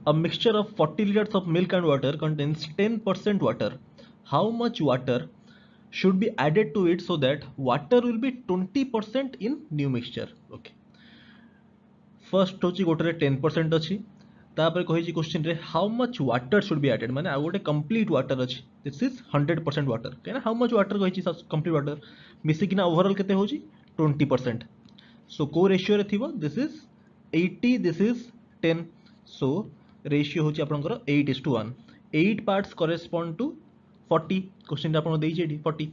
A mixture of 40 liters of milk and water contains 10% water. How much water should be added to it so that water will be 20% in new mixture? Okay. First होची गोटे 10% अच्छी तापर कही question रे how much water should be added माने आ गोटे complete water अच्छी दिस इज 100% वाटर कहीं हाउ मच वाटर कही कंप्लीट वाटर मिसिकिना ओवरऑल केते होची 20%. सो को रेशियो रे थिबो this is 80 this is 10. So ratio होची आपनकर 8:1. 8 पार्ट्स करेस्पोंड टू 40 क्वेश्चन रे आपन देई जेडी 40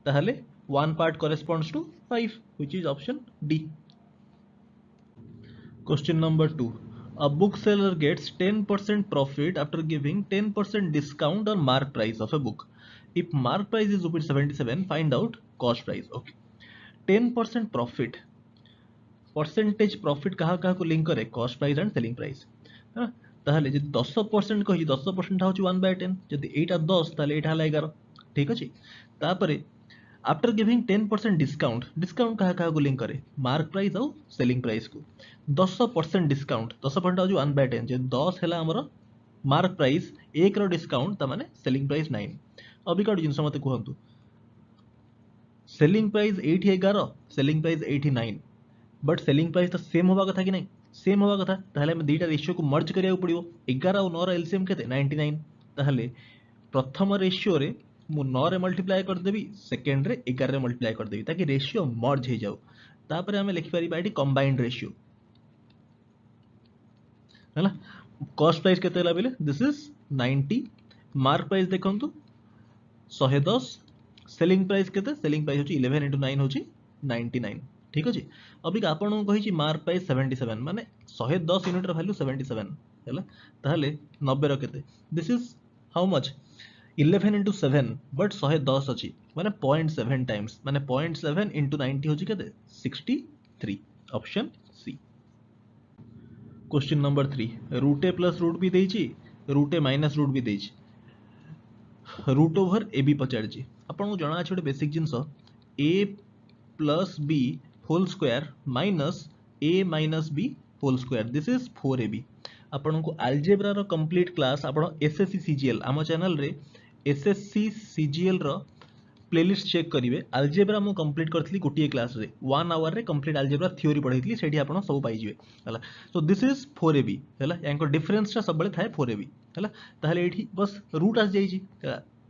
ताहले 1 part corresponds to 5 which is option D. Question number 2. A bookseller gets 10% profit after giving 10% discount on mark price of a book. If mark price is rupees 77, find out cost price. Okay. 10% profit. Percentage profit कहाँ कहाँ को link करे cost price and selling price. हाँ ताहले जब 10% कही 10% होची 1/10 जब 8 10 ताहले 8 हला 11 ठीक अछि. तापरे आफ्टर गिविंग 10% डिस्काउंट डिस्काउंट कहाँ कहाँ को लिंक करे मार्क प्राइस और सेलिंग प्राइस को 10% डिस्काउंट 10% हूँ 1/10 जे 10 है आमर मार्क प्राइस 1 रो डिस्काउंट तामाने सेलिंग प्राइस 9. अभी गोटे जिनस मत कहतु selling price 11 selling price 9 but selling price तो सेम होगा कथा कि नहीं सेम होगा कथा ताहले हम दुईटा रेशियो को मर्ज करिया पड़िबो 11 और 9 रो एलसीएम केते 99 ताहले प्रथम रेशियो रे मु 9 रे मल्टीप्लाई कर देबी सेकंड रे 11 रे मल्टीप्लाई कर देबी ताकि रेशियो मर्ज हो जाऊ तापर हमें लिखि परिबा एटी कंबाइंड रेशियो हैला. कॉस्ट प्राइस केते हला बेले दिस इज 90 मार्क प्राइस देखंतु 110 सेलिंग प्राइस केते सेलिंग प्राइस होची 11 into 9 होची 99 ठीक अछि. अभी आपन को कहि छी मार्क प्राइस 77 माने 110 यूनिट रो वैल्यू 77 हैला ताहले 90 रो केते this is how much 11 into 7 but 110 अच्छी माने 0.7 टाइम्स माने 0.7 into 90 होची केते 63 option C. Question number 3 root A plus root B देइची root A minus root B देइची रूट ओवर ए बी पचारची आपन को जणा अछि गोटे basic things A plus B whole square minus A minus B whole square this is 4ab. आपन को अलजेब्रा रो कंप्लीट क्लास आपन एसएससी सीजीएल आम चैनल रे एसएससी सीजीएल रो प्लेलिस्ट चेक करिवे अलजेब्रा मु कंप्लीट करथली गोटिए क्लास रे 1 आवर रे कंप्लीट अलजेब्रा थ्योरी पढैथली सेठी आपन सब पाइ जिवे हला. सो दिस इज 4ab हला यांको डिफरेंस ता सब बळे थाए 4ab हला ताहले एठी बस रूट आस जाई छी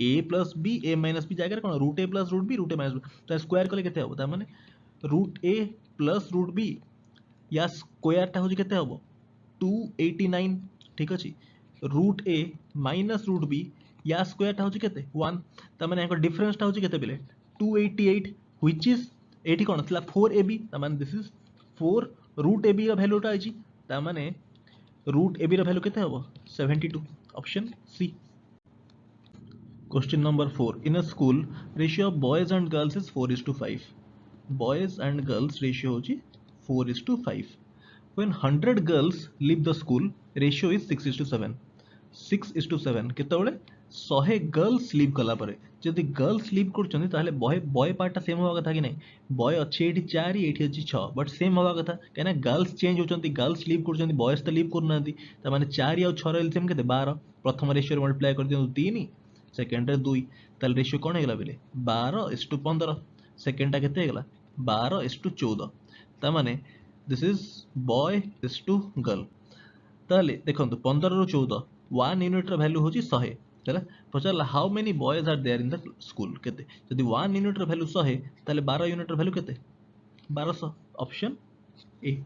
a plus b a minus b जागर कोन root a plus root b root a minus b त स्क्वायर कले केते हबो त माने root a plus root b या स्क्वायर ता होजी केते हबो 289 ठीक अछि. Root a minus root b या स्क्वायर ता होची केते 1 त माने एको डिफरेंस ता होची केते बेले 288 व्हिच इज एठी कोन थला 4ab त माने दिस इज 4 रूट ab रो वैल्यू ता आइची त माने रूट ab रो वैल्यू केते हबो 72 option C. Question number 4 in a school ratio of boys and girls is 4:5 boys and girls ratio होची 4:5 when 100 girls leave the school ratio is 6:7 6:7 केतबेले 100 girls leave कला परे जदि गर्ल्स लीव करछन्ती ताहले boy boy part same होवा कथा कि नहीं boy अछि एठी 4 एठी अछि 6 बट सेम होवा कथा केना गर्ल्स चेंज होचन्ती गर्ल्स लीव करछन्ती बॉयज त लीव करनांती त माने 4 या 6 रो एलसीएम केते 12 प्रथम रेशियो मल्टीप्लाई कर दियौ 3 सेकंड रे 2 ताल रेशियो कोन हेगला बेले 12:15 सेकंड ता केते हेगला 12:14 त माने this is boy is to girl ताले देखंतु 15 रो 14 1 यूनिट रो वैल्यू होची 100 हैला पचारला how many boys are there in the school केते जदि 1 यूनिट रो वैल्यू 100 ताले 12 यूनिट रो वैल्यू केते 1200 option A.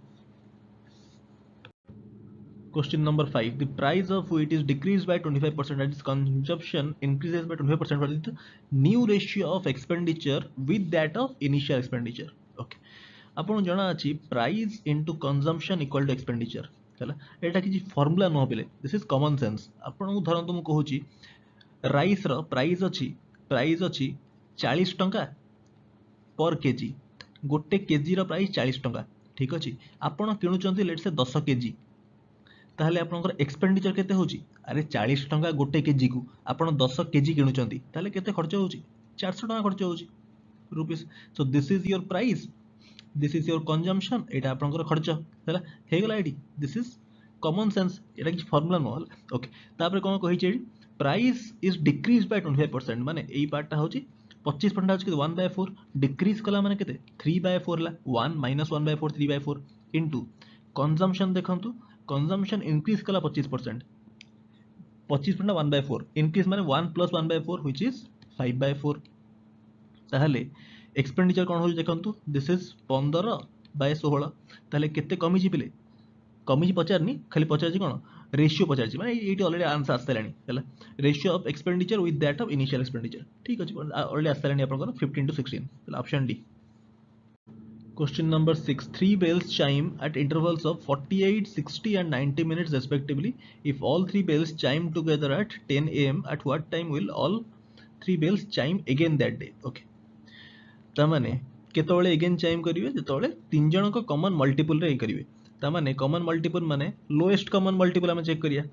Question number 5 the price of wheat is decreased by 25% and its consumption increases by 25% what is the new ratio of expenditure with that of initial expenditure. Okay आपन जणा अछि price into consumption equal to expenditure हैला एटा किछि formula न बेले this is common sense आपन को धरंतु मु कहूची राइस रो प्राइस अछि 40 टंका पर केजी गोटे केजी रो प्राइस 40 टंका ठीक अछि आपन किनुचंती लेट्स से 10 केजी ताहले आपनकर एक्सपेंडिचर केते होची अरे 40 टंका गोटे केजी को आपन 10 केजी किनुचंती ताहले केते खर्च होची 400 टंका खर्च होची rupees so this is your price this is your consumption एटा आपनकर खर्च हैला हेगला एडी दिस इज कॉमन सेंस एटा कि फार्मूला न ओके तापर कोन कहि छै प्राइस इज डिक्रीज बाय 25% माने एई पार्टटा होची 25% होची 1/4 डिक्रीज कला माने केते 3/4 ला 1 -1/4 3/4 इनटू कंजम्पशन देखंतु कंजम्पशन इंक्रीज कला 25% 25% 1/4 इंक्रीज माने 1 + 1/4 व्हिच इज 5/4 ताहले एक्सपेंडिचर कोन होची देखंतु दिस इज 15/16 ताहले केते कमी जिबिले कमी पचारनी खाली पचारची कोन रेशियो पचारची माने एटी ऑलरेडी आंसर आसलानी हला ratio of expenditure with that of initial expenditure ठीक अछि ऑलरेडी आसलानी आपन 15 to 16 ताहले option D Question number 6. Three bells chime at intervals of 48, 60 and 90 minutes respectively. If all three bells chime together at 10 am, at what time will all three bells chime again that day? Okay. तामाने केतोले again chime करिवे जेतोले तीन जणक common multiple रे करिवे तामाने common multiple माने lowest common multiple हम check करिया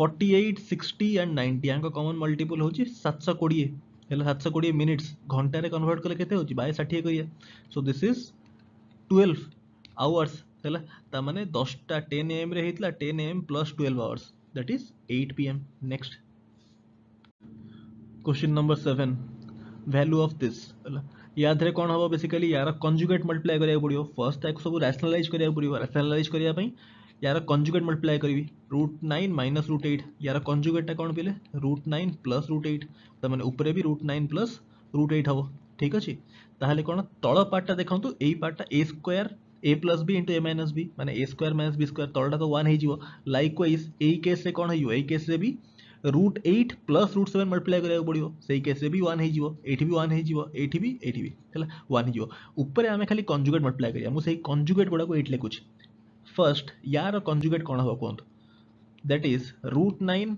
48, 60 and 90 यांको common multiple होची 720 हेला 720 minutes घंटा रे कन्वर्ट करले केते होची 60 करिया सो दिस इज 12 hours है तामाने 10 टा 10 am रे हेतला 10 am plus 12 hours that is 8 pm next question number 7 value of this याद रे कोन हबो बेसिकली यार कंजुगेट मल्टीप्लाई करिया पड़ियो फर्स्ट ताको सब रैशनलाइज करिया पड़ियो रैशनलाइज करिया पई यार कंजुगेट मल्टीप्लाई करबी √9 - √8 यार कंजुगेट टा कोन पिले √9 + √8 तामाने ऊपरे भी √9 + √8 हबो ठीक अछि ताहले कोन तळ पार्टटा देखंतु एई पार्टटा a² a + b * a - b माने a² - b² तळटा तो 1 हे जिवो लाइकवाइज एई केस रे कोन हेइयो एई केस रे भी √8 + √7 मल्टीप्लाई करिया पड़ियो सेई केस रे भी 1 हे जिवो एठी भी 1 हे जिवो एठी भी हैला 1 हे जिवो ऊपर आमे खाली कंजुगेट मल्टीप्लाई करिया मु सेई कंजुगेट गुडा को एठी लेकुछि फर्स्ट यार कंजुगेट कोन हो कोन दैट इज √9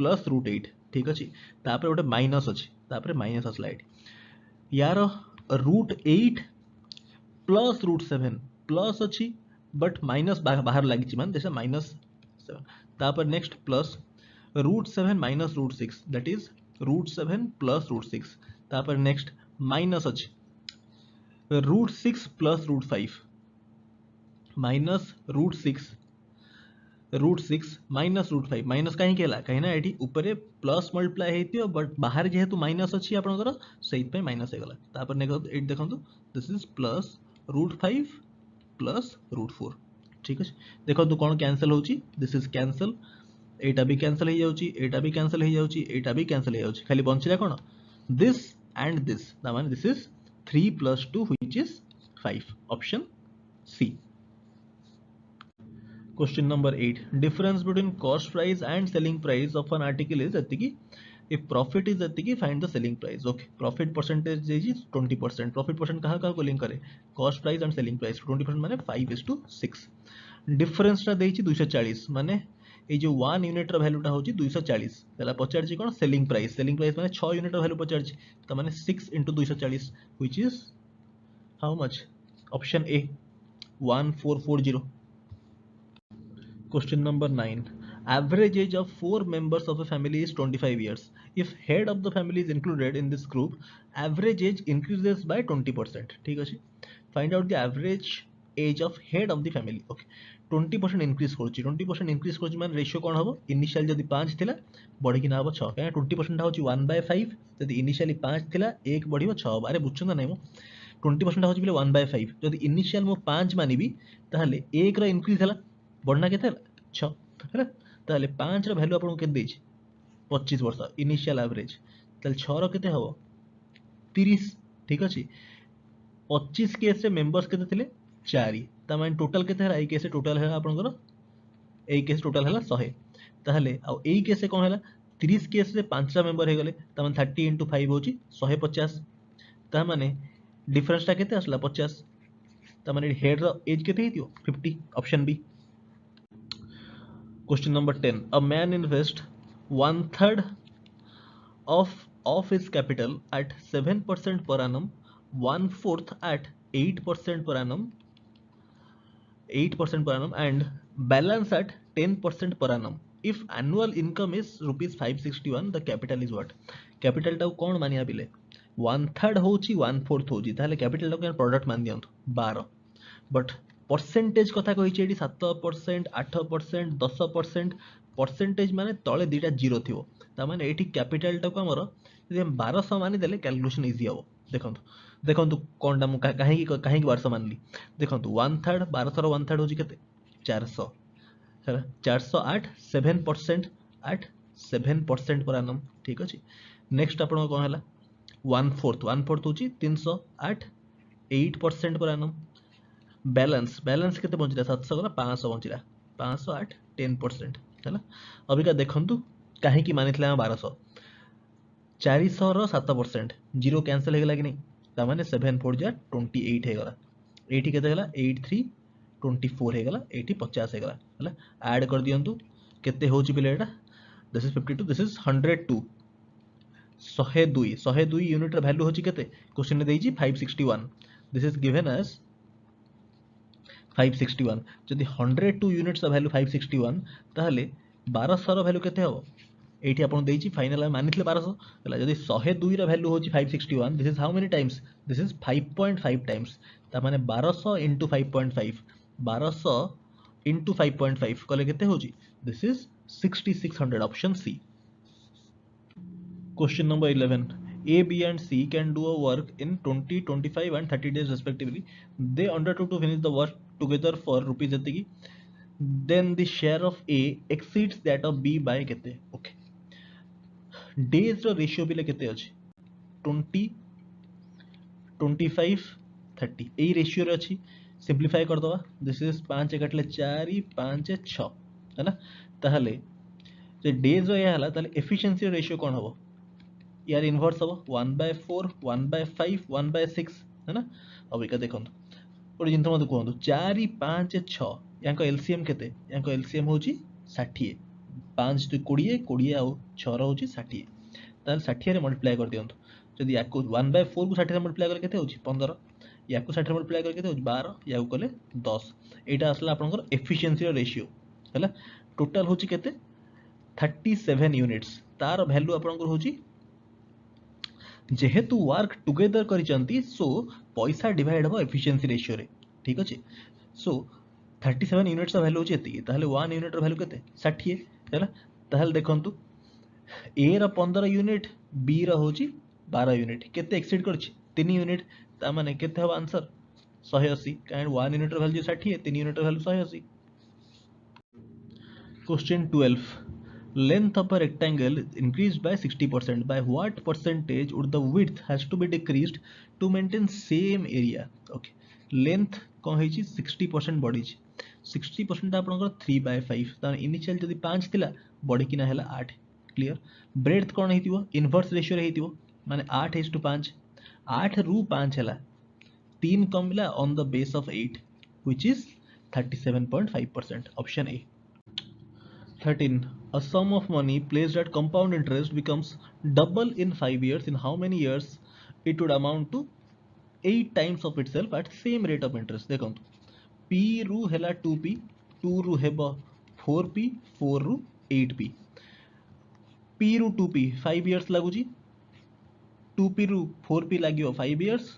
+ √8 ठीक अछि तापर ओटे माइनस अछि तापर माइनस असला एठी यार √8 + √7 प्लस अच्छी बट माइनस बाहर लगी मान जैसे -7 तापर नेक्स्ट प्लस √7 - √6 दैट इज √7 + √6 तापर नेक्स्ट माइनस अच्छी √6 + √5 माइनस √6 -√5 माइनस कहीं केला कहीं ना एठी ऊपरे प्लस मल्टीप्लाई हेतियो बट बाहर जेहेतु माइनस अछि आपनकर सहित पे माइनस हे गला तापर नेक्स्ट एट देखंतु दिस इज प्लस √5 + √4 ठीक अछि देखंतु कोन कैंसिल होची दिस इज कैंसिल एटा भी कैंसिल हे जाउची एटा भी कैंसिल हे जाउची एटा भी कैंसिल हे जाउची खाली बंचिला कोन दिस एंड दिस ता माने this is 3 + 2 which is 5 option C Question number 8. Difference between cost price and selling price of an article is etiki. If profit is etiki, find the selling price. Okay. Profit percentage is 20%. Profit percent कहाँ को link करे? Cost price and selling price. 20% माने 5:6. Difference टा देइछि 240 माने ए जो 1 unit रा value टा होछि 240 तला पचारछि कोन सेलिंग प्राइस माने 6 यूनिट रा वैल्यू पचारछि त माने 6 * 240 which is how much option A 1440. Question number 9. Average age of 4 members of a family is 25 years. If head of the family is included in this group, average age increases by 20%. ठीक अछि. Find out the average age of head of the family. Okay. 20% increase करछि 20% increase करछि मान ratio कोन हबो initial जदी 5 थिला बढ़ी कि ना हबो 6 काहे 20% होछि 1/5 जदी इनिशियली 5 थिला 1 बढ़िबो 6 अरे बुझछन नै मो 20% होछि बिले 1/5 जदी इनिशियल मो 5 मानिबी ताहले 1 रा इंक्रीज हला बढ़ना केते 6 है ताहले 5 रा वैल्यू आपन के देछि 25 वर्ष इनिशियल एवरेज ताहले 6 रा केते हबो 30 ठीक अछि 25 केस रे मेंबर्स केते थिले 4 ता माने टोटल केते हला ए केस रे टोटल हला आपन को ए केस टोटल हला 100 ताहले आ ए केस रे कोन हला 30 केस रे 5 रा मेंबर हे गले ता माने 30 * 5 होछि 150 ता माने डिफरेंस ता केते असला 50 ता माने हेड रा एज केते हितियो 50 option B. Question number 10. A man invests 1/3 of his capital at 7% per annum, 1/4 at 8% per annum, and balance at 10% per annum. If annual income is rupees 561, the capital is what? Capital टा कौन मानिया बिले 1/3 होची 1/4 होची ताहले capital टा को product मान दियंतु 12 बट परसेंटेज कथा कही ये 7%, 8%, 10%। परसेंटेज माने तले दुटा जीरो थी तार ये कैपिटाल टाक आमर यदि 1200 मानिदेले कैलकुलेशन इजी हम। देखो देखो कौन कहीं 1200 मानली देखो 1/3 1200 1/3 हूँ के 400 है 408 7% 8 7% पर आनम ठीक अच्छे। नेक्स्ट आप कौन है 1/4 हूँ 308 8% पर आनम। बैलेंस बैलेंस के बचिला 700 गला 500 बचिला 508 10% है। अबिका देखु कहीं मानी 1200 400 रो 7% जीरो कैंसल हो गला कि नहीं तामाने 7 4 जा 28 हो गला एठी केते गला 8 3 24 हो गला एठी 50 हो गला हला ऐड कर दियंतु केते होची पिले एटा this is 52 this is 102 102 unit र वैल्यू होची केते क्वेश्चन ने देजी 561 दिस इज गिवन एज 561 जदि 102 यूनिट्स र वैल्यू 561 ताहले 1200 र वैल्यू केते हबो एठी आपण देइची फाइनल मानिथले 1200 हला जदि 102 र वैल्यू होची 561 this is how many times this is 5.5 times ता माने 1200 into 5.5 1200 into 5.5 कले केते होची this is 6600 option C. Question number 11 A, B and C can do a work in 20, 25 and 30 days respectively. They undertook to finish the work together for rupees एतिकी. Then the share of A exceeds that of B by केते. Okay. Days रो ratio भी केते अछि 20, 25, 30 एई ratio रे अछि simplify कर दवा this is 5 काटले 4 5 6 है ना ताहले जे डेज रो या हला ताहले एफिशिएंसी रेशियो कोन हबो यार इनवर्स हम 1/4 1/5 1/6 है ना। अब इका देखो गोटे जिन मत कहतु 4 5 6 या एलसीएम केते या एलसीएम हूँ 60 5 2 20 20 आउ 6 हूँ 60 ताल 60 रे मल्टीप्लाई कर दियंतु जदि याकू 1/4 को 60 रे मल्टीप्लाई करे केते होची 15 याकू 60 रे मल्टीप्लाई करे केते होची 12 याकू कले 10 एटा असला आपनकर एफिशिएंसी रो रेशियो हैला टोटल होची केते 37 यूनिट्स तार वैल्यू आपनकर होची जेहेतु वर्क टुगेदर करिसंती सो पैसा डिवाइड हो एफिशिएंसी रेशियो रे ठीक अछि। सो 37 यूनिट्स रा वैल्यू होची एतिकी ताहले 1 यूनिट रा वैल्यू केते 60 हैला ताहले देखंतु ए रा 15 यूनिट बी रा होची 12 यूनिट केते एक्सीड करछि 3 यूनिट ता माने केते हो आंसर 180 काइंड 1 यूनिट रा वैल्यू 60 3 यूनिट रा value 180। Question 12 length of a rectangle increased by 60%. By what percentage would the width has to be decreased to maintain same area? Okay. Length कौन है 60% बढ़ी 60% आपनकर 3/5 तार इनिशियल जदि 5 थिला बढ़ी किना हैला 8 क्लियर। ब्रेड्थ कौन हेतिबो इनवर्स रेशियो रे हेतिबो माने 8:5 8 रु 5 हैला 3 कमला on the base of 8 which is 37.5% option A। 13 a sum of money placed at compound interest becomes double in 5 years. In how many years it would amount to 8 times of itself at same rate of interest? देखो p रू हैला 2p 2 रू हेबो 4p 4 रू 8p p रू 2p 5 years लागुची 2p रू 4p लागियो 5 years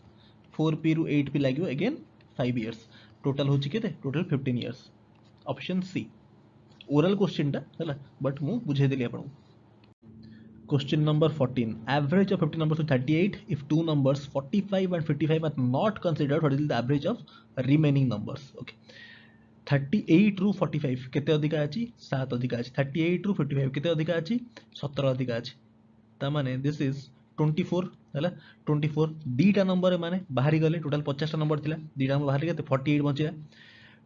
4p रू 8p लागियो again 5 years total होची केते total 15 years option C. Oral question टा हैला बट मु बुझे देली आपन। Question number 14 average of 50 numbers to 38 if two numbers 45 and 55 are not considered what is the average of remaining numbers? Okay 38 रू 45 केते अधिका अछि 7 अधिका अछि 38 रू 55 केते अधिका अछि 17 अधिका अछि ता माने दिस इज 24 हैला 24 दीटा नंबर माने बाहरी गले टोटल 50 टा नंबर थिला दीटा नंबर बाहरी केते 48 बचिला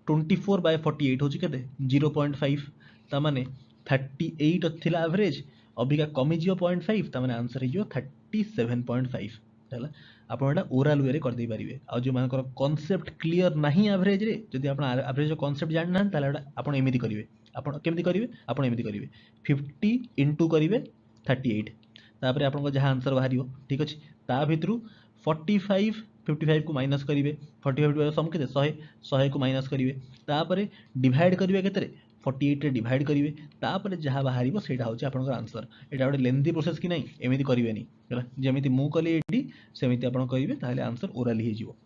24/48 होची केते 0.5 ता माने 38 थिला एवरेज अबिका कमी जियो 0.5 ता माने आंसर हिजो 37.5 हैला आपण एटा ओरल वे रे कर दे परिबे आ जो मानकर कांसेप्ट क्लियर नाही एवरेज रे जदि आपण एवरेज रो कांसेप्ट जानि ना ताले एटा आपण एमिति करिवे आपण केमिति करिवे आपण एमिति करिवे 50 इनटू करिवे 38 तापरे आपण को जहां आंसर बाहरियो ठीक अछि ता भितरु 45 55 को माइनस करिवे 45 सम केते 100 100 को माइनस करिवे तापरे डिवाइड करिवे केते 48 रे डिवाइड करिवे तापरे जहां बाहरिबो सेटा होची आपनकर आंसर एटा ଗୋଟେ लेंथी प्रोसेस कि नहीं एमिति करिवेनी हैला जेमिति मु कली एडी सेमिति आपण करिवे ताले आंसर ओरली हे जिवो।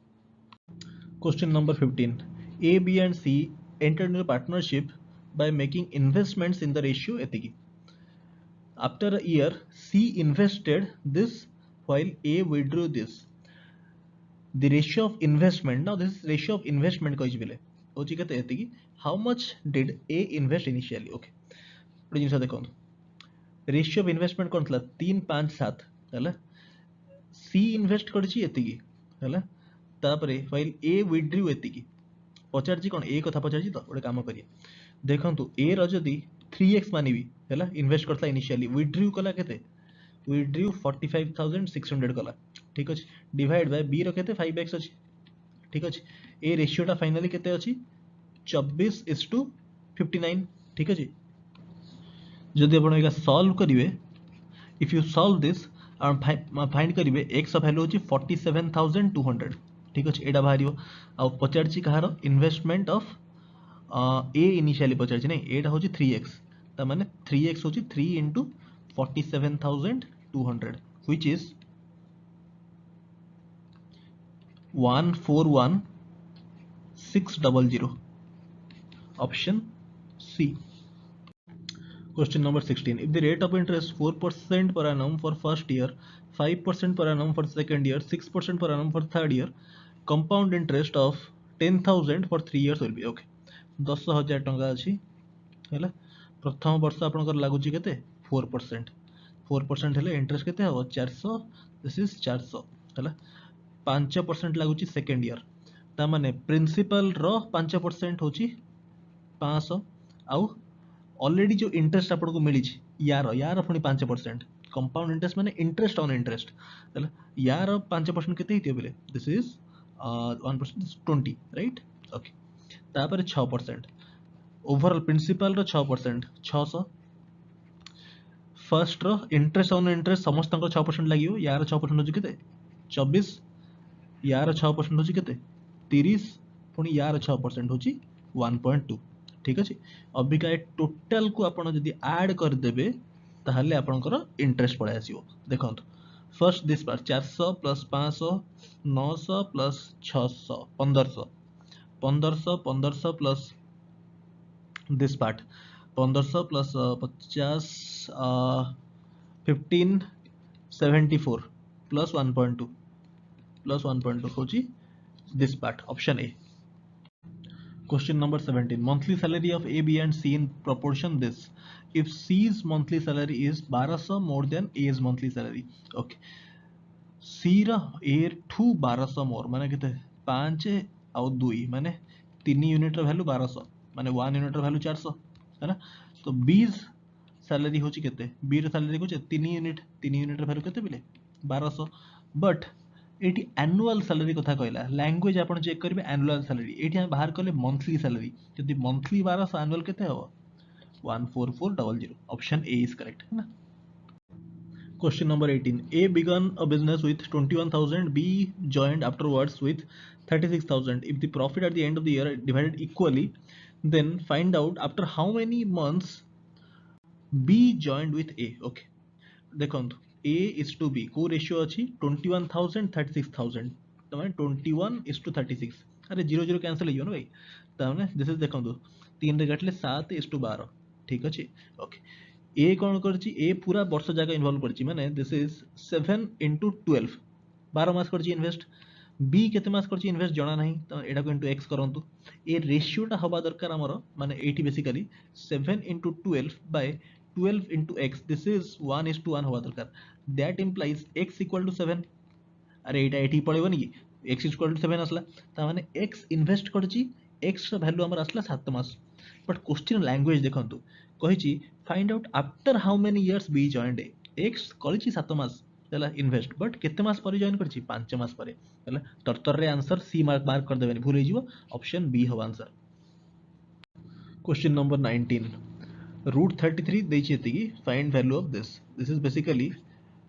Question number 15 A, B and C entered into a partnership by making investments in the ratio एतिकी. After a year, C invested this while A withdrew this. The ratio of investment, now this is ratio of investment कहिछि बेले होछि केते एतिकी. How much did A invest initially? Okay, ଗୋଟେ ଜିନିଷ ଦେଖନ୍ତୁ, ratio of investment कोन थला 3 5 7 हैला. C invest କରିछि एतिकी हैला, तापरे while A withdrew एतिकी पचारछि cone A कथा पचारछि तो ଗୋଟେ काम करिए देखंतु A रो जदी 3x मानिबी हैला, इन्वेस्ट करथला इनिशियली, विथड्रू कला केते, विथड्रू 45600 कला, ठीक अछि, डिवाइड बाय B रो केते 5x अछि, ठीक अछि. ए रेशियोटा फाइनली केते अछि 24:59, ठीक अछि. जदि आपण एका सॉल्व करिवे, if you solve this find करिवे x वैल्यू होची 47200, ठीक अछि. एटा बाहरियो आ पचारछि कहारो इन्वेस्टमेंट ऑफ ए इनिशियली पचारछि नै, एटा होची 3x, ता माने 3x होची 3 into 47200 which is 141600. Option C. Question number 16. If the rate of interest 4% per annum for first year, 5% per annum for second year, 6% per annum for third year, compound interest of 10,000 for 3 years will be. Okay, 10,000 टंका अछि हैला, प्रथम वर्ष आपनकर लागुची केते 4%, 4% हेले interest केते हो 400, दिस इज 400 हैला. 5% लागुची सेकेंड ईयर, ता माने प्रिंसिपल रो 5% होची 500, आउ ऑलरेडी जो इंटरेस्ट आपन को मिली छी यार पुनी 5%, कंपाउंड इंटरेस्ट माने इंटरेस्ट ऑन इंटरेस्ट हैला, यार 5% केते हितियो बेले, this is 1% is 20, right. Okay, तापर 6% ओवरऑल प्रिंसिपल रो 6%, 600, फर्स्ट रो इंटरेस्ट ऑन इंटरेस्ट समस्त को 6% लागियो, यार 6% होची केते 24, यार 6% होची केते 30, पुनी यार 6% होची 1.2, ठीक अछि. अबिका टोटल को आपण जदी ऐड कर देबे ताहले आपनकर इंटरेस्ट पळे आसीबो. देखंतु first this part 400 plus 500 900 plus 600 1500, 1500 plus this part 1500 plus 50 1574 plus 1.2 होची this part, option A. Question number 17. Monthly salary of A, B and C in proportion this. If C's monthly salary is 1200 more than A's monthly salary. Okay. C रा A ठू 1200 मोर माने केते 5 आउ 2 माने 3 unit रा value 1200 माने 1 unit रा value 400 है ना. तो B's सैलरी होची केते, B रा सैलरी होची 3 यूनिट रा वैल्यू केते बिले 1200, बट एटी एनुअल सैलरी कथा कहला, लैंग्वेज आपण चेक करिवे एनुअल सैलरी, एटी हम बाहर करले मंथली सैलरी, जदि मंथली 1200 एनुअल केते हो 14400. ऑप्शन ए इज करेक्ट है ना. Question number 18. A began a business with 21,000, B joined afterwards with 36,000. If the profit at the end of the year divided equally, then find out after how many months B joined with A. Okay, देखंतु A is to B को ratio अछि 21,000 36,000, तमाने 21:36. अरे 0 0 cancel हो ना भाई, तमाने this is देखंतु 3 रे काटले 7:12, ठीक अछि. ओके, ए कोन करछि, ए पूरा वर्ष जागा इन्वॉल्व करछि माने दिस इज 7 into 12, 12 मास करछि इन्वेस्ट. बी केते मास करछि इन्वेस्ट जणा नाही, त एटा को इनटू एक्स करंतु. ए रेशियोटा हबा दरकार हमर माने eighty basically 7 into 12 by 12 into x, this is 1:1 हवा दरकार. That implies x equal to 7. अरे एटा एटी पळेबो नी, x equal to 7 असला त माने x इन्वेस्ट करछि, x रा वैल्यू हमर असला 7 मास. बट क्वेश्चन लैंग्वेज देखंतु कहिछि find out after how many years be joined a. X करछि 7 मास हैला इन्वेस्ट, बट केते मास पर जॉइन करछि 5 मास पर हैला. तरतर रे आंसर सी मार्क कर देबेनी, भूल हिजिवो, ऑप्शन बी हो आंसर. Question number 19. रूट 33 देछि एतिकी, find value of this. This is basically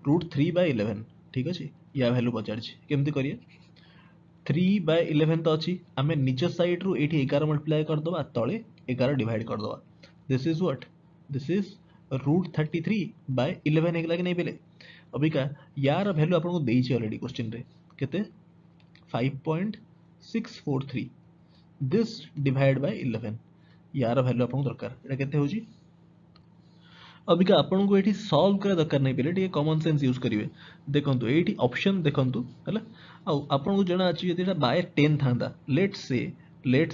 root 3/11, ठीक अछि. या वैल्यू पचारछि केमति करिए, 3/11 तो अछि, आमे निज साइड रू एठी 11 मल्टीप्लाई कर दबा, तळे 11 डिवाइड कर दबा. This is what, this is root 33/11 एक लागे नहीं पेले. अभी का यार वैल्यू आपन को देछि ऑलरेडी क्वेश्चन रे केते 5.643, दिस डिवाइड बाय 11 यार वैल्यू आपको दरकार एटा केते होची अबिका आपन को एठी सॉल्व करे दरकार नहीं पले कॉमन सेंस यूज करिवे देखंतु एठी ऑप्शन देखंतु हला आ आपन को जणा अछि यदि एटा बाय 10 थांदा लेट्स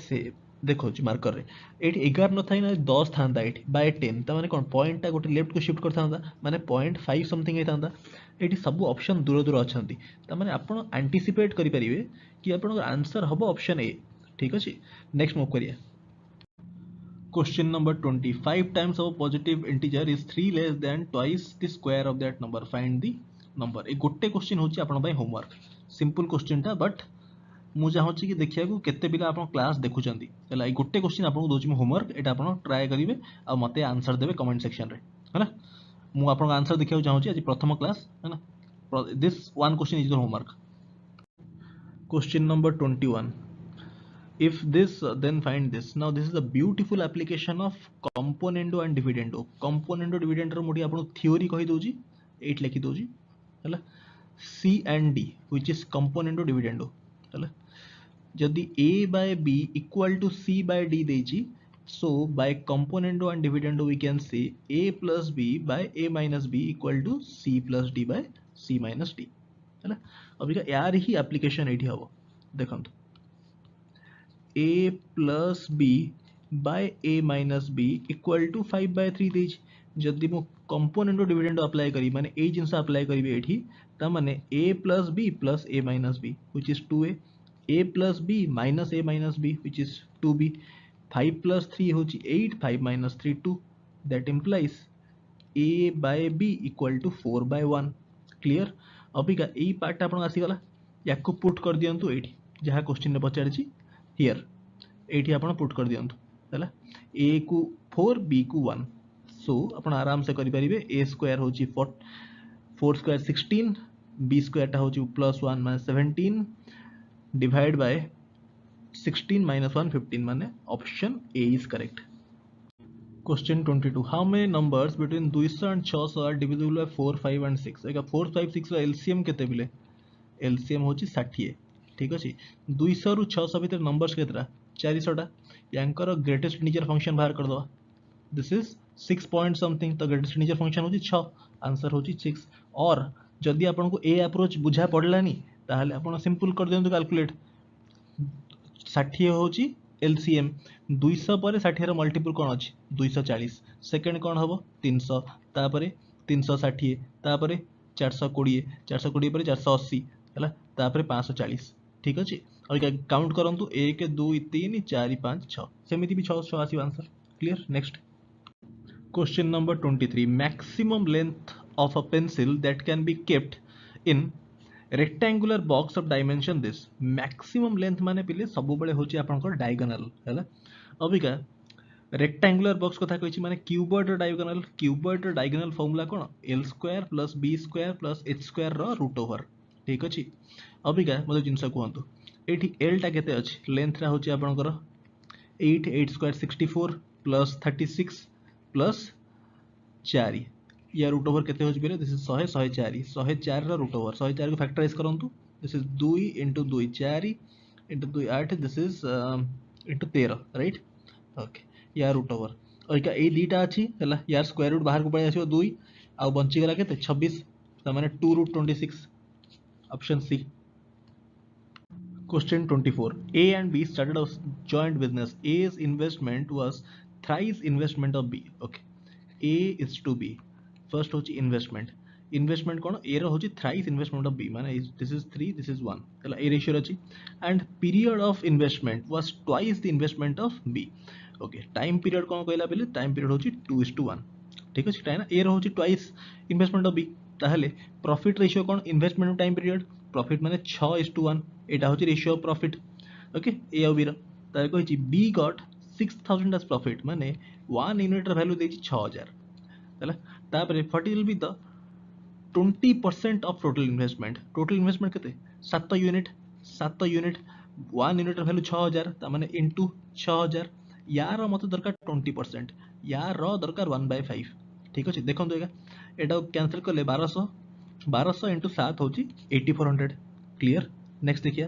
से देखो मार्कर रे एठी 11 न थाई ना 10 थांदा एठी बाय 10 त माने कोन पॉइंट ता गोटे लेफ्ट को शिफ्ट कर थांदा माने 0.5 समथिंग हे थांदा एठी सब ऑप्शन दूर दूर अछंती त माने आपन एंटीसिपेट करि परिवे कि आपन आंसर हबो ऑप्शन ए ठीक अछि नेक्स्ट मूव करिया Question number 20. 5 times of a positive integer is 3 less than twice the square of that number. Find the number. ए गोटे क्वेश्चन होची आपन भाई होमवर्क सिंपल क्वेश्चन टा बट मु चाहूची कि देखिया को केते पिला आपन क्लास देखुचंती हला ए गोटे क्वेश्चन आपन दोची मु होमवर्क एटा आपन ट्राई करिवे आ मते आंसर देबे कमेंट सेक्शन रे हला मु आपन आंसर देखिया चाहूची आज प्रथम क्लास हला this one question is your homework question number 21. If this then find this. Now this is a beautiful application of componendo and dividendo. Componendo dividendo मोडी आपन theory कहि दोजी 8 लिखि दोजी हला C and D which is componendo dividendo हला जदि A by B equal to C by D देची so by componendo and dividendo we can say A plus B by A minus B equal to C plus D by C minus D हला अबिका यार ही application एठी हबो देखंतु a plus b by a minus b equal to 5 by 3 देज जदि मो component dividend apply करी माने ए जिंस अप्लाई करी एठी ता माने a plus b plus a minus b which is 2a plus b minus a minus b which is 2b 5 plus 3 होची 8 5 minus 3 2 that implies a by b equal to 4 by 1 clear Abika AE part आपन आसी गला याको put कर दियंतु एठी जहा question ने पचारची here एठी आपण पुट कर दियंतु हैला a को 4 b को 1 सो आपण आराम से करि परिबे a स्क्वायर होची 4 स्क्वायर 16 b स्क्वायर ता होची +1 माने 17 डिवाइड बाय 16 minus 1 15 माने option a is correct question 22 how many numbers between 200 and 600 are divisible by 4 5 and 6 एका 4 5 6 रा एलसीएम केते बिले एलसीएम होची 60 ठीक अछि 200 रु 600 भीतर नंबर्स केतरा 400 टा यांकर ग्रेटेस्ट इंटीजर फंक्शन बाहर कर दवा दिस इज 6 पॉइंट समथिंग तो ग्रेटेस्ट इंटीजर फंक्शन होची 6 आंसर होची 6 और जदि आपन को ए अप्रोच बुझा पड़लानी ताहले आपन सिंपल कर देंतु कैलकुलेट 60 होची एलसीएम 200 पर 60 रो मल्टीपल कोन अछि 240 सेकंड कोन हबो 300 तापरे 360 तापरे 420 420 पर 480 हला तापरे 540 ठीक अछि और क्या काउंट करंतु 1 2 3 4 5 6 सेमिति भी 6 6 आसी answer clear next question number 23 maximum length of a pencil that can be kept in rectangular box of dimension this maximum length माने पिले सब बेले होची आपनकर डायगोनल हैला अबिका रेक्टेंगुलर बॉक्स कथा कहिछि माने क्यूबॉइड डायगोनल फार्मूला कोन l square + b square + h square रो रूट ओवर ठीक अछि अबिका मते जिंस कहंतु एठी l टा केते अछि लेंथ रा होची आपनकर 8 8 स्क्वायर 64 + 36 + 4 या रूट ओवर केते होची बेले दिस इज 100 104 104 रा रूट ओवर 104 को फैक्टराइज करंतु this is 2 * 2 4 * 2 8 this is * 13 right okay या रूट ओवर ओइका ए दीटा अछि हला यार स्क्वायर रूट बाहर को पळे आसीबो 2 आ बंची गला केते 26 त माने 2√26 option C Question 24. A and B started a joint business. A's investment was thrice investment of B. Okay. A is to B. First होची investment. Investment कौन? A रो होची thrice investment of B. माने this is 3, this is 1. चला A ratio रची. And period of investment was twice the investment of B. Okay. Time period कौन कहला पहले? Time period होची 2:1. ठीक है ना? A रो होची twice investment of B. ताहले profit ratio कौन? Investment of time period. Profit माने 6:1. एटा होची रेशियो ऑफ प्रॉफिट ओके ए और बी रो ताय कहछि बी गॉट 6000 एज प्रॉफिट माने 1 यूनिट रो वैल्यू देछि 6000 हैला तापरे 40 will be the 20% of total investment केते 7 यूनिट 1 यूनिट रो वैल्यू 6000 ता माने इनटू 6000 यार मते दरकार 20% यार रो दरकार 1/5 ठीक अछि देखंतु एटा कैंसिल करले 1200 * 7 होची 8400 क्लियर नेक्स्ट देखिए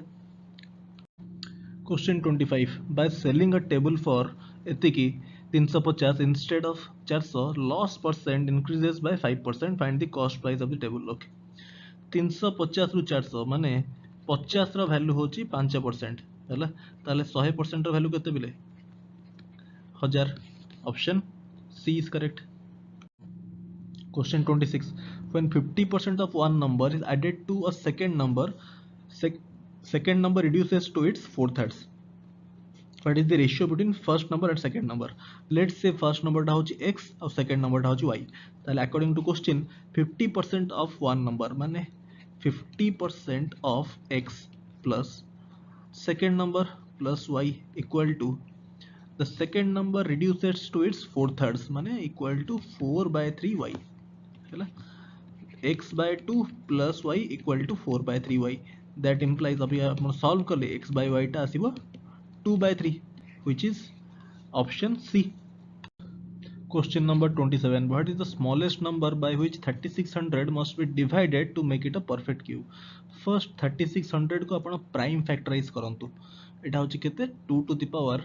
Question 25. By selling a table for एतिकी 350 instead of 400, loss percent increases by 5%. Find the cost price of the table. Okay. 350 रु 400 माने 50 रो वैल्यू होची 5% हैला ताले 100% रो वैल्यू केते बिले 1000. Option C is correct. Question 26. When 50% of one number is added to a second number, second number reduces to its 4/3. What is the ratio between first number and second number? Let's say first number टा होची x और second number टा होची y. ताले according to question 50% of one number माने 50% of x plus second number plus y equal to the second number reduces to its 4/3 माने equal to 4/3y है x by 2 plus y equal to 4/3y. that implies अभी आप solve कर ले x by y टा आसीबो 2/3 which is option C. Question number 27. What is the smallest number by which 3600 must be divided to make it a perfect cube? First 3600 को आपण prime factorise करंतु. एटा होची केते 2 to the power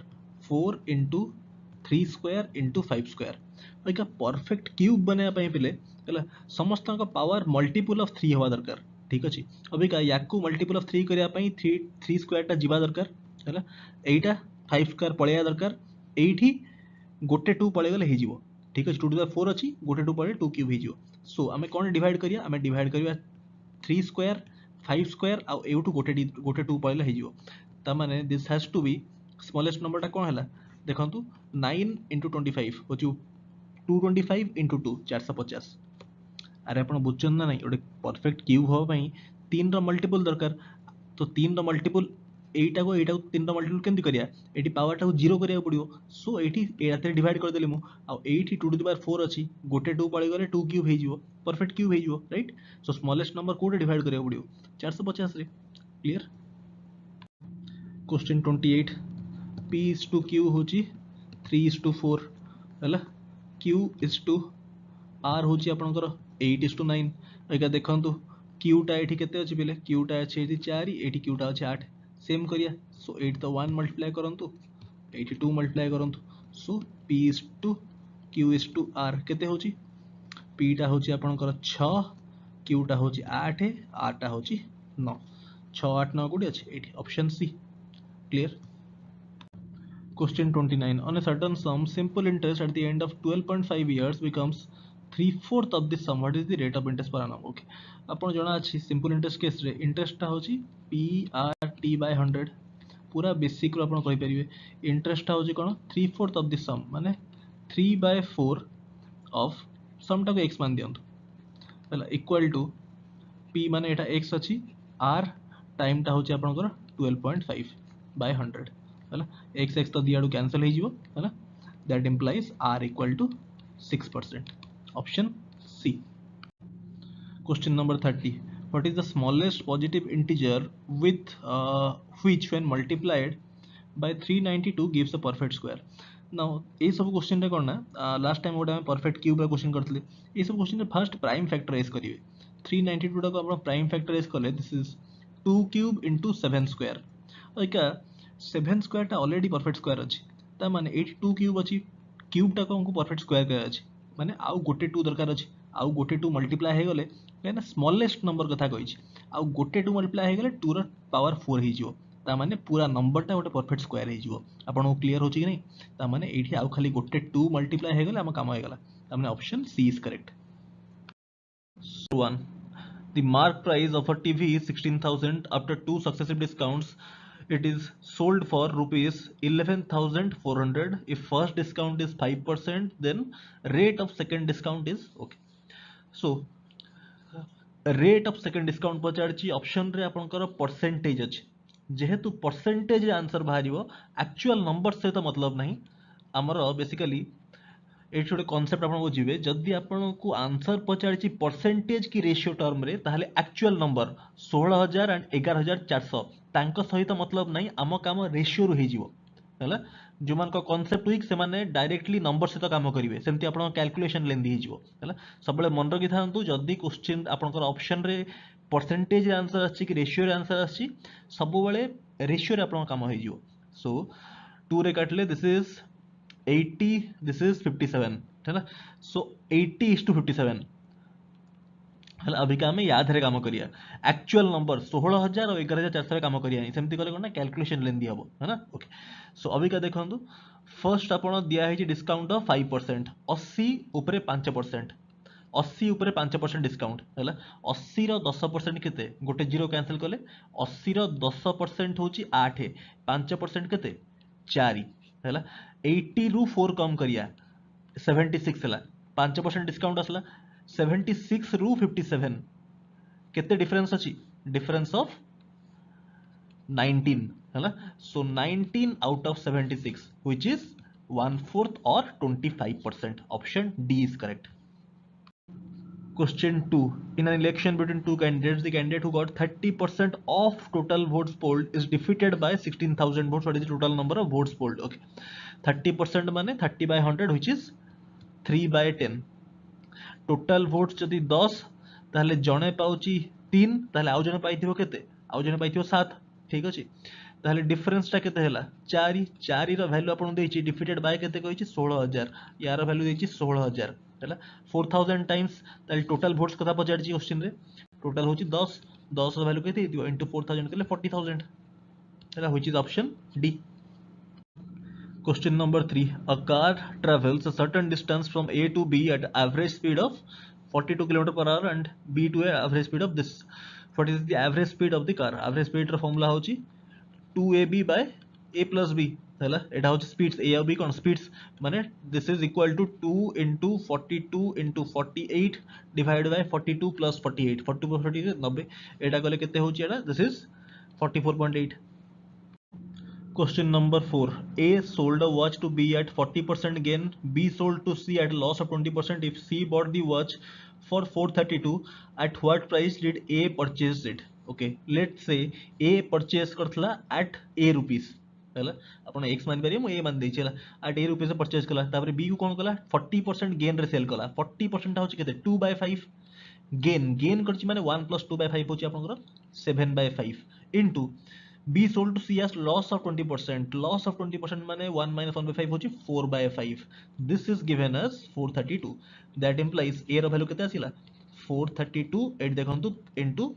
4 into 3 square into 5 square. ओइका perfect cube बने पई पिले हला समस्त का पावर मल्टीपल ऑफ 3 होवा दरकार. ठीक अछि. अबिका याकू मल्टीपल ऑफ 3 करिया पई 3 स्क्वायर टा जीवा दरकार हला एटा 5 स्क्वायर पळेया दरकार. एठी गोटे 2 पळे गले हे जीवो. ठीक अछि. 2 to the 4 अछि गोटे 2 पळे 2 क्यूब हे जीवो. सो आमे कोन डिवाइड करिया आमे डिवाइड करिया 3 स्क्वायर 5 स्क्वायर आ एउटू गोटे 2 पळे हे जीवो. ता माने this has to be smallest number टा कोन हला देखंतु 9 into 25 होची 225 into 2 450. अरे आपण बुझछन ना नहीं ओडे परफेक्ट क्यूब हो पई 3 रो मल्टीपल दरकार. तो 3 रो मल्टीपल एटा को 3 रो मल्टीपल केमति करिया एटी पावर टा को 0 करिया पड़ियो. सो एटी एते डिवाइड कर देले मु आ एटी 2 to the power 4 अछि गोटे 2 पळे गले 2 क्यूब हे जिवो परफेक्ट क्यूब हे जिवो राइट. सो स्मॉलेस्ट नंबर कोडे डिवाइड करिया पड़ियो 450 रे. Clear. Question 28. p is to q होची 3 is to 4 हला q is to r होची आपनकर 8 is to 9. एका देखंतु q टा एठी केते अछि बेले q टा अछि एठी 4 एठी q टा अछि 8. सेम करिया. सो 8 तो 1 मल्टीप्लाई करंतु 82 मल्टीप्लाई करंतु. सो p is to q is to r केते होची p टा होची आपनकर 6 q टा होची 8 r टा होची 9. 6 8 9 कोडी अछि एठी option C. Clear. Question 29. On a certain sum, simple interest at the end of 12.5 years becomes 3/4 of the sum. What is the rate of interest per annum? Okay. आपण जणा अछि सिंपल इंटरेस्ट केस रे interest टा होची PRT by 100. पूरा basic रो आपण कहि परिबे इंटरेस्ट टा होची कोन 3/4 of the sum माने 3/4 of sum टा को x मान दियंतु हला इक्वल टू p माने एटा x अछि r टाइम टा होची आपनकर 12.5 by 100 हला x x तो दियाडू कैंसिल हे जिवो हला that implies r equal to 6%. Option C. Question number 30. What is the smallest positive integer with which when multiplied by 392 gives a perfect square. Now ए सब क्वेश्चन रे कोन ना लास्ट टाइम ओटा हम परफेक्ट क्यूब रे क्वेश्चन करथले. ए सब क्वेश्चन रे फर्स्ट प्राइम फैक्टराइज करिवे 392 टा को आपण प्राइम फैक्टराइज करले this is 2 cube into 7 square. ओइका 7 स्क्वायर टा ऑलरेडी परफेक्ट स्क्वायर अछि ता माने 82 क्यूब अछि क्यूब टा को हमको परफेक्ट स्क्वायर करे अछि माने आउ गोटे 2 दरकार अछि आउ गोटे 2 मल्टीप्लाई हे गले लेना स्मॉलेस्ट नंबर कथा कहिछि आउ गोटे 2 मल्टीप्लाई हे गले 2 रो पावर 4 हे जिवो ता माने पूरा नंबर टा गोटे परफेक्ट स्क्वायर हे जिवो. आपन क्लियर होछि कि नै ता माने एठी आउ खाली गोटे 2 मल्टीप्लाई हे गले हम काम हे गला ता माने option C is correct. 1. The mark price of a TV is 16,000. After 2 successive discounts, it is sold for rupees 11,400. If first discount is 5%, then rate of second discount is okay. So rate of second discount पचारछि option रे आपनकर percentage अछि जेहेतु percentage रे answer बाहरिबो actual number से तो मतलब नहीं हमर बेसिकली एट गोटे कनसेप्ट आपन बुझिबे जदि आपन को आंसर पचारछि परसेंटेज की रेशियो टर्म रे ताहले एक्चुअल नंबर 16000 एंड 11400 तांको सहित मतलब नहीं आम काम रेशियो रो हे जिवो हला जो मान को कॉन्सेप्ट वीक से माने डायरेक्टली नंबर सहित काम करिवे सेमति आपन कैलकुलेशन लेंदी हे जिवो हला सबले मन रखि थांतु जदि क्वेश्चन आपनकर ऑप्शन रे परसेंटेज रे आंसर आछि कि रेशियो रे आंसर आछि सब बेले रेशियो रे आपन काम हे जिवो सो 2 रे काटले दिस इज 80, दिस इज 57 है ना। सो 80:57 है। अबिका आम या काम करिया एक्चुअल नंबर 16,000 और 11,400 काम करिया सेमती कले कोन कैलकुलेशन लेंदी हबो है ना। ओके सो अबिका देखंतु फर्स्ट आपण दिया है डिस्काउंट ऑफ 5%, 80 ऊपर 5%, 80 ऊपर 5% डिस्काउंट है। 80 रो 10% केते गोटे जीरो कैंसिल कले 80 रो 10% होची 8, 5% केते 4 है। 80 रु 4 कम करिया 76 है, 5% डिस्काउंट आसला 76 रु 57 केते डिफरेंस अछि डिफरेंस ऑफ 19 है। सो 19 out of 76 which is 1/4 or 25%। Option D is correct. Question 2. In an election between two candidates, the candidate who got 30% of total votes polled is defeated by 16,000 votes. What is the total number of votes polled? Okay. 30% माने 30/100 which is 3/10. Total votes जदि 10 ताहले जणे पाउची 3 ताहले आउ जणे पाइथिबो केते आउ जणे पाइथिबो 7 ठीक अछि। ताहले डिफरेंस टा केते हैला 4 4 रो वैल्यू आपन देछि डिफिटेड बाय केते कहिछि 16,000 यार वैल्यू देछि 16,000 हैला 4,000 टाइम्स ताहले टोटल वोट्स कथा पचारछि क्वेश्चन रे टोटल होछि 10 10 रो वैल्यू केते दिबो इनटू 4,000 केले 40,000 हैला which is option D. Question number 3. A car travels a certain distance from A to B at average speed of 42 km per hour and B to A average speed of this. What is the average speed of the car? Average speed ର formula होची 2AB by A plus B हैला एटा होची speeds A और B कोन speeds माने this is equal to 2 into 42 into 48 divided by 42 plus 48 42 plus 48 90 एटा कले केते होची एटा this is 44.8। Question number 4. A sold a watch to B at 40% gain. B sold to C at a loss of 20%. If C bought the watch for 432, at what price did A purchase it? Okay, let's say A purchase करथला at A rupees हैला आपण x मान परियो A मान देछि हैला at A rupees से purchase कला तापर B को कोन कला 40% गेन रे सेल कला 40% होछि केते 2/5 गेन गेन करछि माने 1 plus 2/5 होछि आपनकर 7/5 into B sold to C as loss of 20%. Loss of 20% माने 1 minus 1/5 होची 4/5. This is given as 432. That implies A रो वैल्यू केते आसिला 432 8 देखंतु into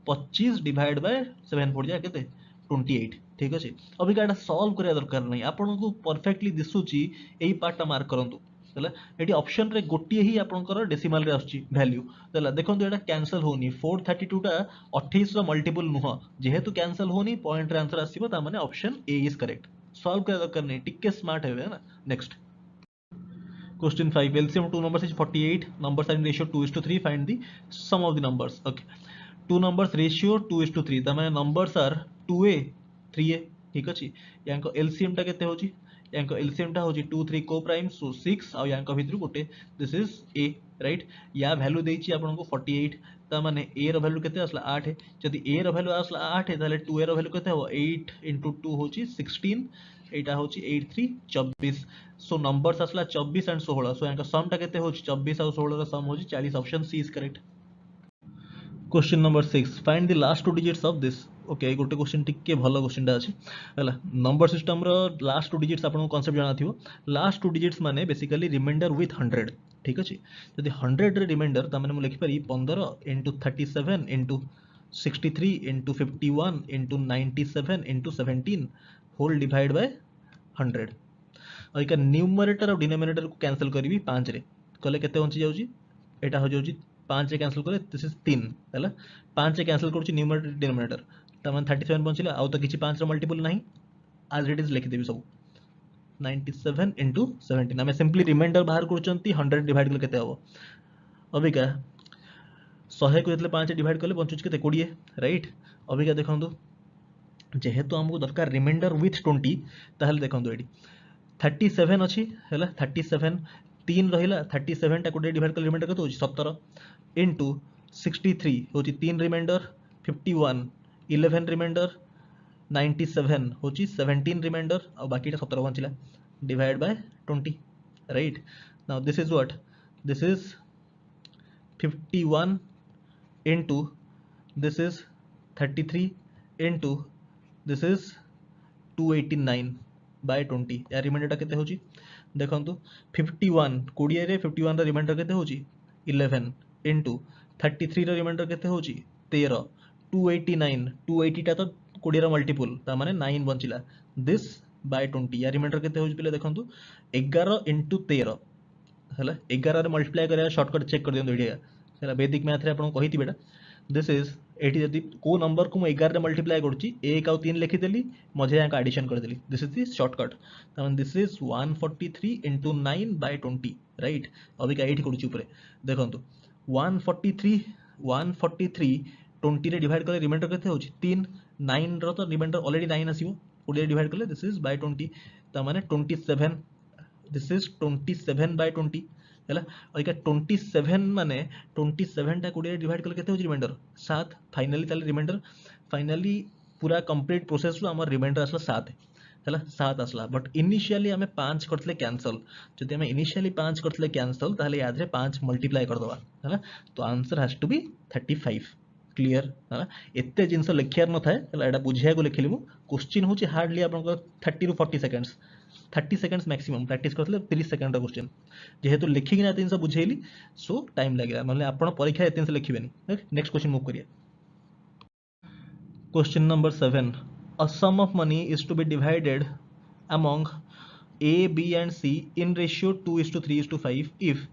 25 डिवाइड बाय 7 पड़ जाय केते 28 ठीक अछि। अभी काटा सॉल्व करिया दरकार नै आपनको परफेक्टली दिसुची एही पार्ट मार्क करंतु हैला एटी ऑप्शन रे गोटिए ही आपनकर डेसिमल रे आछी वैल्यू हैला देखंतु एटा कैंसिल होनी 432 टा 28 रो मल्टीपल नुह जेहेतु कैंसिल होनी पॉइंट रे आंसर आसीबो ता माने option A is correct. Solve करिया दरकार नै टिके स्मार्ट हेबे ना। Next question 5 LCM of two numbers is 48 numbers are in ratio 2:3 find the sum of the numbers। okay two numbers ratio 2:3 ता माने numbers are 2a 3a ठीक अछि यांको LCM टा केते होची यांको LCM टा होची 2 3 को प्राइम सो 6 आ यांको भितरु गोटे दिस इज a राइट या वैल्यू देछि आपनको 48 ता माने a रो वैल्यू केते आसला 8 जदि a रो वैल्यू आसला 8 ताले 2a रो वैल्यू केते हो 8 into 2 होची 16 एटा होची 8 3 24 सो नंबर्स आसला 24 एंड 16 सो यांको सम टा केते होची 24 और 16 रो सम होची 40 option C is correct. Question number 6 find the last two digits of this. Okay गोटे क्वेश्चन टिके भलो क्वेश्चन टा अछि हैला नंबर सिस्टम रो लास्ट टू डिजिट्स आपन कांसेप्ट जाना थियो लास्ट टू डिजिट्स माने बेसिकली रिमाइंडर विथ 100 ठीक अछि जदि 100 रे रिमाइंडर ता माने मु लिखि पारी 15 into 37 into 63 into 51 into 97 into 17 whole divide by 100 और इका न्यूमरेटर और डिनोमिनेटर को कैंसिल करबी 5 रे कले केते बंची जाउची एटा हो जाउची 5 रे कैंसिल करे दिस इज 3 हैला 5 रे कैंसिल करूची न्यूमरेटर डिनोमिनेटर ता माने 37 बंचिला आउ तो किछि 5 रो मल्टीपल नाही आज इट इज लिखि देबी सब 97 into 17 हमें सिंपली रिमाइंडर बाहर करूचंती 100 डिवाइड करले केते हबो अबिका 100 को जतले 5 डिवाइड करले बंचुच केते 20 राइट अबिका देखंतु जेहेतु हमको दरकार रिमाइंडर विथ 20 ताहले देखंतु एडी 37 अछि हैला 37 3 रहिला 37 टा कोटे डिवाइड कर रिमाइंडर कत होची 17 इनटू 63 होची 3 रिमाइंडर 51 11 रिमाइंडर 97 होची 17 रिमाइंडर और बाकीटा 17 बंचिला divide by 20 right now this is what this is 51 into this is 33 into this is 289/20 या रिमाइंडरटा केते होची देखंतु 51 20 रे 51 रा रिमाइंडर केते होची 11 इनटू 33 रा रिमाइंडर केते होची 13 280 टा तो 20 रा मल्टीपल ता माने 9 बंचिला दिस बाय 20 या रिमाइंडर केते होची पिले देखंतु 11 इनटू 13 हला 11 रे मल्टीप्लाई करिया शॉर्टकट चेक कर दियंतु एडिया हला वैदिक मैथ रे आपन कहिति बेटा दिस इज एटी जदि को नंबर को 11 रे मल्टीप्लाई करूची 1 और 3 लिखि देली मझे यहाँ एडिशन कर देली दिस इज द शॉर्टकट तमन दिस इज 143 इनटू 9/20 राइट अभी का 8 करूची ऊपर देखंतु 143 20 रे डिवाइड करले रिमाइंडर केते होची 3 9 रो तो रिमाइंडर ऑलरेडी 9 आसीबो 20 रे डिवाइड करले दिस इज बाय 20 त माने 27 दिस इज 27/20 हैला और इका 27 माने 27 टा 20 डिवाइड करले केते होची रिमाइंडर 7 फाइनली ताले रिमाइंडर फाइनली पूरा कंप्लीट प्रोसेस रो हमर रिमाइंडर आसला 7 हैला 7 आसला बट इनिशियली हमें 5 करथले कैंसिल जदि हमें इनिशियली 5 करथले कैंसिल ताले याद रे 5 मल्टीप्लाई कर दवा हैला तो answer has to be 35 clear हैला एते जिंस लिखियार न थाए हैला एटा बुझिया को लिखिली मु क्वेश्चन होची हार्डली आपन 30 to 40 seconds 30 seconds maximum practice करथले 30 सेकंड रा क्वेश्चन जेहेतु लिखि कि ना जिंस बुझेली सो टाइम लागेला मतलब आपण परीक्षा एते से लिखिबेनी नेक्स्ट क्वेश्चन मूव करिया question number 7 a sum of money is to be divided among A, B and C in ratio 2:3:5 if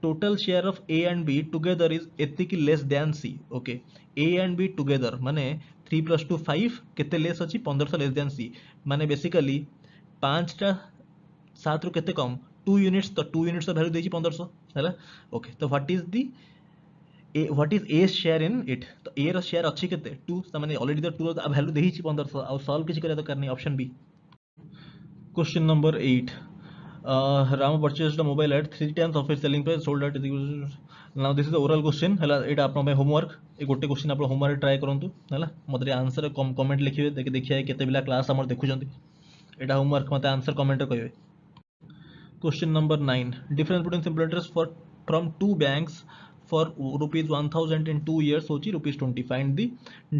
total share of A and B together is एतिकी less than C okay A and B together माने 3 + 2 5 केते less अछि 1500 less than C माने basically 5 टा 7 रु केते कम 2 units तो 2 units value देछि 1500 हैला ओके तो what is a share in it तो ए रो शेयर अछि केते 2 त माने ऑलरेडी तो 2 रो वैल्यू देहि 1500 आ सॉल्व किछ करे तो करनी option B question number 8 Ram purchased a mobile at 3 times of its selling price sold at now this is the oral question हला एटा आपन होमवर्क ए गोटे क्वेश्चन आपन होमवर्क ट्राई करंतु हला मते आंसर कमेंट लिखिबे देखिया केते बिला क्लास हमर देखुचंती एटा होमवर्क मते आंसर कमेंट कहिबे question number 9 difference between simple interest for from two banks for rupees 1000 in 2 years होची rupees 20 find the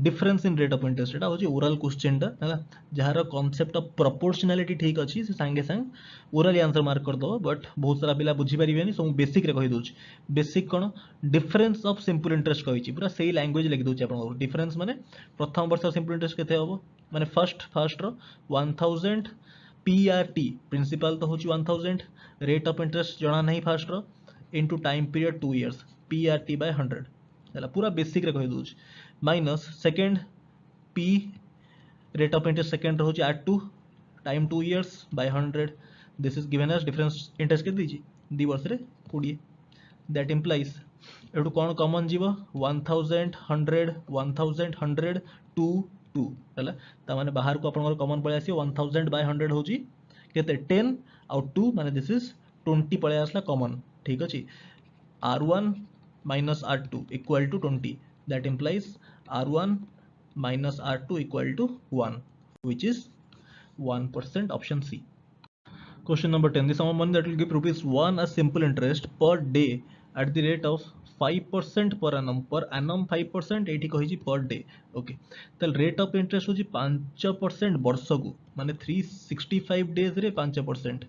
difference in rate of interest एटा होची ओरल क्वेश्चन टा हैला जहार कांसेप्ट ऑफ प्रोपोर्शनैलिटी ठीक अछि से संगे संग ओरली आंसर मार्क कर दो बट बहुत सारा पिला बुझी परिबेनी सो बेसिक रे कहि दोछ बेसिक कोन डिफरेंस ऑफ सिंपल इंटरेस्ट कहिछि पूरा सेही लैंग्वेज लिख दोछ आपन डिफरेंस माने प्रथम वर्ष सिंपल इंटरेस्ट केते होबो माने फर्स्ट रो 1000 PRT प्रिंसिपल तो होची 1000 रेट ऑफ इंटरेस्ट जणा नहीं फर्स्ट रो into time period 2 years PRT by 100 हैला पूरा बेसिक रे कहि दोछ minus second P rate of interest second रहउची R2 time 2 years by 100 this is given as difference interest के दीजी 2 वर्ष रे 20 दैट इंप्लाइज एटू कोन कॉमन जीवो 1000 100 2 2 हैला त माने बाहर को अपन कॉमन पळे आसी 1000 by 100 होची केते 10 और 2 माने दिस इज 20 पळे आसला कॉमन ठीक अछि R1 minus R2 equal to 20 that implies R1 minus R2 equal to 1 which is 1% option C. Question number 10 the sum of money that will give rupees 1 as simple interest per day at the rate of 5% per annum 5% एठी कहि per day okay तल rate of interest होची 5% वर्ष को माने 365 days रे 5%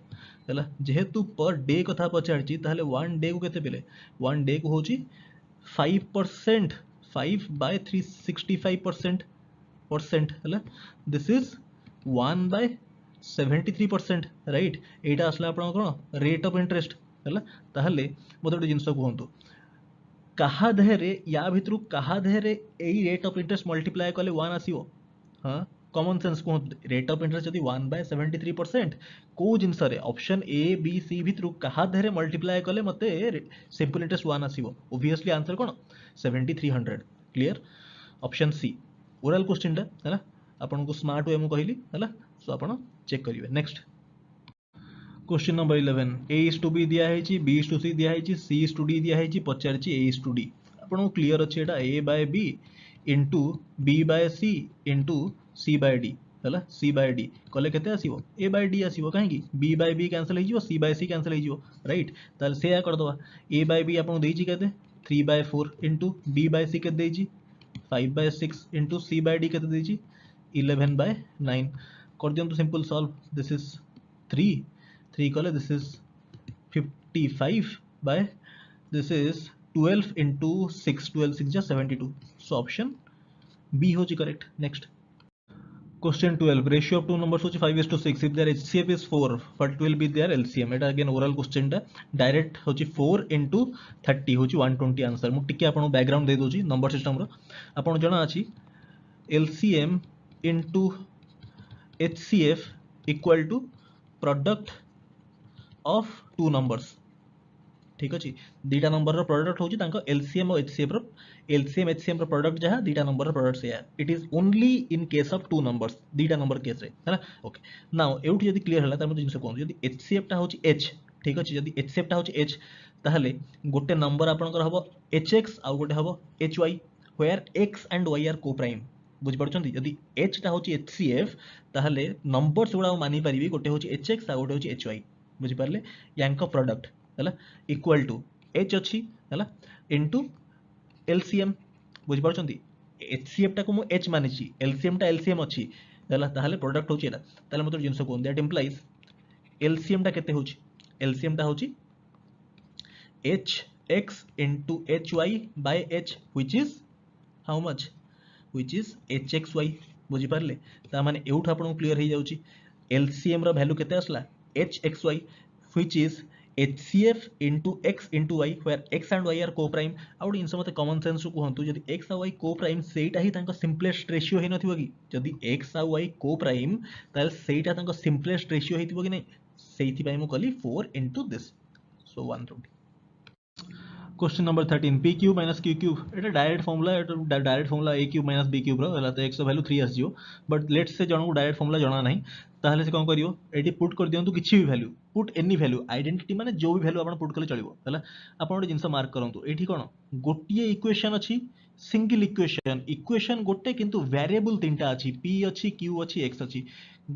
हैला जेहेतु पर डे कथा पचारची ताहले 1 डे को केते पेले 1 डे को होची 5% 5 by 365% हैला दिस इज 1 by 73% राइट एटा असला आपण कोन रेट ऑफ इंटरेस्ट हैला ताहले मोते जिंस कहंतु कहा देहरे या भितरु कहा देहरे एई रेट ऑफ इंटरेस्ट मल्टीप्लाई करले 1 आसीओ हां कॉमन सेंस को रेट ऑफ इंटरेस्ट यदि 1 by 73% को जिंस रे ऑप्शन ए बी सी भितरु कहा देहरे मल्टीप्लाई करले मते सिंपल इंटरेस्ट 1 आसीबो ऑब्वियसली आंसर कोन 7300 clear option C oral question टा हैला आपन को स्मार्ट वे मु कहली हैला सो आपन चेक करिवे next question number 11 a is to b दिया है छी b is to c दिया है छी c is to d दिया है छी पचार छी a is to d आपन को क्लियर अछि एटा a by b into b by c into c by d हैला c by d कले केते आसीबो a by d आसीबो काहे की b by b कैंसिल हो जिवो c by c कैंसिल हो जिवो राइट ताल से या कर दवा a by b आपन देई छी केते 3 by 4 into b by c केते देई छी 5 by 6 into c by d केते देई छी 11 by 9 कर दियंतु सिंपल सॉल्व दिस इज 3 3 कले this is 55 by this is 12 into 6 12 6 just 72 so option B होची correct next question 12 ratio of two numbers होची 5:6 if their HCF is 4 what will be their LCM Etah again oral question टा direct होची 4 into 30 होची 120 answer मु टिके आपन background दे दोची number system रो आपन जणा अछि LCM into HCF equal to product of two numbers ठीक अछि दीटा नंबर रो प्रोडक्ट होची तांको LCM और HCF रो LCM HCM रो प्रोडक्ट जहा दीटा नंबर रो प्रोडक्ट से it is only in case of two numbers दीटा नंबर केस रे हैला ओके नाउ एउठी जदी क्लियर हला त मते जिंस कोन जदी HCF टा होची H ठीक अछि जदी HCF टा होची H ताहले गोटे नंबर आपनकर हबो HX आ गोटे हबो HY where X and Y are coprime बुझ पड़छंती जदी H टा होची HCF ताहले नंबर्स गुडा मानि परिबी गोटे होची HX आ गोटे होची HY बुझ परले यांको प्रोडक्ट हैला इक्वल टू H अछि हैला इनटू LCM बुझ पारछंती HCF टा को मु H मानिछि LCM टा LCM अछि हैला ताहाले प्रोडक्ट होछि एटा ताहाले मतलब जिंस कोन दैट इंप्लाइज LCM टा केते होछि LCM टा होछि HX into HY by H which is how much which is HXY बुझ पारले ता माने एउठ आपन क्लियर हे जाउछि LCM रो वैल्यू केते असला HXY which is HCF into X into Y where X and Y are co-prime आउट इन समते कॉमन सेंस को कहंतु जदी X और Y co-prime सेटा ही तांको सिंपलेस्ट रेशियो हे नथिबो कि जदी X और Y co-prime ताल सेटा तांको सिंपलेस्ट रेशियो हेतिबो कि नै सेइथि पय मु कली 4 into this so 120 question number 13 p cube minus q cube एटा direct formula a cube minus b cube रो हला त x वैल्यू 3 आसियो बट लेट्स से जणो डायरेक्ट फार्मूला जणा नाही ताहले से कोन करियो एटी पुट कर दियंतु किछि भी value put any value identity माने जो भी वैल्यू आपण पुट करले चलिबो हला आपण ओटे जिंस मार्क करंतु एठी कोन गोटिए इक्वेशन अछि सिंगल इक्वेशन गोटे किंतु वेरिएबल तीनटा अछि p अछि q अछि x अछि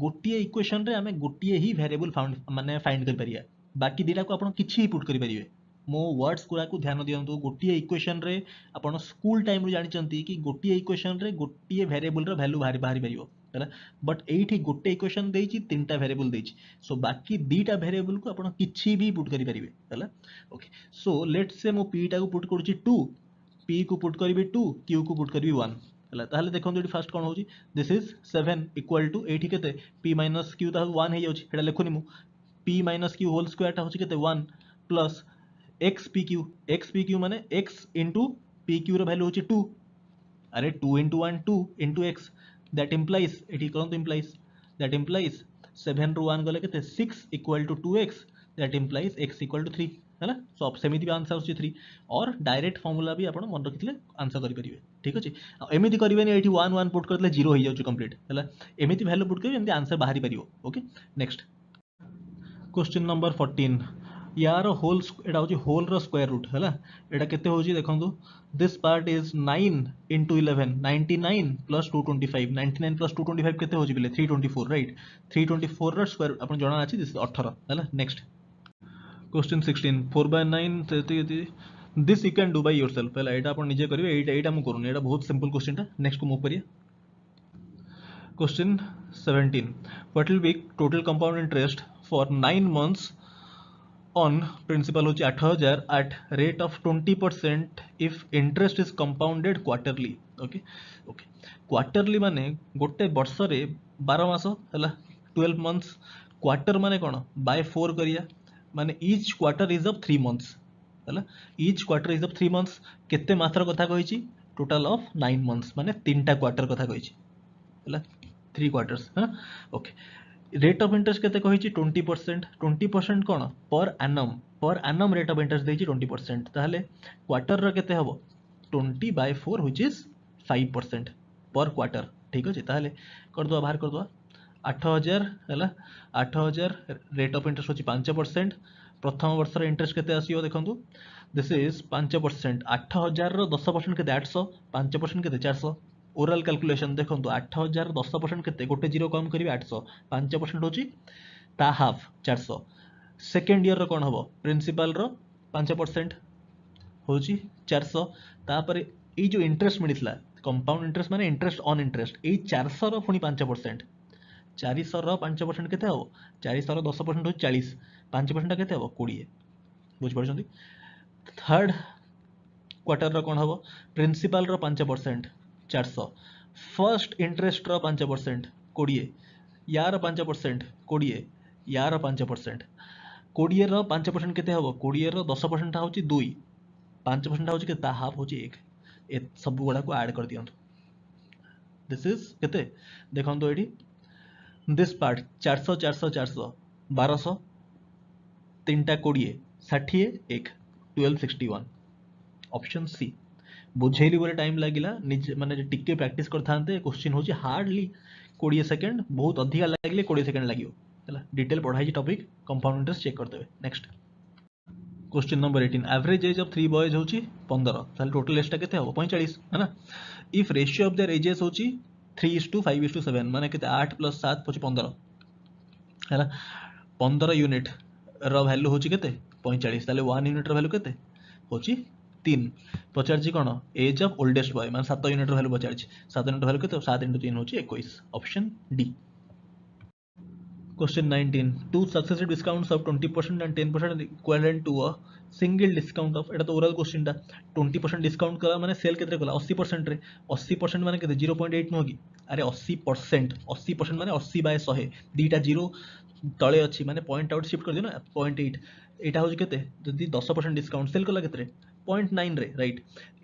गोटिए इक्वेशन रे हमें गोटिए ही वेरिएबल माने फाइंड कर परिया बाकी दिटा को आपण किछि पुट करि परिबे मो वर्ड्स गुड़ा को ध्यान दियंतु गोटिए इक्वेशन रे आपण स्कूल टाइम रे जानि चंती कि गोटिए इक्वेशन रे गोटिए वेरिएबल रो वैल्यू बाहर परियो हैला बट एठी गोटे इक्वेशन देछि तीनटा वेरिएबल देछि सो बाकी दीटा वेरिएबल को आपण किछि भी पुट करि परिबे हैला ओके सो लेट्स से मो p टा को पुट करूची 2 p को पुट करबी 2 q को पुट करबी 1 हैला ताहले देखंतु एठी फर्स्ट कोन होची दिस इज 7 इक्वल टू एठी केते p माइनस q ता 1 हे जाउची हेडा लेखुनी मु p minus q whole square ता होची केते 1 प्लस xpq माने x into pq रो वैल्यू होची 2 अरे 2 into 1 2 into x that implies एठी कोन implies that implies 7 रो 1 गले केते 6 equal to 2x that implies x equal to 3 हैला सो अब सेमिति भी आंसर होची 3 और डायरेक्ट फार्मूला भी आपण मन रखिले आंसर करि परिबे ठीक अछि एमिति करिवेनी एठी 1 1 पुट करले 0 हो जाउची कंप्लीट हैला एमिति वैल्यू पुट करिवे एमिति आंसर बाहरी परिबो ओके नेक्स्ट क्वेश्चन नंबर 14 यार होल एटा होची होल रो स्क्वायर रूट हैला एटा केते होची देखंतु this part is 9 into 11 99 plus 225 99 plus 225 केते होची बिले 324 राइट 324 रो स्क्वायर आपण जणा अछि दिस 18 हैला नेक्स्ट क्वेश्चन 16 4/9 तेती this you can do by yourself हैला एटा आपण निजे करिवे एटा मु करूनी एटा बहुत सिंपल क्वेश्चन टा नेक्स्ट को मूव करिए question 17 what will be total compound interest for 9 months on principal होची 8000 at rate of 20% if interest is compounded quarterly okay okay quarterly माने गोटे वर्ष रे 12 मास हला 12 months quarter माने कोन by 4 करिया माने each quarter is of 3 months हला each quarter is of 3 months केते मासर कथा कहिची टोटल ऑफ 9 months माने तीनटा क्वार्टर कथा कहिची हला 3 quarters हा ओके रेट ऑफ इंटरेस्ट केते कहिची 20% कोन per annum rate of interest देची 20% ताहले क्वार्टर रो केते हबो 20/4 व्हिच इज 5% पर क्वार्टर ठीक अछि ताहले कर दो बाहर कर दो 8000 हैला 8000 रेट ऑफ इंटरेस्ट होची 5% प्रथम वर्ष रो इंटरेस्ट केते आसीयो देखंतु दिस इज 5% 8000 रो 10% केते 800 5% केते 400 ओरल कैलकुलेशन देखंतु 8000 10% केते गोटे जीरो कम करिवे 800 5% होची ता हाफ 400 सेकंड ईयर रो कोन हबो प्रिंसिपल रो 5% होची 400 तापरे ए जो इंटरेस्ट मिलितला कंपाउंड इंटरेस्ट माने इंटरेस्ट ऑन इंटरेस्ट ए 400 रो फुनी 5% 400 5% केते हबो 400 10% हो 40 5% केते हबो 20 बुझ पड़छंती थर्ड क्वार्टर रो कोन हबो प्रिंसिपल रो 5% 400 फर्स्ट इंटरेस्ट रो 5% 20 यार 5% 20 यार 5% 20 रो 5% केते हबो 20 रो 10% होची 2 5% होची केते हाफ होची 1 ए सब गुडा को ऐड कर दियंतु दिस इज केते देखंतु एठी दिस पार्ट 400 400 400 1200 तीनटा 20 60 1 1261 ऑप्शन सी बुझेली बोले टाइम लागिला निज माने टिके प्रैक्टिस करथांते क्वेश्चन होची हार्डली 20 सेकंड बहुत अधिका लागले 20 सेकंड लागियो हला डिटेल पढाई जी टॉपिक कंपाउंड इंटरेस्ट चेक कर देबे next question number 18 average age of 3 boys होची 15 ताले टोटल एज टा केते हो 45 है ना if ratio of their edges होची 3:5:7 माने केते 8 + 7 होची 15 हैला 15 यूनिट रो वैल्यू होची केते 45 ताले 1 यूनिट रो वैल्यू केते होची 3 पचारची कोन एज ऑफ ओल्डेस्ट बॉय माने 7 यूनिट रो वैल्यू पचारची 7 यूनिट वैल्यू केते 7 * 3 होची 21 option D Question 19. Two successive discounts of 20% and 10% equivalent to a single discount of এটা তো oral question টা 20% discount করা মানে সেল কেতে কলা 80% রে 80% মানে কেতে 0.8 নহ কি আরে 80% মানে 80/100 দুইটা জিরো তলে ଅଛି মানে পয়েন্ট আউট শিফট कर दियो ना 0.8 এটা হচ্ছে কেতে যদি 10% ডিসকাউন্ট সেল কলা কেতে 0.9 রে রাইট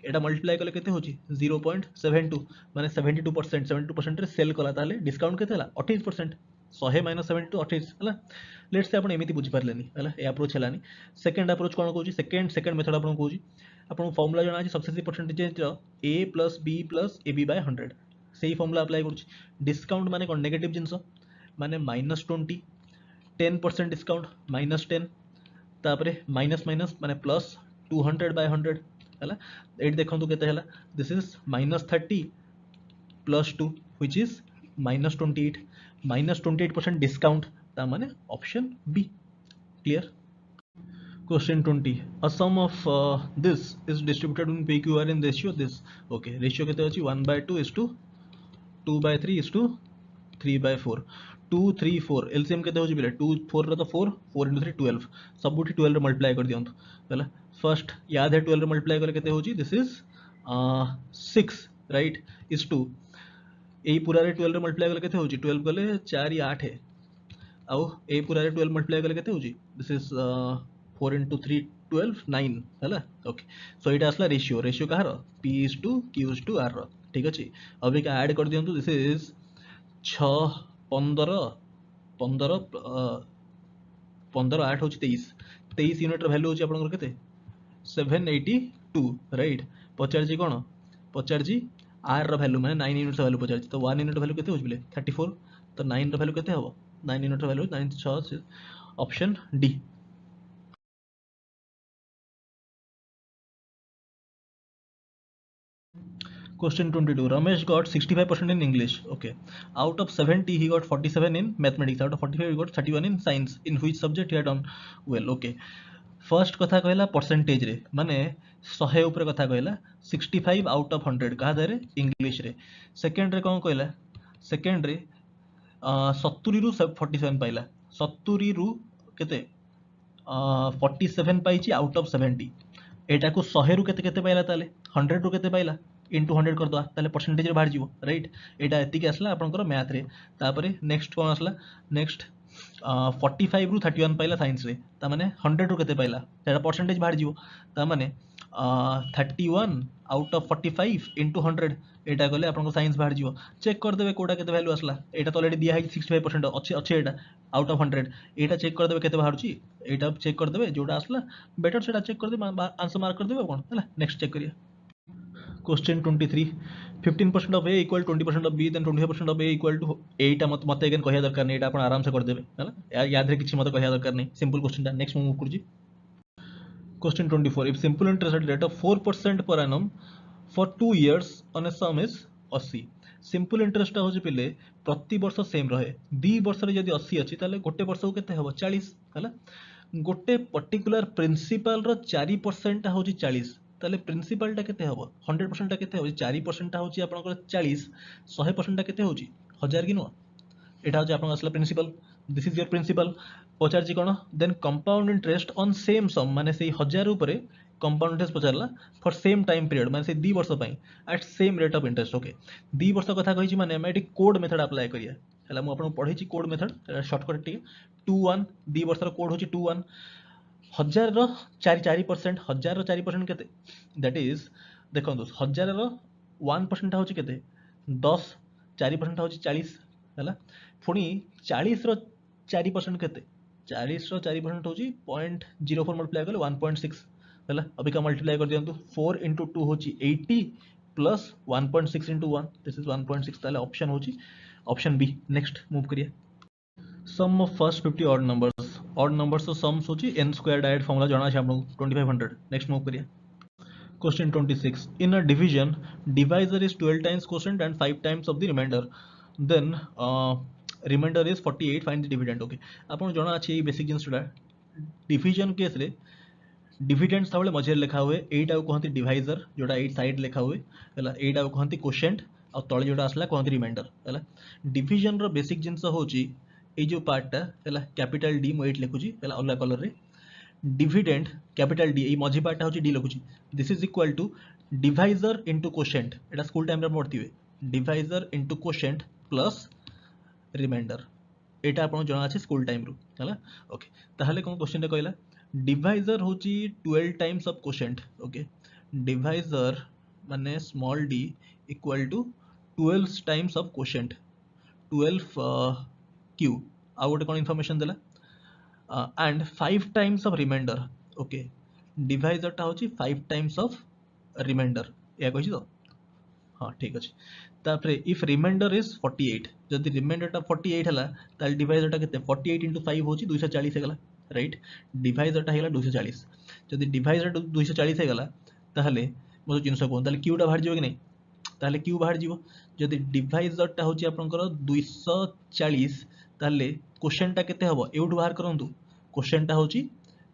এটা মল্টিপ্লাই কলে কেতে होची 0.72 মানে 72% রে সেল কলা তাহলে ডিসকাউন্ট কেতে হলা 28% 100 - 72 28 हला लेट्स से आपण एमिति बुझी पारलेनी हला ए अप्रोच हलानी सेकंड अप्रोच कोन कहूची सेकंड मेथड आपण कहूची आपण फार्मूला जणा अछि सक्सेसिव परसेंटेज रो a + b + ab/100 सेही फार्मूला अप्लाई करूची डिस्काउंट माने कोन नेगेटिव जिंस माने -20 10% डिस्काउंट -10 तापरे माइनस माइनस माने प्लस 200/100 हला एट देखंतु केते हला this is -30 + 2 which is -28 -28% discount ता माने option B clear question 20 a sum of this is distributed in pqr in ratio this okay ratio केते अछि 1/2 2/3 3/4 2 3 4 एलसीएम केते होछि बिले 2 4 रे तो 4 4 * 3 12 सबुठी 12 रे मल्टीप्लाई कर दियंतु हला फर्स्ट याद है 12 रे मल्टीप्लाई करे केते होछि दिस इज 6 राइट इज 2 ए पूरा रे 12 रे मल्टीप्लाई कले केते होची 12 कले 4 * 8 है आउ ए पूरा रे 12 मल्टीप्लाई कले केते होची दिस इज 4 * 3 12 9 हैला ओके सो इटा असला रेशियो कहार p * q * r ठीक अछि अभी का ऐड कर दियंतु दिस इज 6 15 15 15 8 होची 23 23 यूनिट रो वैल्यू होची आपन केते 782 राइट पचार जी कोन पचार जी r रो वैल्यू माने 9 यूनिट रो वैल्यू पचार तो 1 यूनिट वैल्यू केते होछ बिले 34 तो 9 रो वैल्यू केते हबो 9 यूनिट रो value 9 6 option D Question 22. Ramesh got 65% in English. Okay. Out of 70, he got 47 in mathematics. Out of 45, he got 31 in science. In which subject he had done well? Okay. First कथा कहला percentage रे माने 100 ऊपर कथा कहला 65 out of 100 कहा दरे English रे सेकंड रे कोन कहला सेकंड रे 70 रु 47 पाइला 70 रु केते 47 पाइची आउट ऑफ 70 एटा को 100 रु केते केते पाइला ताले 100 रु केते पाइला इंटू 100 कर दवा ताले परसेंटेज रे बाहर जीवो राइट एटा एति के असला आपनकर मैथ रे तापरे नेक्स्ट कोन असला नेक्स्ट 45 रु 31 पाइला साइंस रे ता माने 100 रु केते पाइला तेरा परसेंटेज बाहर जीवो ता माने 31 आउट ऑफ 45 इंटू 100 एटा गले आपन साइंस बाहर जीवो चेक कर देबे कोडा केते वैल्यू असला एटा तो ऑलरेडी दिया है 65% अच्छे एटा आउट ऑफ 100 एटा चेक कर देबे केते बाहर छी एटा चेक कर देबे जोडा असला बेटर सेटा चेक कर देबे आंसर मार्क कर देबे कोन हला नेक्स्ट चेक करिया Question 23. 15% of A equal 20% of B then 25% of A equal to 8 मत अगेन कहिया दरकार नहीं एटा आपण आराम से कर देबे हला याद रे किछि मत कहिया दरकार नहीं सिंपल क्वेश्चन ता नेक्स्ट मूव कर जी Question 24. If simple interest at rate of 4% per annum for 2 years on a sum is 80 simple interest ता होछि पिले प्रति वर्ष सेम रहे 2 वर्ष रे यदि 80 अछि ताले गोटे वर्ष को केते हबो 40 हला गोटे पर्टिकुलर प्रिंसिपल रो 4% ता होछि 40 ताले प्रिंसिपल टा केते हबो 100% टा केते होछि 4% टा होछि आपनकर 40 100% टा केते होछि 1000 कि नो एटा होची आपन असला principal, this is your principal. पचारची कोन then compound interest on same sum, माने से 1000 ऊपर कंपाउंड इंटरेस्ट पचारला फॉर सेम टाइम पीरियड, माने से 2 वर्ष पई at same rate of interest. Okay 2 वर्ष कथा कहिची माने हम एटी कोड मेथड अप्लाई करिया हला, मु आपन पढैची कोड मेथड शॉर्टकट टी 21 2 वर्ष रो कोड होची 21 1000 रो 4% 1000 रो 4% केते दैट इज देखो 1000 रो 1% होची केते 10 4% होची 40 हला, पुणी 40 रो 4% केते 40 रो 4% होची 0.04 मल्टीप्लाई करले 1.6 हला। अभी का मल्टीप्लाई कर दियंतु 4 into 2 होची 80 प्लस 1.6 into 1 दिस इज 1.6 ताले ऑप्शन होची ऑप्शन बी। नेक्स्ट मूव करिए। सम ऑफ फर्स्ट 50 ऑड नंबर्स तो सम्स होची n स्क्वायर डायरेक्ट फार्मूला जाना छै आपन 2500। नेक्स्ट मूव करिए। Question 26. In a division, divisor is 12 times quotient and 5 times of the remainder. Then remainder is 48. Find the dividend. Okay. आपन जाना अछि ए basic जिंसटा division case रे डिविडेंड सबले मझे लिखा हुए 8 आउ कहंती डिवाइजर जोटा 8 साइड लिखा हुए हला, 8 आउ कहंती क्वोशिएंट आ तळे जोटा आसला कहंती रिमाइंडर हला। डिवीजन रो बेसिक जिंस होची ए जो पार्टटा हला कैपिटल डी मो 8 लिखुची हला अलग कलर रे, डिविडेंड कैपिटल डी ए मझी पार्टटा होची डी लिखुची, this is equal to divisor into quotient, एटा स्कूल टाइम रे पढती हुए divisor into quotient plus reminder, एटा आपन जणा अछि स्कूल टाइम रो हला। ओके ताहले कोन क्वेश्चन रे कहला डिवाइजर होची 12 times of quotient. Okay divisor माने small D equal to 12 times of quotient 12 Q आ गोटे कोन इन्फॉर्मेशन देला and 5 times of reminder. Okay divisor टा होची 5 टाइम्स ऑफ रिमाइंडर या कहि तो हाँ ठीक अछि। तापरे इफ रिमाइंडर इज 48 जदि रिमाइंडर टा 48 हला ताल डिवाइजर टा केते 48 into 5 होची 240 हेगला राइट, डिवाइजर टा हेला 240 जदि डिवाइजर 240 हेगला ताहले मो जिंस कोन ताले क्यू टा बाहर जिवो कि नै, ताहले क्यू बाहर जिवो जदि डिवाइजर टा होची आपनकर 240 ताहले क्वोशिएंट टा केते हबो एउट बाहर करंतु, क्वोशिएंट टा होची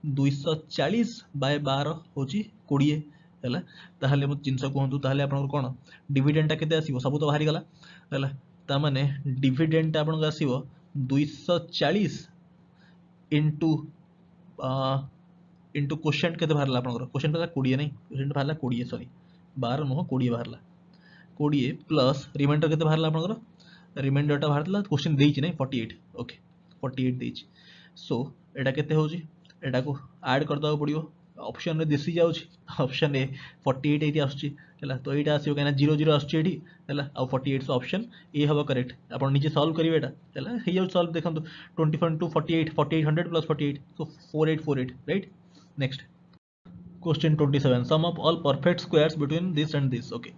240 बाय 12 होची 20 हला। ताहले मो जिंस कोहंतु ताहले आपनकर कोन डिविडेंड टा केते आसीबो सब तो बाहरी गला हला, ता माने डिविडेंड टा आपनकर आसीबो 240 इनटू इनटू क्वोशिएंट केते बाहरला आपनकर क्वोशिएंट टा 20 नै, क्वोशिएंट बाहरला 20 सॉरी 12 नो 20 बाहरला 20 प्लस रिमाइंडर केते बाहरला आपनकर रिमाइंडर टा बाहरला क्वेश्चन देइछि नै 48। ओके 48 देइछि सो एटा केते होछि एटा को ऐड कर दवा पड़ियो ऑप्शन रे दिसि जाउछि ऑप्शन ए 48 एटी आछी हला, तो एटा आसीबो केना 00 आछी एटी हला आ 48 सो ऑप्शन ए हबो करेक्ट। आपण निजे सॉल्व करिवे एटा हला हे जाउ सॉल्व देखंतु 24 two 48 4800 plus 48 so 4848 right. Next question 27 sum of all perfect squares between this and this. Okay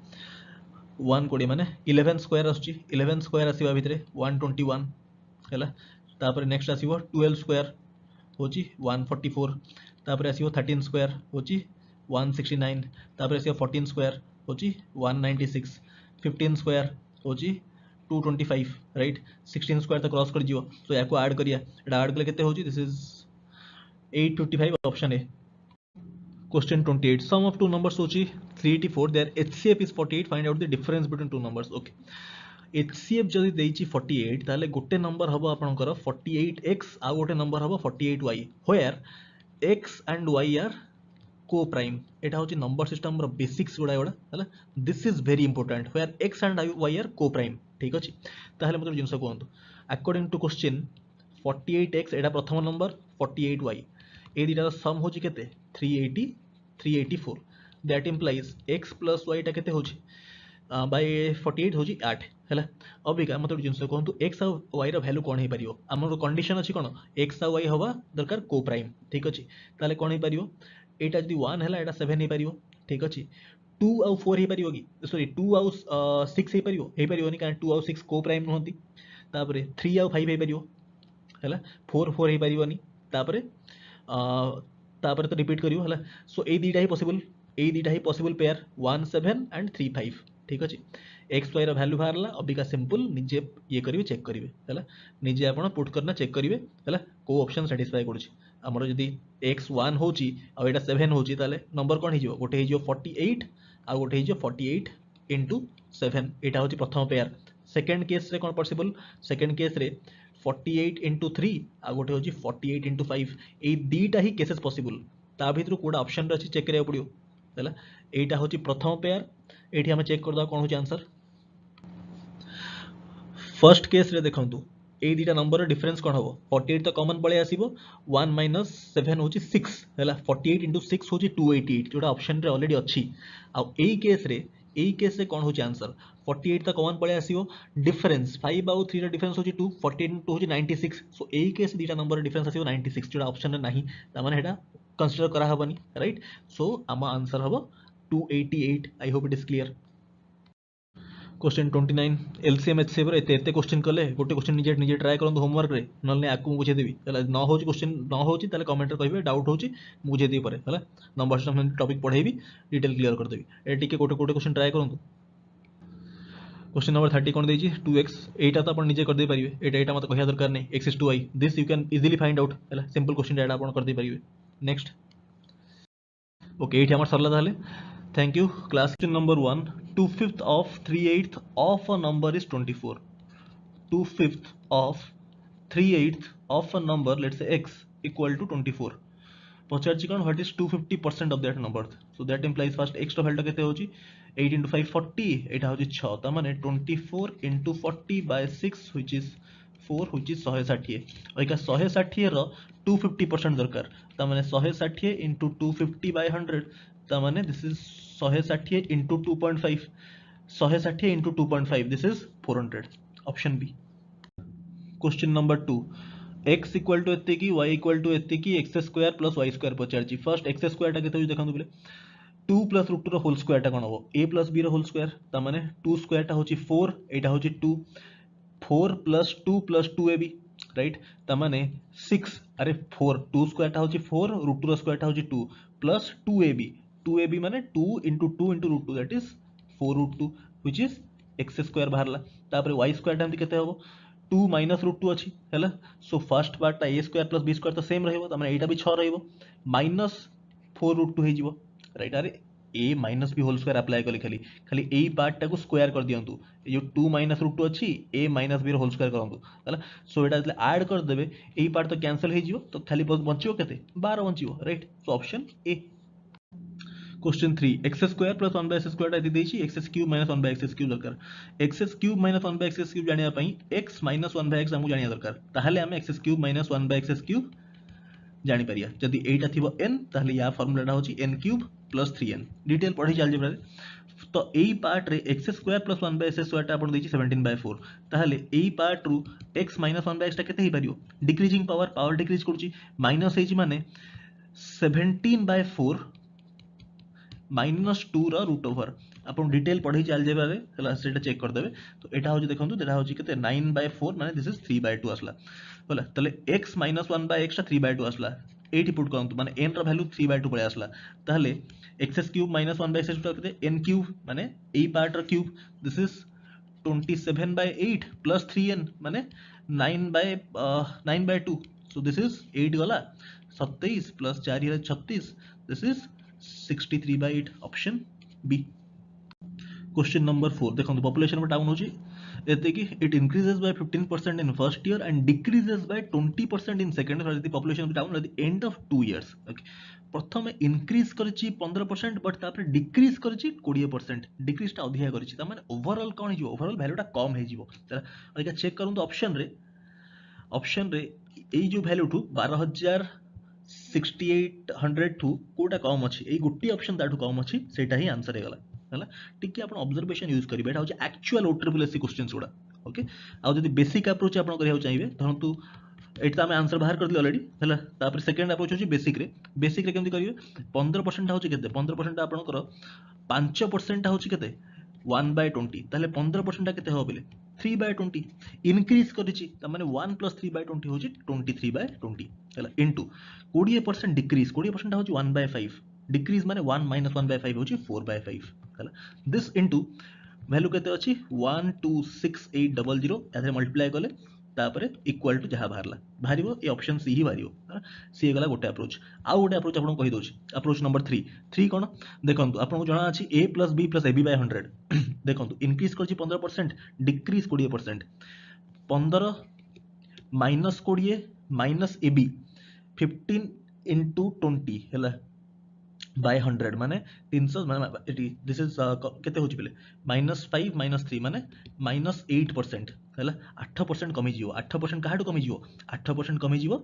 120 माने 11 स्क्वायर आछी 11 स्क्वायर आसीबा भितरे 121 हला, तापर नेक्स्ट आसीबो 12 स्क्वायर होची 144, तापर आसीबो 13 स्क्वायर होची 169, तापर आसीबो 14 स्क्वायर होची 196, 15 स्क्वायर होची 225 राइट, 16 स्क्वायर तो क्रॉस कर जिवो तो याको ऐड करिया एटा ऐड करले केते होची this is 855 option A. Question 28 sum of two numbers होची 384 their HCF is 48 find out the difference between two numbers. Okay HCF जदि देइछि 48 ताले गोटे नंबर हबो आपनकर 48x आ गोटे नंबर हबो 48y where x and y are coprime, एटा होची नंबर सिस्टम रो बेसिक्स गुडा हला, this is very important where x and y are coprime ठीक अछि। ताहले मतलब जिंस कोहंतु अकॉर्डिंग टू क्वेश्चन 48x एटा प्रथम नंबर 48y ए दिटा सम होची केते 380 384 that implies x plus y टा केते होची बाय 48 होची 8 हला। अबिका मतलब जिंस कोहंतु x आ y रो वैल्यू कोन हे परियो हमर कंडीशन अछि कोन x आ y होबा दरकार को प्राइम ठीक अछि, ताले कोन हे परियो एटा जदि 1 हला एटा 7 हे परियो ठीक अछि, 2 आ 4 हे परियो कि सॉरी 2 आ 6 हे परियो नि कारण 2 आ 6 को प्राइम नहंती, तापरे 3 आ 5 हे परियो हला, 4 हे परियो नि तापरे तापरे तो रिपीट करियो हला। सो ए दीटा ही पॉसिबल पेयर 1 7 एंड 3 5 ठीक अछि। एक्स वाई रो वैल्यू बाहरला अबिका सिंपल निजे ये करिवे चेक करिवे हला, निजे आपण पुट करना चेक करिवे हला को ऑप्शन सैटिस्फाई करूछि। हमर जदी x1 होची आ एटा 7 होची ताले नंबर कोन हिजो गोटे हिजो 48 आ गोटे हिजो 48 into 7 एटा होची प्रथम पेयर सेकेंड केस रे कौन पॉसिबल सेकेंड केस रे 48 इंटू 3 आ गोटे होची 48 इंटू 5 ए दीटा ही केसेस पॉसिबल ता भितर कोडा ऑप्शन रे अछि चेक करिया पड़ियो हैला एटा होची प्रथम पेयर एठी हम चेक करदा कोन होची आंसर फर्स्ट केस रे देखंतु ए दीटा नंबर डिफरेंस कोन हबो 48 तो कॉमन पळे आसीबो 1 माइनस 7 होची 6 हैला 48 इंटू 6 होची 288 जोटा ऑप्शन रे ऑलरेडी अछि आ एई केस रे कोन होची आंसर 48 तो कॉमन पळे आसीबो डिफरेंस 5 आउ 3 रे डिफरेंस होची 2 48 इंटू होची 96 सो एई केस दीटा नंबर डिफरेंस आसीबो 96 जोटा ऑप्शन रे नाही ता माने हेटा कंसीडर करा हबनी राइट सो आमा आंसर हबो 288 I hope it is clear question 29 LCM HCF रे एते क्वेश्चन कले गोटे क्वेश्चन निजे निजे ट्राई करन होमवर्क रे नले आकु बुझे देबी हला न होची क्वेश्चन न होची ताले कमेंट रे कहबे डाउट होची बुझे देई परे हला नंबर सिस्टम टॉपिक पढेबी डिटेल क्लियर कर देबी ए टिके गोटे गोटे क्वेश्चन ट्राई करन क्वेश्चन नंबर 30 कोन देजी 2x एटा तो अपन निजे कर दे परिबे एटा मत कहिया दरकार नै x is 2y this you can easily find out हला सिंपल क्वेश्चन एटा अपन कर दे परिबे नेक्स्ट ओके एठी हमर सरला ताले Thank you. Class question number 1. 2/5 of 3/8 of a number is 24. 2/5 of 3/8 of a number, let's say x equal to 24. पचार कौन what is 250% of that number. So that implies first x ର value केते होची 8 into 5 40 एटा होची 6 ता माने 24 into 40 by 6 which is 4 which is 160 Oika 160 ର 250% दरकार ता माने 160 into 250 by 100 ता माने this is 160 into 2.5 160 into 2.5 this is 400 option B question number 2 x equal to एते की y equal to एते की x square plus y square पचार छी first x square टा केते होई देखंतु बोले 2 plus root 2 रो होल स्क्वायर टा कोन हो a plus b रो होल स्क्वायर ता माने 2 स्क्वायर टा होची 4 एटा होची 2 4 plus 2 plus 2ab राइट ता माने 6 अरे 4 2 स्क्वायर टा होची 4 root 2 रो स्क्वायर टा होची 2 plus 2ab माने 2 into 2 into root 2 that is 4 root 2 which is x square बाहरला तापर y square टा केते हबो 2 minus root 2 अछि हैला सो फर्स्ट पार्ट टा a square plus b square तो सेम रहइबो त माने एटा भी 6 रहइबो minus 4 root 2 हे जिवो राइट अरे a minus b whole square apply कले खाली खाली एई पार्ट टा को स्क्वायर कर दियंतु ए जो 2 minus root 2 अछि a minus b रो होल स्क्वायर करंतु हैला सो एटा जले ऐड कर देबे एई पार्ट तो कैंसिल हे जिवो तो खाली बंचियो केते 12 बंचियो right so option A question 3 x square plus 1 by x square टा देछि x cube minus 1 by x cube दरकार x cube minus 1 by x cube जानिया पई x minus 1 by x हमु जानिया दरकार ताहाले हमें x cube minus 1 by x cube जानि परिया जदि एटा थिबो n ताहाले या फार्मूलाटा होची n cube plus 3n detail पढि जाल जेबरा तो एई पार्ट रे x square plus 1 by x square टा आपण देछि 17 by 4 ताहाले एई पार्ट रु x minus 1 by x टा केते हे परियो डिक्रीजिंग पावर डिक्रीज करछि माइनस हेछि माने 17 by 4 -2 रा रूट ओवर अपन डिटेल पढी चल जेबा रे हला सेटा चेक कर देबे तो एटा होची देखंतु एटा होची केते 9/4 माने दिस इज 3/2 असला होला तले x - 1 by x टा 3/2 असला एठी पुट करंतु माने n रा वैल्यू 3/2 पळे असला ताहले x³ - 1 by x केते n³ माने ए पार्ट रा cube this is 27/8 plus 3n माने 9/2 so this is 8 गला 27 plus 4 ये 36 this is 63/8 option B question number 4 देखो पॉपुलेशन में डाउन होची एते कि it increases by 15% in first year and decreases by 20% in second year यदि population down at the end of 2 years okay प्रथम increase करछि 15% बट तापर डिक्रीज करछि 20% डिक्रीज ता अधिया करछि त माने ओवरऑल कोन हिजो ओवरऑल वैल्यू ता कम हे जिवो त चेक करन तो ऑप्शन रे एई जो वैल्यू टू 126,800 टू कोटा कम अछि एई गुट्टी ऑप्शन ताठू कम अछि सेटा ही आंसर हे गला हला टिके आपण ऑब्जर्वेशन यूज करिवे एटा होछि एक्चुअल ओट्रिपलएससी क्वेश्चंस गुडा ओके आ जदी बेसिक अप्रोच आपण करिया चाहिए धरंतु एटा हमें आंसर बाहर कर दिले ऑलरेडी हला तापर सेकंड अप्रोच होछि बेसिक रे केमति करिवे 15% होछि केते 15% आपण कर 5% होछि केते 1/20 ताले 15% केते हो बेले 3/20 इंक्रीज करिछि त माने 1 + 3/20 होछि 23/20 हला इनटू 20% डिक्रीज 20% होछि 1/5 डिक्रीज माने 1 - 1/5 होछि 4/5 हला दिस इनटू वैल्यू केते अछि 126800 एथे मल्टीप्लाई करले तापर इक्वल टू जहाँ बाहर ये ऑप्शन सी ही बाहर सी गला गोटे अप्रोच आउ गोटे अप्रोच आपको कही दूसरी अप्रोच नंबर 3 कौन देखो आपको जना अच्छी A plus B plus A B by 100 देखो इनक्रीज कर 15% decrease 20% 15 minus 20 minus A B 15 into 20 है बाय 100 माने 300 माने दिस इज केते होची बेले -5 -3 माने -8% हैला 8% कमी जिवो 8% काहाडू कमी जिवो 8% कमी जिवो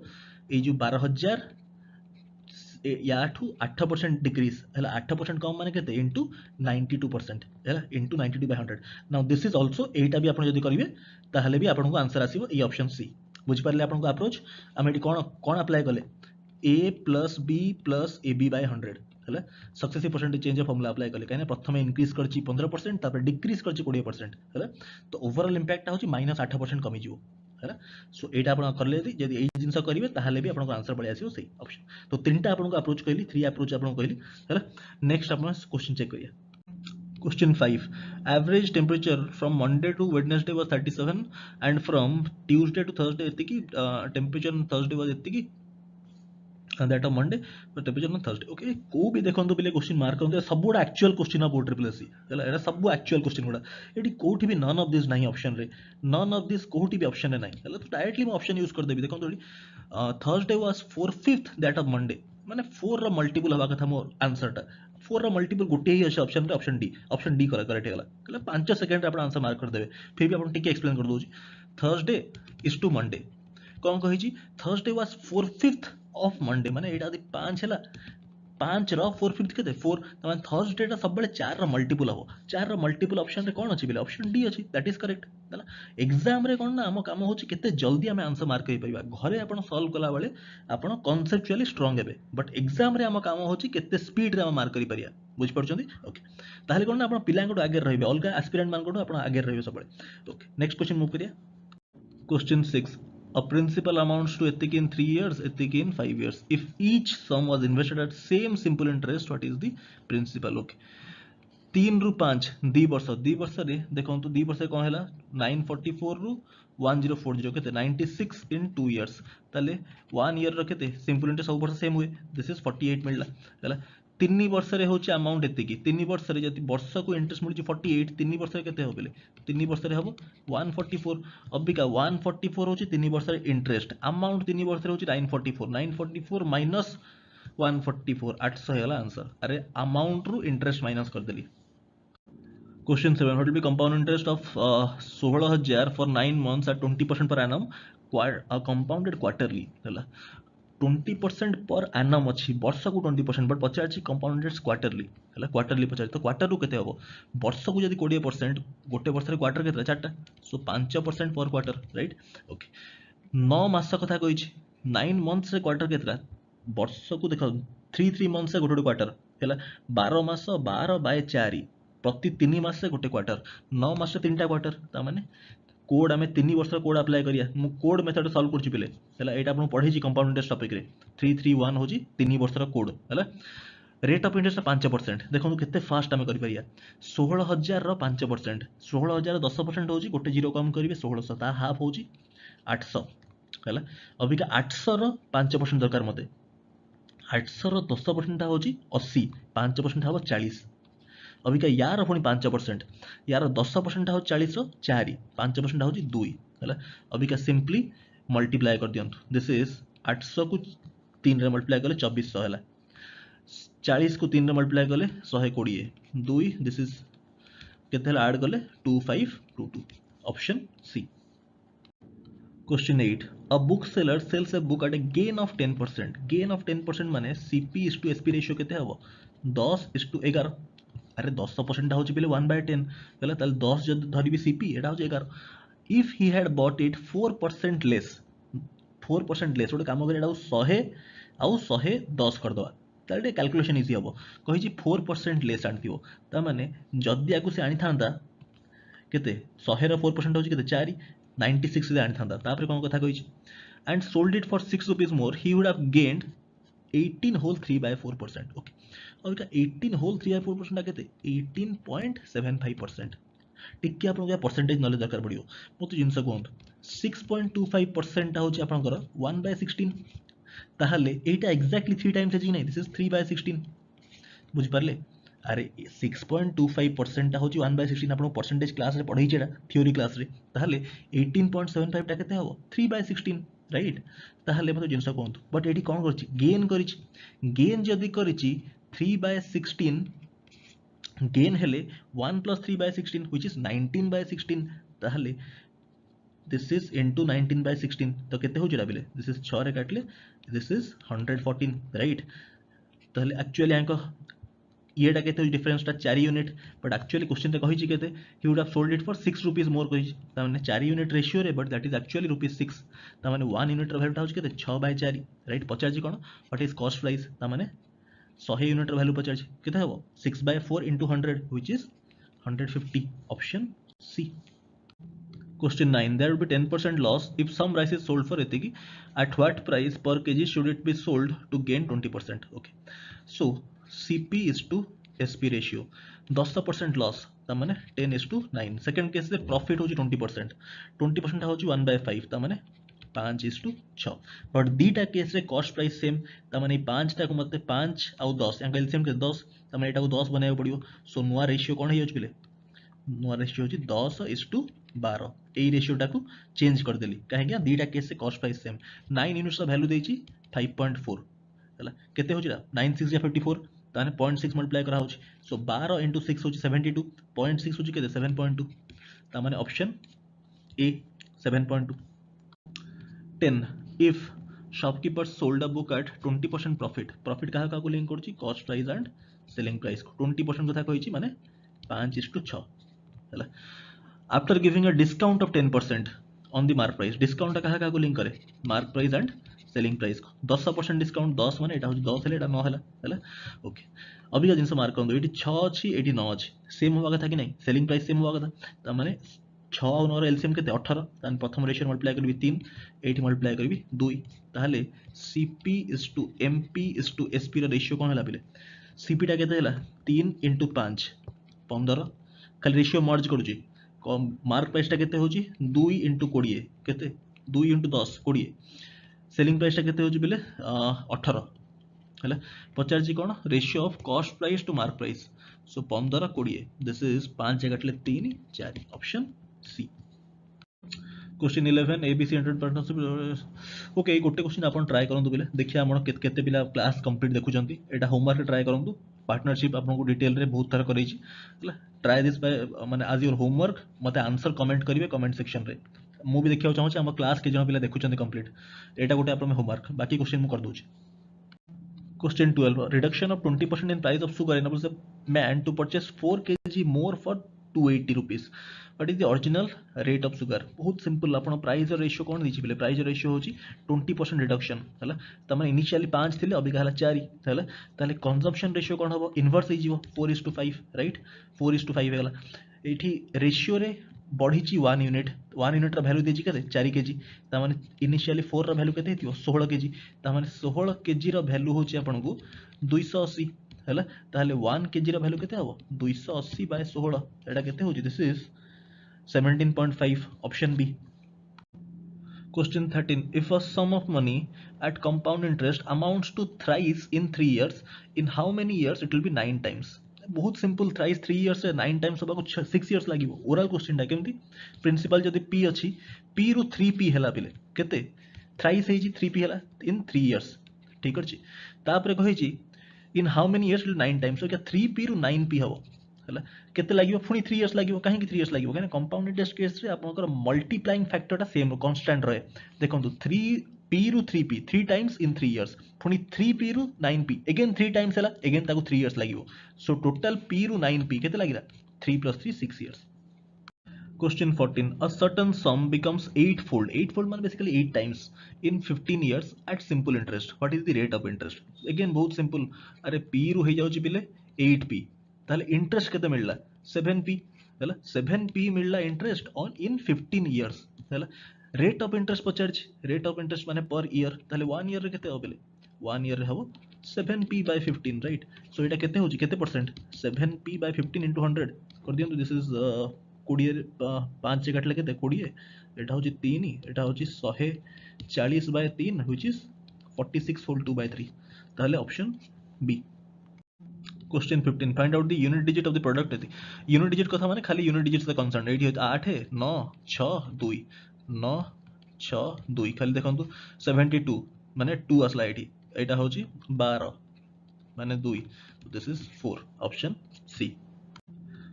ए जो 12000 याठू 8% डिक्रीज हैला 8% कम माने केते इनटू 92% हैला into 92 by 100 now this is also एटा भी आपण जदी करिवे ताहले भी आपनको आंसर आसीबो ए ऑप्शन सी बुझि पारले आपनको अप्रोच हम एटी कोन कोन अप्लाई कले a plus B plus A B by 100 है successive percentage change formula apply कले कहीं प्रथम इनक्रीज कर 15% तापर डिक्रीज कर 20% है तो ओवरऑल इंपैक्ट होची -8% कमी जिवो है सो एटा आपण करले जदी एई जिंस करिवे ताहाले भी आपनको आंसर पळे आसीबो सही ऑप्शन तो तीनटा आपनको अप्रोच कहली 3 अप्रोच आपनको कहली है नेक्स्ट आपण क्वेश्चन चेक करिया Question 5. Average temperature from Monday to Wednesday was 37 and from Tuesday to Thursday एतिकी temperature on Thursday was एतिकी that of Monday but temperature on Thursday okay को भी देखंतु बिले क्वेश्चन मार्क करंतु सब गुडा actual question of triple SC हला एटा सब एक्चुअल क्वेश्चन गुडा एटी कोठी भी नन ऑफ दिस नाही ऑप्शन रे नन ऑफ दिस कोठी भी ऑप्शन रे नाही हला तो डायरेक्टली मैं ऑप्शन यूज कर देबी देखंतु Thursday was 4/5 that of Monday माने 4 रा मल्टीपल हवा कथा मो आंसर टा 4 रा मल्टीपल गोटे ही अछि ऑप्शन रे ऑप्शन डी करेक्ट हेला कले 5 सेकंड रे आपण आंसर मार्क कर देबे फिर भी आपण टिके एक्सप्लेन कर दोची थर्सडे इज टू मंडे कौन कही छी थर्सडे वाज 4/5 ऑफ मंडे माने एटा 5 हैला 5 रो 4/5 केते 4 तमान थर्सडे टा सब बेले 4 रो मल्टीपल हो 4 रो मल्टीपल ऑप्शन रे कोन अछि बेले ऑप्शन डी अछि दैट इज करेक्ट हैला एग्जाम रे कोन ना हम काम होछि केते जल्दी हमें आंसर मार्क करि परिबा घरे आपण सॉल्व कला बेले आपण कांसेप्चुअली स्ट्रांग हेबे बट एग्जाम रे हम काम होछि केते स्पीड रे हम मार्क करि परिया बुझ परछंती ओके ताहले कोन ना आपण पिलां को आगे रहबे अलगा एस्पिरेंट मान को आपण आगे रहबे सब बेले ओके नेक्स्ट क्वेश्चन मूव करिया question 6 A principal amounts to ethic in 3 years, ethic in 5 years. If each sum was invested at same simple interest, what is the principal? Okay. 3 ରୁ 5 2 वर्ष रे देखंतु 2 वर्ष कोन हैला 944 ରୁ 1040 केते 96 in 2 years ताले 1 year रो केते सिंपल इंटरेस्ट सब वर्ष सेम हुए दिस इज 48 मिलला हैला 3 वर्ष रे होची अमाउंट एतिकी 3 वर्ष रे जति वर्ष को इंटरेस्ट मिलची 48 3 वर्ष रे केते होबेले 3 वर्ष रे हबो 144 अबिका 144 होची 3 वर्ष रे इंटरेस्ट अमाउंट 3 वर्ष रे होची 944 माइनस 144 800 हैला आंसर अरे अमाउंट रु इंटरेस्ट माइनस कर देली Question 7. What will be compound interest of 16,000 for 9 months at 20% per annum compounded quarterly? 20% पर annum अच्छी वर्ष को 20% बट पचार छी कंपाउंड इंटरेस्ट क्वार्टरली हैला क्वार्टरली पचार तो क्वार्टर रु केते हबो वर्ष को जदी 20% गोटे वर्ष रे क्वार्टर केते चारटा सो 5% पर क्वार्टर राइट ओके 9 मास कथा कहि छी 9 मंथ्स रे क्वार्टर केतरा वर्ष को देखो 3 मंथ्स से गोटे क्वार्टर हैला 12 मास 12 बाय 4 प्रति 3 मास से गोटे क्वार्टर 9 मास से 3टा क्वार्टर ता माने कोड आमे 3 वर्ष कोड अप्लाई करिया मु कोड मेथड सॉल्व करछि पिले हैला एटा आपण पढै छी कंपाउंड इंटरेस्ट टॉपिक रे 331 होजी 3 वर्ष रा कोड हैला रेट ऑफ इंटरेस्ट 5% देखो केते फास्ट आमे करि परिया 16000 रो 5% 16000 10% होजी गोटे जीरो कम करिवे 1600 ता हाफ होजी 800 हैला अबिका 800 रो 5% दरकार मते 800 रो 10% होजी 80 5% हबो 40 अबिका यार पुणी 5% यार 10% हो 40 रो 4 5% हो 2 हैला अबिका सिंपली मल्टीप्लाई कर दियंतु दिस इज 800 को 3 रे मल्टीप्लाई करले 2400 हैला 40 को 3 रे मल्टीप्लाई करले 120 2 दिस इज केते हैला ऐड करले 2522 option C question 8 a book seller sells a book at a gain of 10% माने CP is to SP ratio केते हबो 10:11 अरे 10% होची बेले 1/10 हैला ताल 10 जद धरिबी सीपी एटा होची 11 if he had bought it 4% less ओटे काम करे एटा 100 आउ 110 कर दवा ताले कैलकुलेशन इजी हबो कहि जी 4% लेस आनथिबो ता माने जदी आकु से आनी थांदा केते 100 रो 4% होची केते 4 96 रे आनी थांदा तापर कोन कथा कहि छी and sold it for 6 rupees more he would have gained 18 whole 3/4% okay और 18 होल 3/4% केते 18.75% टिके आपको परसेंटेज नॉलेज दरकार पड़ो मत जिनस कहतु 6.25% हूँ आपंकर 1/16 ताहले एटा एक्जाक्टली 3 टाइम्स है नहीं दिस इज 3/16 बुझिपारे अरे 6.25% हूँ 1/16 आपको परसेंटेज क्लास रे पढ़ाई थ्योरी क्लास रे ताहले 18.75 टा केते हबो 3/16 राइट ताहले मत जिनस कहतु बट ये कौन कर गेन जदि कर 3/16 गेन हेले 1 + 3/16 which is 19/16 ताहले this is into 19/16 तो केते हो जरा बिले this is 6 रे काटले this is 114 राइट ताहले एक्चुअली यांको येटा केते डिफरेंस ता 4 यूनिट बट एक्चुअली क्वेश्चन रे कहि छि केते he would have sold it for 6 rupees more कहि छि ता माने 4 यूनिट रेशियो रे but that is actually rupees 6 ता माने 1 यूनिट रो वैल्यू ता हो केते 6/4 राइट पचार जी कोन व्हाट इज कॉस्ट प्राइस ता माने 100 यूनिट रो वैल्यू पचार छि केते हबो 6/4 into 100 which is 150 option C. Question 9. There will be 10% loss if some rice is sold for etiki. At what price per kg should it be sold to gain 20%? Okay. So CP is to SP ratio. 10% loss. ता माने 10 is to 9. Second case रे profit होची 20%. 20% होची 1/5. ता माने 5 is to 6. But दीटा case रे cost price same ता माने 5 टा को मते 5 आउ 10 यांका एलसीएम के 10 ता माने एटा को 10 बनाय पड़ियो. सो नुआ रेशियो कोन हे बिले नुआ रेशियो होची 10 is to 12 एई रेशियो टाकू चेंज कर देली काहे कि दीटा केस से कॉस्ट प्राइस सेम 9 यूनिट्स रा वैल्यू देची 5.4 हला केते होची 9 6 या 54 ताने 0.6 मल्टीप्लाई करा होची सो 12 into 6 होची 72 0.6 होची केते 7.2 ता माने option A 7.2 10 if shopkeeper sold a book at 20% profit कहा का को लिंक करची cost price and selling price 20% कथा कहिची माने 5:6 हला after giving a discount of 10% on the mark price discount कहा को लिंक करे mark price and selling price को 10% डिस्काउंट 10 माने एटा हो 10 हेले एटा 9 हला ओके अबिका जिंस मार्क करंदो एटी 6 अछि एटी 9 अछि सेम होवा कथा कि नहीं सेलिंग प्राइस सेम होवा कथा त माने 6 और 9 एलसीएम केते 18 तान प्रथम रेशियो मल्टीप्लाई करबी 3 एटी मल्टीप्लाई करबी 2 ताहले CP is to MP is to SP रा रेशियो कोन हला बिले CP टा केते हला 3 into 5 15 खाली रेशियो मर्ज करूची मार्क प्राइस टा केते होची 2 into 20 केते 2 into 10 20 सेलिंग प्राइस टा केते होची बिले 18 हला पचार जी कोन ratio of cost price to mark price so 15 20 this is 5 जगटले 3 4 option C. Question 11 ABC entrepreneurship partnership okay गोटे क्वेश्चन आपण ट्राई करंतु बिले देखिया आपण केते पिला क्लास कंप्लीट देखुचंती एटा होमवर्क ट्राई करंतु पार्टनरशिप आपको डिटेल रे बहुत थर करैछि हला ट्राई दिस बाय माने आज योर होमवर्क मते आंसर कमेंट करिवे कमेंट सेक्शन रे मु भी देखिया चाहूछि हम क्लास के जण पिला देखुचंती कंप्लीट एटा गोटे आपण होमवर्क बाकी क्वेश्चन मु कर दोछि. Question 12. Reduction of 20% in price of sugar enables a man to purchase 4 kg more for 280 rupees. What is the original rate of sugar? बहुत सिंपल आपण प्राइस रेशियो कोन दिछि बेले प्राइस रेशियो होची 20% reduction हला तमे initially 5 थिले अभी हला 4 हला ताले कंजम्पशन रेशियो कोन हबो इनवर्स हे जिवो 4:5 राइट 4:5 हेला एठी रेशियो रे बढ़ी 1 यूनिट रा वैल्यू देछि केते 4 केजी ता माने इनिशियली 4 रा वैल्यू केते हेतियो 16 केजी ता माने 16 केजी रा वैल्यू होछि आपनकु 280 हैला ताले 1 केजी रा वैल्यू केते हबो 280 बाय 16 एटा केते होछि this is 17.5 option B. Question 13. If a sum of money at compound interest amounts to thrice in 3 years, in how many years it will be 9 times? बहुत सिंपल थ्राइस 3 इयर्स से 9 times होबा को 6 years लागिवो oral question टा केमती principal जदी p अछि p रु 3p हैला पिले केते थ्राइस हेजी 3p हैला इन 3 इयर्स ठीक अछि तापरे कहै छी in how many years will 9 times so क्या 3p रु 9p हबो हैला केते लागिवो फुनी 3 इयर्स लागिवो काहे कि 3 इयर्स लागिवो काहे कंपाउंड इंटरेस्ट केस रे आपनकर मल्टीप्लाइंग फैक्टर टा सेम कांस्टेंट रहे देखंतु 3p रु 3p 3 times in 3 years फुनी 3p रु 9p अगेन 3 टाइम्स हैला अगेन ताको 3 इयर्स लागिवो सो टोटल p रु 9p केते लागिला 3 + 3 6 years. Question 14. A certain sum becomes 8-fold. 8-fold means basically 8 times in 15 years at simple interest. What is the rate of interest? Again बहुत simple. अरे p रु हे जाउची बिले 8p. ताले interest केते मिलला 7p. हैला 7p मिलला इंटरेस्ट ऑन इन 15 इयर्स. हैला रेट ऑफ इंटरेस्ट पचारछि रेट ऑफ इंटरेस्ट माने पर ईयर ताले 1 ईयर रे केते हो बिले 1 ईयर रे हबो 7p by 15 राइट सो एटा केते होची केते परसेंट 7p by 15 into 100 कर दियंतु दिस इज 20 5 काटले केते 20 एटा होची 3 एटा होची 140/3 व्हिच इज 46 होल 2/3 ताहले option B. Question 15 find out the unit digit of the product एति यूनिट डिजिट कथा माने खाली यूनिट डिजिट से कंसर्न एठी 8 9 6 2 9 6 2 खाली देखंतु 72 माने 2 असला एठी एटा होची 12 माने 2 this is 4 option C.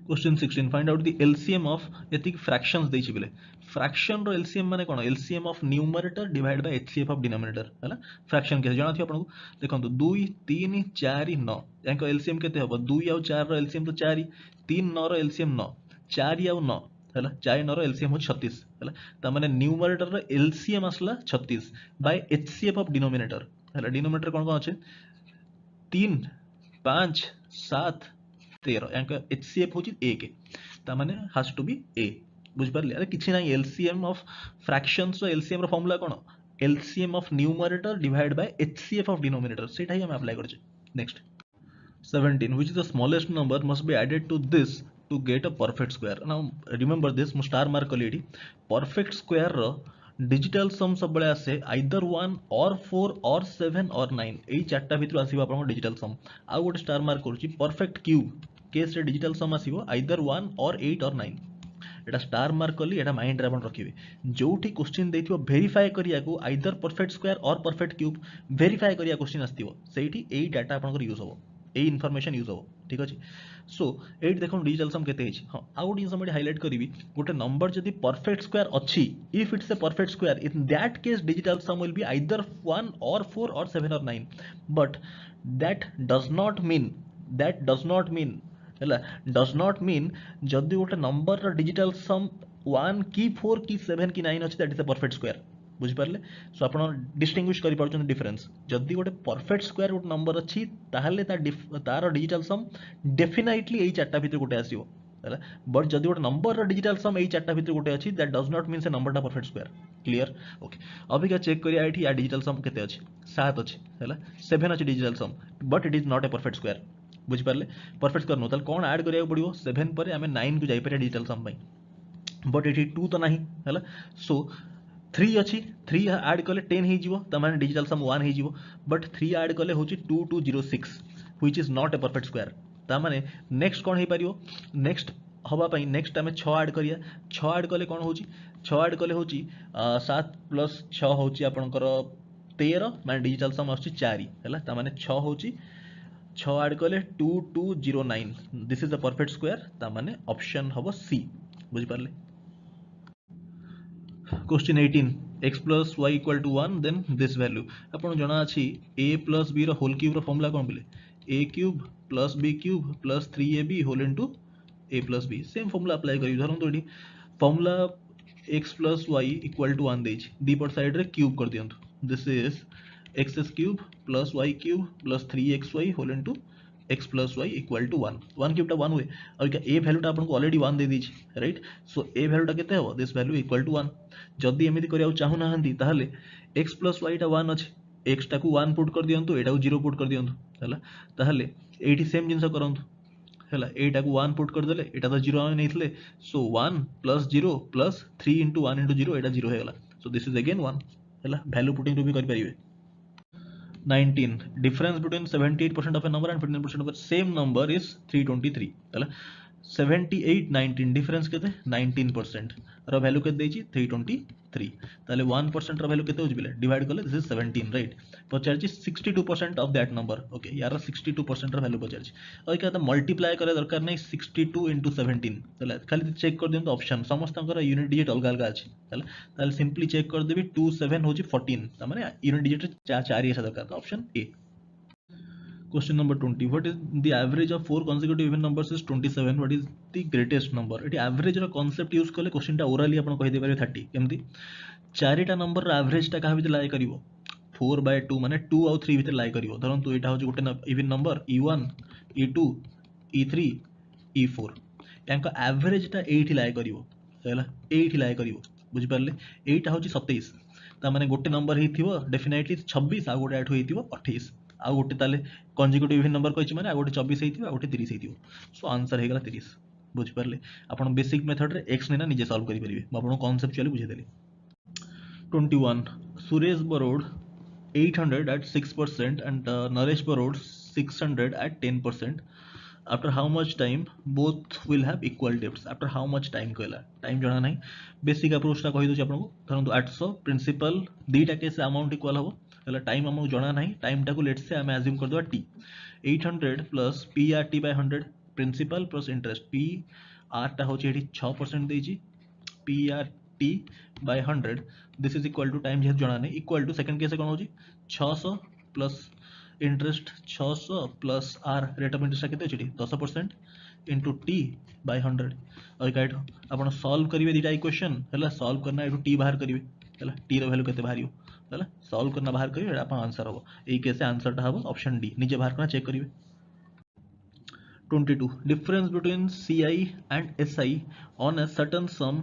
Question 16 find out the LCM of एतिक फ्रैक्शंस देछि बिले फ्रैक्शन रो एलसीएम माने कोन LCM of numerator divide by HCF of denominator हैला फ्रैक्शन के जाना थि आपन देखंतु 2 3 4 9 यांको एलसीएम केते हबो 2 और 4 रो एलसीएम तो 4 3 9 रो एलसीएम 9 4 और 9 हैला 4 9 रो एलसीएम हो 36 हैला त माने न्यूमरेटर रो एलसीएम असला 36 बाय एचसीएफ ऑफ डिनोमिनेटर हैला डिनोमिनेटर कोन कोन अछि 3 5 7 13 यांको एचसीएफ होची 1 ता माने हैज टू बी ए बुझ पारले अरे किछि नाही एलसीएम ऑफ फ्रैक्शंस रो एलसीएम रो फार्मूला कोन LCM of numerator divide by HCF of denominator सेटा ही हम अप्लाई करछे। Next 17 which is the smallest number must be added to this to get a perfect square now remember this मु star mark कली एठी perfect square रो digital सम सब बळे आसे either 1 or 4 or 7 or 9 एई चारटा भितर आसीबो आपन डिजिटल सम आ गोटे स्टार मार्क करूची perfect cube case रे डिजिटल सम आसीबो आइदर 1 और 8 और 9 एटा स्टार मार्क कली एटा माइंड रे आपन रखिबे जोठी क्वेश्चन देथिबो वेरीफाई करिया को आइदर परफेक्ट स्क्वायर और परफेक्ट क्यूब वेरीफाई करिया क्वेश्चन आस्तिबो सेठी एई डाटा आपन को यूज होबो ए इनफॉरमेशन यूज हो ठीक अछि सो एट देखो डिजिटल सम केते अछि हां आ गुड इनफॉरमेशन हाइलाइट करबी गोटे नंबर जदी परफेक्ट स्क्वायर अछि if it's a perfect square in that case digital sum will be either 1 or 4 or 7 or 9 but that does not mean हला डज नॉट मीन जदी गोटे नंबर रो digital सम 1 की 4 की 7 की 9 अछि that is a perfect square बुझी पारले सो आपण distinguish करि पारछन डिफरेंस जदी गोटे परफेक्ट स्क्वायर गोटे नंबर अछि ताहले तार डिजिटल सम डेफिनेटली एई चारटा भितर गोटे आसीबो हैला बट जदी गोटे नंबर रो डिजिटल सम एई चारटा भितर गोटे अछि दैट डज नॉट मीन से नंबरटा परफेक्ट स्क्वायर क्लियर ओके अभी का चेक करिया एठी या डिजिटल सम केते अछि 7 अछि हैला 7 अछि digital sum but it is not a perfect square बुझी पारले परफेक्ट स्क्वायर नो ताल कोन ऐड करिया पड़िबो 7 पर हमें 9 को जाई पर डिजिटल सम पई बट एठी 2 तो नाही हैला सो 3 अच्छी 3 ऐड कले 10 ही जीवो तमाने डिजिटल सम 1 ही जीवो बट 3 ऐड कले होची 2206 which is not a perfect square तमाने नेक्स्ट कोन हे परियो नेक्स्ट हवा पई नेक्स्ट हमें 6 ऐड करिया 6 ऐड कले कोन होची 6 ऐड कले होची 7 प्लस 6 होची आपनकर 13 माने डिजिटल सम आछी 4 हैला तमाने 6 होची 6 ऐड कले 2209 this is a perfect square तमाने ऑप्शन हबो सी बुझी पारले। Question 18 x plus y equal to 1 then this value अपन जना अछि a plus b रो होल क्यूब रो फार्मूला कोन बिले a cube plus b cube plus 3ab whole into a plus b same formula apply करी धरन तो एठी formula x plus y equal to 1 देछि दीपर साइड रे क्यूब कर दियंतु this is x cube plus y cube plus 3xy whole into x plus y equal to 1 1 cube टा 1 हुए और क्या a वैल्यू टा अपन को ऑलरेडी 1 दे दी छी राइट सो a वैल्यू टा केते हो दिस वैल्यू इक्वल टू 1 जदी एमिति करिया चाहू ना हंती ताहले x plus y टा 1 अछि x टा को 1 पुट कर दियंतु एटा को 0 पुट कर दियंतु हला ताहले एठी सेम जिंस करंतु हला एटा को 1 पुट कर देले एटा तो 0 नैथिले सो 1 plus 0 plus 3 into 1 into 0 एटा 0 हे गला सो दिस इज अगेन 1 हला वैल्यू पुटिंग टू भी कर परिबे 19 difference between 78% of a number and 15% of a same number is 323 हैला 78 19 डिफरेंस केते 19% रो वैल्यू केते देछि 323 ताले 1% रो वैल्यू केते होज बिले डिवाइड करले दिस इज 17 राइट पचारछि 62% ऑफ दैट नंबर ओके यार 62% रो वैल्यू पचारछि और क्या त मल्टीप्लाई करे दरकार नै 62 into 17 ताले खाली चेक कर दियंतो ऑप्शन समस्त अंकर यूनिट डिजिट अलग अलग अछि हैला ताले सिंपली चेक कर देबी 27 होछि 14 त माने यूनिट डिजिट 4 ही दरकार त option A. Question number 20 what is the average of four consecutive even numbers is 27 what is the greatest number एटी average रो concept यूज करले क्वेश्चन टा ओरली आपण कहि दे पारे 30 केमती चारिटा नंबर रो एवरेज टा कहा भीतर लाई करिवो 4/2 माने 2 और 3 भीतर लाई करिवो धरंतु एटा होजे गोटे even number e1 e2 e3 e4 यांका average टा 8 लाई करिवो हैला 8 लाई करिवो बुझि पारले 8 होची 27 ता माने गोटे नंबर ही थिवो डेफिनेटली 26 आ गोटे 8 होई थिवो 28 आ गोटे ताले कंसेक्यूटिव इवन नंबर कहछि माने आ गोटे 24 हेतिबो आ गोटे 30 हेतिबो सो आंसर हे गला 30। बुझी पारले आपण बेसिक मेथड रे x ने ना निजे सॉल्व करि परिबे म आपण कांसेप्चुअली बुझे देली 21 Suresh borrowed 800 at 6% and Naresh borrowed 600 at 10%. After how much time both will have equal debts? After how much time कहला टाइम जଣା नाही बेसिक अप्रोच टा कहि दोछि आपन को धरंतु 800 प्रिंसिपल दीटा केस अमाउंट इक्वल हबो हला टाइम हमहु जଣା नाही टाइम टा को लेट्स से हम अज्यूम कर दो t 800 plus p r t by 100 principal plus interest p r टा होछि एठी 6% देछि p r t by 100 this is equal to time जेहेतु जଣା नाही इक्वल टू सेकंड केस कोन होछि 600 plus interest 600 plus R rate of interest केते अछि 10% इनटू टी बाय 100 और गाइड आपण सॉल्व करिवे दीटा इक्वेशन हला सॉल्व करना एटू टी बाहर करिवे हला टी रो वैल्यू केते बाहरियो हला सॉल्व करना बाहर करिवे आपण आंसर हो एई केस आंसर टा हो ऑप्शन डी निजे बाहर करना चेक करिवे 22 difference between CI and SI on a certain sum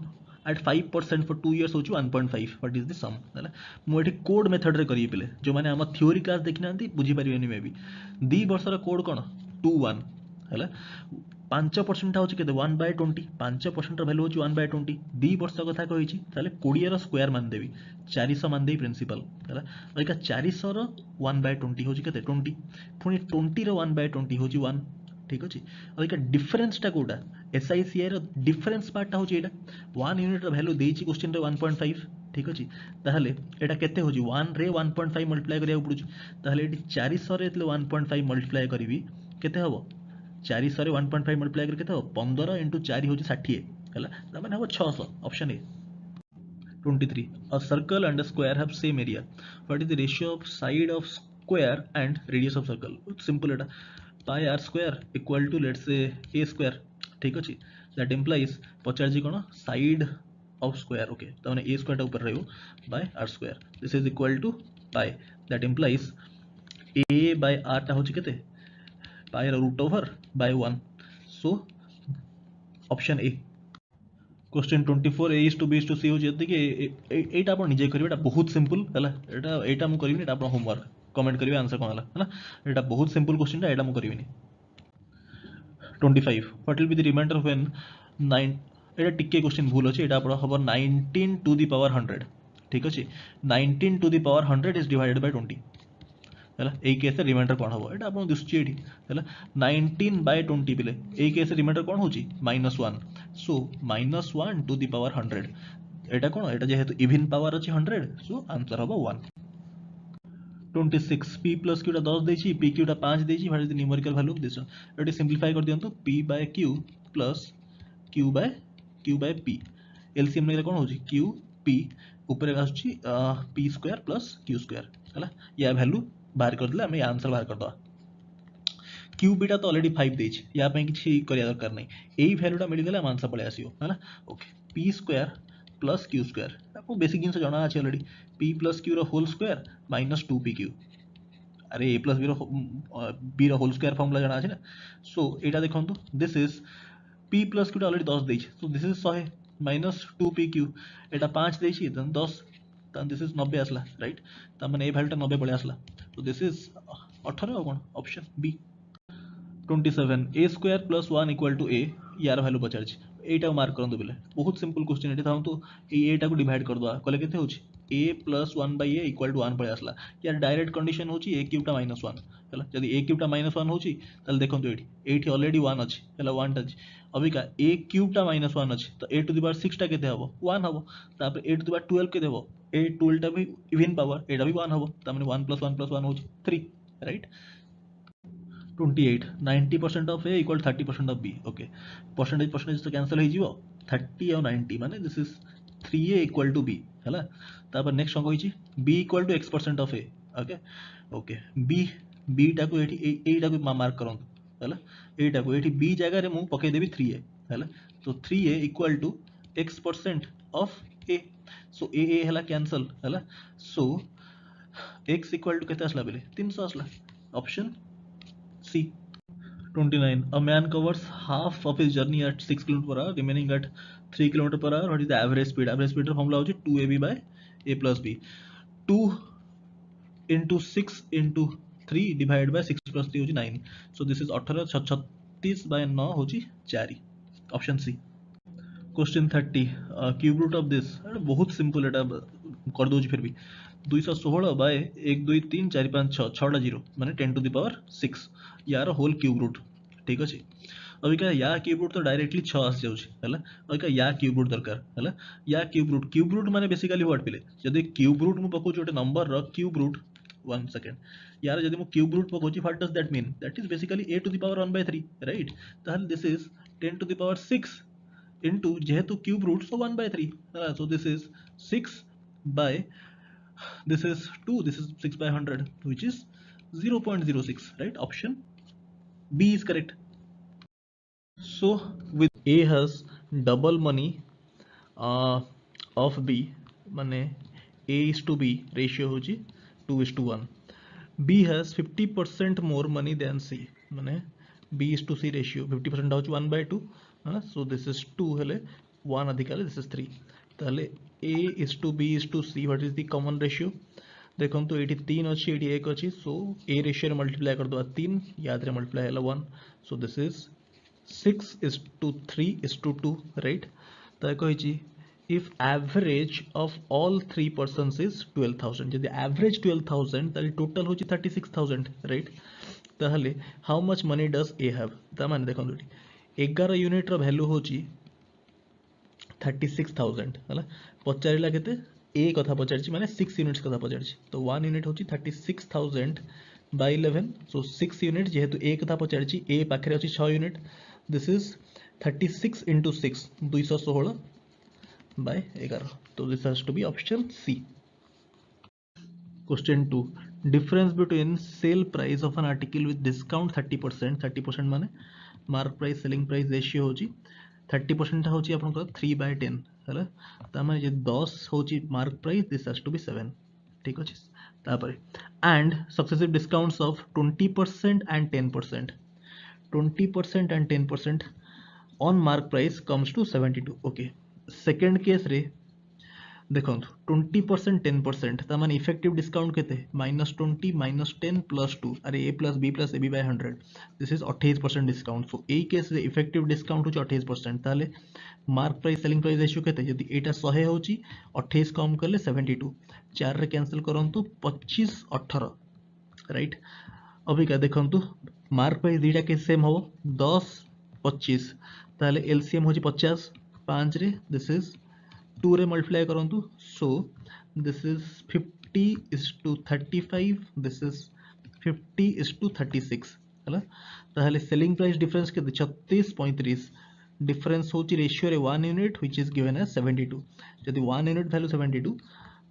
at 5% for 2 years होची 1.5 what is the sum हला मु एठी कोड मेथड रे करिए पिले जो माने हम थ्योरी क्लास देखिनांती बुझी परिबेनी मे बी 2 वर्ष रा कोड कोन 2 1 हला 5% टा होची केते 1/20 5% रा वैल्यू होची 1/20 2 वर्ष कथा कहिची ताले 20 रा स्क्वायर मान देबी 400 मान देबी प्रिंसिपल हला ओइका 400 रो 1/20 होची केते 20 पुनी 20 रो 1/20 होची 1 ठीक अछि और डिफरेंस टा कोडा SICI रो डिफरेंस पार्ट टा होची एटा 1 यूनिट रो वैल्यू देछि क्वेश्चन रे 1.5 ठीक अछि ताहले एटा केते होची 1 रे 1.5 मल्टीप्लाई करिया पडुची ताहले एटी 400 रे 1.5 मल्टीप्लाई करबी केते हबो 400 रे 1.5 मल्टीप्लाई कर केते हो 15 * 4 होची 60 हला त माने हबो 600 option A 23 a circle and a square have same area what is the ratio of side of square and radius of circle simple Etah pi r square equal to let's say a square ठीक अछि that implies पचार जी कोन side of square okay त माने a square टा ऊपर रहयो by r square this is equal to pi that implies a by r टा होछि केते pi root over by 1 so option a question 24 a is to b is to c हो जति कि एटा आपण निजे करिवे एटा बहुत सिंपल हला एटा मु करिवे एटा आपण होमवर्क कमेंट करिवे आंसर कोन हला हला एटा बहुत सिंपल क्वेश्चन एटा मु करिवेनी 25 what will be the remainder when 9 एटा टिके क्वेश्चन भूल अछि एटा आपण हबो 19 to the power 100 ठीक अछि 19 to the power 100 is divided by 20 हला ए केस रिमाइंडर कोन हबो एटा आपण दिसछि एठी हला 19 by 20 बिले ए केस रिमाइंडर कोन होछि -1 सो -1 to the power 100 एटा कोन एटा जेहेतु इवन पावर अछि 100 सो आंसर हबो 1 26 p plus q टा 10 देछि p q टा 5 देछि what is the numerical value of this एटी सिंपलीफाई कर दियंतु p by q plus q by p LCM ने कोन होछि q p ऊपर आछि p square plus q square हला या वैल्यू बाहर कर दिले हमें आंसर बाहर कर दवा q बीटा तो ऑलरेडी 5 देछि या पे किछि करिया दरकार नै एई वैल्यू टा मिल गेले हम आंसर पळे आसीओ हला okay p square plus q square आपको बेसिक जिंस जणा अछि ऑलरेडी p plus q रो होल स्क्वायर minus 2pq अरे a plus b रो होल स्क्वायर फॉर्मूला जणा अछि ना सो एटा देखंतु this is p plus q टा ऑलरेडी 10 देछि सो दिस इज 100 minus 2pq एटा 5 देछि देन 10 then this is 90 आसला राइट त माने ए वैल्यू टा 90 पळे आसला so this is 18 कोन option B 27 a square plus 1 equal to a यार वैल्यू पचारछि एटा मार्क करंतु बिले बहुत सिंपल क्वेश्चन एटा थांतु ए एटा को डिवाइड कर दवा कले केते होछि a plus 1 by a equal to 1 पळे आसला यार डायरेक्ट कंडीशन होछि a क्यूब टा -1 हला जदी a क्यूब टा -1 होछि तले देखंतु एठी ऑलरेडी 1 अछि हला 1 टा अछि अभी का a क्यूब टा -1 अछि तो a टू द पावर 6 टा केते हबो 1 हबो तापर a टू द पावर 12 केते हबो a 12 टा भी इवन पावर एटा भी 1 हबो त माने 1 + 1 + 1 होछि 3 right 28 90% of a equal 30% of b okay percentage तो कैंसिल हो जिवो 30 और 90 माने this is 3a equal to b हला तापर नेक्स्ट संग होइछि b equal to x% of a okay okay b टा को एठी टा को मार्क करंतु हला एटा को एठी b जगह रे मु पके देबी 3a हला तो 3a equal to x% of a so a हला कैंसिल हला so x equal to केते असला बेले 300 असला option C 29 a man covers half of his journey at 6 km/h remaining at 3 km/h what is the average speed formula होछि 2ab by a plus b 2 into 6 into 3 divided by 6 plus 3 होछि 9 so this is 18 36 by 9 होछि 4 option C. Question 30 cube root of this, बहुत simple एटा कर दूँ फिर भी 216 bye 1 2 3 4 5 6 6टा zero माने 10 टू द पावर 6 यार होल क्यूब रूट। ठीक अच्छे अबिका या क्यूब रूट तो डायरेक्टली 6 आस जाउछि हैला। अबिका या क्यूब रूट दरकार हैला। या क्यूब रूट माने बेसिकली व्हाट पिले जदि क्यूब रूट मु पकोछि ओटे नंबर रो क्यूब रूट 1 सेकंड यार जदि मु क्यूब रूट पकोछि what does that mean that is basically a to the power 1/3 right. ताहले this is 10 to the power 6 into जेहेतु क्यूब रूट so 1/3 है। So this is 6 by this is 2, this is 6 by 100 which is 0.06 right. Option B is correct. So with A has double money of B माने A is to B ratio होची 2:1. B has 50% more money than C माने B is to C ratio 50% होची 1/2 हाँ. So this is 2 हेले 1 अधिकाले this is 3 ताले A is to B is to C what is the common ratio देखो तो 3 अच्छी 1 अच्छी so A ratio मल्टीप्लाई कर दो 3 याद रे मल्टीप्लाई है 1 so this is 6 is to 3 is to 2 right तो कही if average of all 3 persons is 12,000 यदि average 12,000 ताले total होची 36,000 right ताहले how much money does A have ता माने देखो 11 यूनिट रो वैल्यू होची 36,000 हला पचारिला केते ए कथा पचारछि माने 6 यूनिट्स कथा पचारछि तो 1 यूनिट होची 36,000 बाय 11 सो 6 यूनिट जेहेतु ए कथा पचारछि ए पाखरे अछि 6 unit this is 36 into 6 216 by 11 तो this has to be option C. Question 2 difference between sale price of an article with discount 30% माने mark price selling price ratio होची 30% होची आपनकर 3/10 हैला तामाने जे 10 होची mark price this has to be 7 ठीक अछि तापरे and successive discounts of 20% and 10% 20% and 10% on mark price comes to 72 okay second case रे देखो 20% 10% ता माने इफेक्टिव डिस्काउंट केते -20 -10 +2 अरे a + b + ab by 100 this is 28% discount so A case रे इफेक्टिव डिस्काउंट हो 28% ताले mark price selling price ratio केते यदि एटा 100 होची 28 कम करले 72 4 रे कैंसिल करंतु 25 18 राइट। अबिका देखंतु मार्क प्राइस दीटा के सेम हो 10 25 ताले एलसीएम होची 50 5 रे दिस इज 2 रे मल्टीप्लाई करंतु सो दिस इज 50:35 दिस इज 50:36 हला ताले सेलिंग प्राइस डिफरेंस के 36 35 डिफरेंस होची रेशियो रे 1 unit which is given as 72 यदि 1 यूनिट वैल्यू 72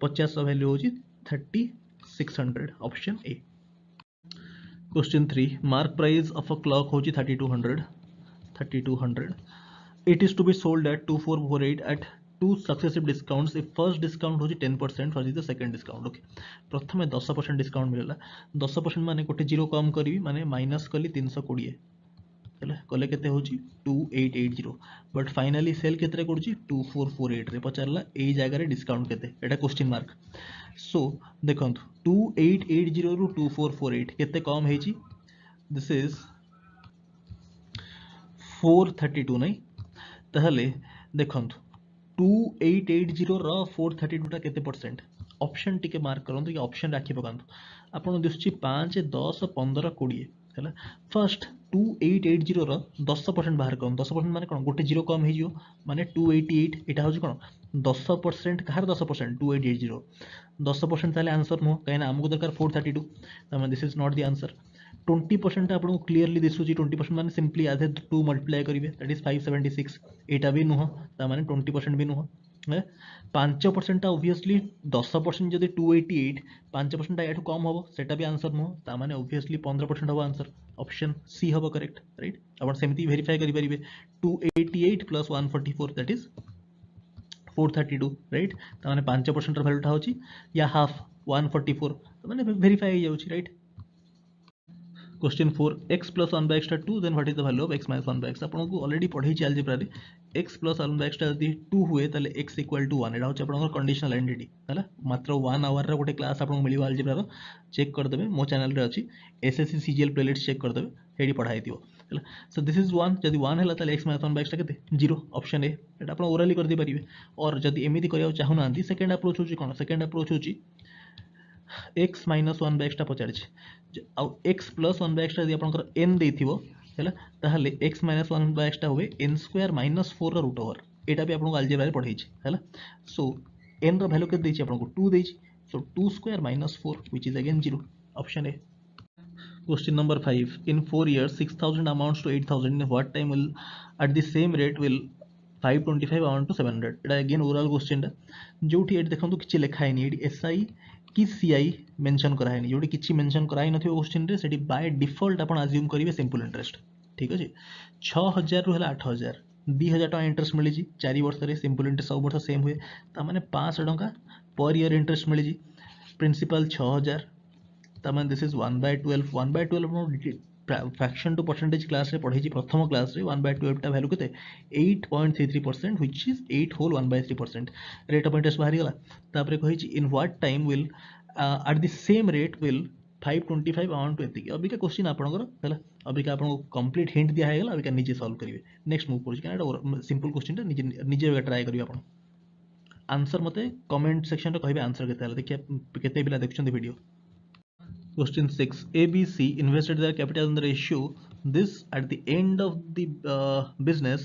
50 वैल्यू होची 3600 option A. Question 3 mark price of a clock होची 3200 it is to be sold at 2448 at two successive discounts if first discount होची 10% for the second discount okay प्रथमे 10% discount मिलला 10% माने गोटे zero कम करबी माने minus कली 320 हैला कले केते होची 2880 बट फाइनली सेल केते रे करची 2448 रे पचारला ए जगह रे डिस्काउंट केते एटा क्वेश्चन मार्क सो देखंतु 2880 रु 2448 केते कम हेची दिस इज 432 नहीं ताहले देखंतु 2880 रो 432 टा केते परसेंट ऑप्शन टिके मार्क करंतु कि ऑप्शन राखी पकांतु आपन दिसची 5 10 15 20 हैला फर्स्ट 2880 रो 10% बाहर करन 10% माने कोन गोटे जीरो कम हे जियो माने 288 एटा होची कोन 10% कहार 10% 2880 10% ताले आंसर नो काइना हमको दरकार 432 तमे this is not the answer 20% आपको क्लियरली दिसुची 20% माने सिंपली आधे 2 मल्टीप्लाई करिवे दैट इज 576 एटा भी नुह ता माने 20% भी नुह 5% ऑब्वियसली 10% जदि 288 5% याठू कम हबो सेटा भी आंसर नुह ता माने ऑब्वियसली 15% हबो आंसर ऑप्शन सी हबो करेक्ट राइट अपन सेमती वेरीफाई करि परिबे 288 + 144 दैट इज 432 राइट ता माने 5% र वैल्यूटा होची या हाफ 144 ता माने वेरीफाई हो जाउची right. Question 4 x plus 1 by extra 2 then what is the value of x minus 1 by x आपन को ऑलरेडी पढ़ी छी अलजेब्रा रे x plus 1 by extra यदि 2 हुए ताले x equal to 1 एटा होछ आपन कंडीशनल आइडेंटिटी हैला मात्र 1 आवर रे गोटे क्लास आपन मिलियो अलजेब्रा रो चेक कर देबे मो चैनल रे अछि एसएससी सीजीएल प्लेलिस्ट चेक कर देबे हेडी पढ़ाई दियो सो दिस इज 1 जदि 1 है ताले x - 1 / x केते 0 ऑप्शन ए एटा आपण ओरली कर दे परिबे और जदि एमिति करिया चाहू नांती सेकंड अप्रोच होची कोन सेकंड अप्रोच होची x - 1 / x टा पचार आ x + 1 / x यदि आपनकर n देथिबो हैला ताहले x - 1 / x टा होवे n² - 4 ର रूट ओवर एटा भी आपनको अलजेब्रा रे पढाई छी हैला सो n रो वैल्यू के देछि आपनको 2 देछि so 2² - 4 which is again 0 option A Question number 5. In 4 years, 6,000 amounts to 8,000. In what time will, at the same rate, will 525 amount to 700? এটা again oral question টা जोठी एट देखंतु किछि लेखा हैनी एटी एसआई कि सीआई मेंशन करा हैनी जोठी किछि मेंशन करा नथिबो क्वेश्चन रे सेठी बाय डिफॉल्ट आपण अज्यूम करिवे सिंपल इंटरेस्ट ठीक अछि 6000 रु हला 8000 2000 टका इंटरेस्ट मिली जी 4 वर्ष रे सिंपल इंटरेस्ट सब वर्ष सेम हुए ता माने 500 टका पर ईयर इंटरेस्ट मिली जी प्रिंसिपल 6000 तमें this is 1/12 1/12 fraction to percentage class रे पढ़ी प्रथम क्लास रे 1/12 टा वैल्यू केते 8.33% which is 8 whole 1/3% rate of interest बाहरी गला तापरे कहि छि in what time will at the same rate will 525 amount एति अबिका क्वेश्चन आपनकर हला अबिका आपन कंप्लीट हिंट दिया है गला अबिका निजे सॉल्व करिवे नेक्स्ट मूव करू काना सिंपल क्वेश्चन टा निजे निजे ट्राई करिवे आपन आंसर मते कमेंट सेक्शन रे कहिबे आंसर केते हला देखिए केते बिना देखछन video Question 6. ABC invested their capital in the ratio this at the end of the business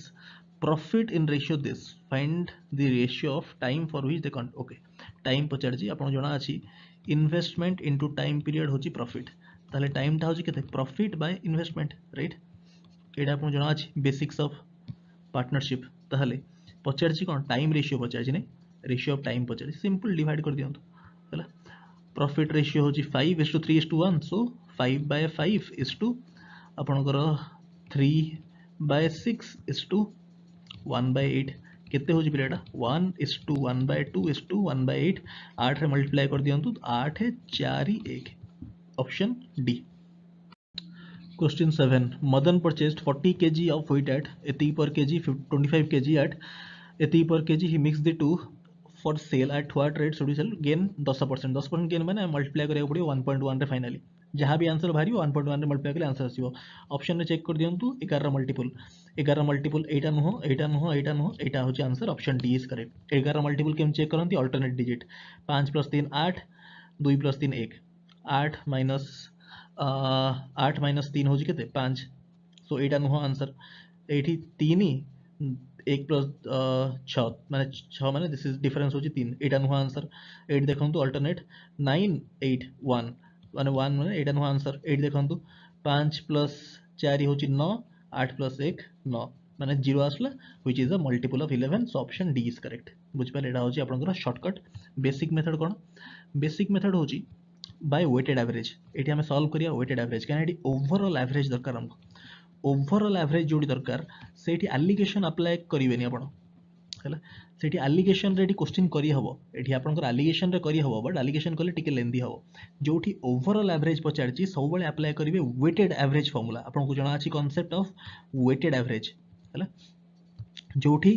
profit in ratio this. Find the ratio of time for which they can't. Okay. Time पचार जी आपन जणा अछि investment into time period होची profit. ताले time टा होची केते profit by investment right? एटा आपन जणा अछि basics of partnership. ताले पचार जी कोन time ratio पचार जी ने ratio of time Pachar simple divide कर दियंतु हैला प्रॉफिट रेशियो होची 5:3:1 सो 5/5 is to आपनकर 3/6:1/8 केते होची पिलेटा 1:1/2:1/8 8 रे मल्टीप्लाई कर दियंतु 8 है 4 1 option D Question 7. Madan purchased 40 kg of wheat at 80 per kg 25 kg at 80 per kg he mixed the two for sale at what rate should we sell gain 10% 10% gain माने multiply करिया पड़ियो 1.1 रे finally जहां भी answer बाहरियो 1.1 रे multiply करले answer आसीबो option रे check कर दियंतु 11 मल्टीपल 11 मल्टीपल एटा नुहो एटा होची answer option D is correct 11 multiple केम चेक करंती अल्टरनेट डिजिट 5 + 3 8 2 + 3 1 8 - 3 होची केते 5 सो एटा नुहो आंसर एठी 3 1 + 6 माने 6 माने दिस इज डिफरेंस होची 3 एटा नुहो आंसर 8 देखंतु अल्टरनेट 9 8 1 माने 1 माने एटा नुहो आंसर 8 देखंतु 5 + 4 होची 9 8 + 1 9 माने 0 आसला which is a multiple of 11 so option D is correct बुझ पाले एटा होची आपनकर शॉर्टकट बेसिक मेथड कोन बेसिक मेथड होची बाय वेटेड एवरेज एठी हमें सॉल्व करिया वेटेड एवरेज काहे एठी ओवरऑल एवरेज दरकार हमको ओवरऑल एवरेज जोड़ी दरकार सेठी एलिगेशन अप्लाई करिवेनी आपण हैला सेठी एलिगेशन रे क्वेश्चन करी हबो एठी आपनकर एलिगेशन रे करी हबो बट एलिगेशन करले टिके लेंदी हबो जोठी ओवरऑल एवरेज पचारची सब बेले अप्लाई करिवे वेटेड एवरेज फार्मूला आपनको जणा अछि कांसेप्ट ऑफ वेटेड एवरेज हैला जोठी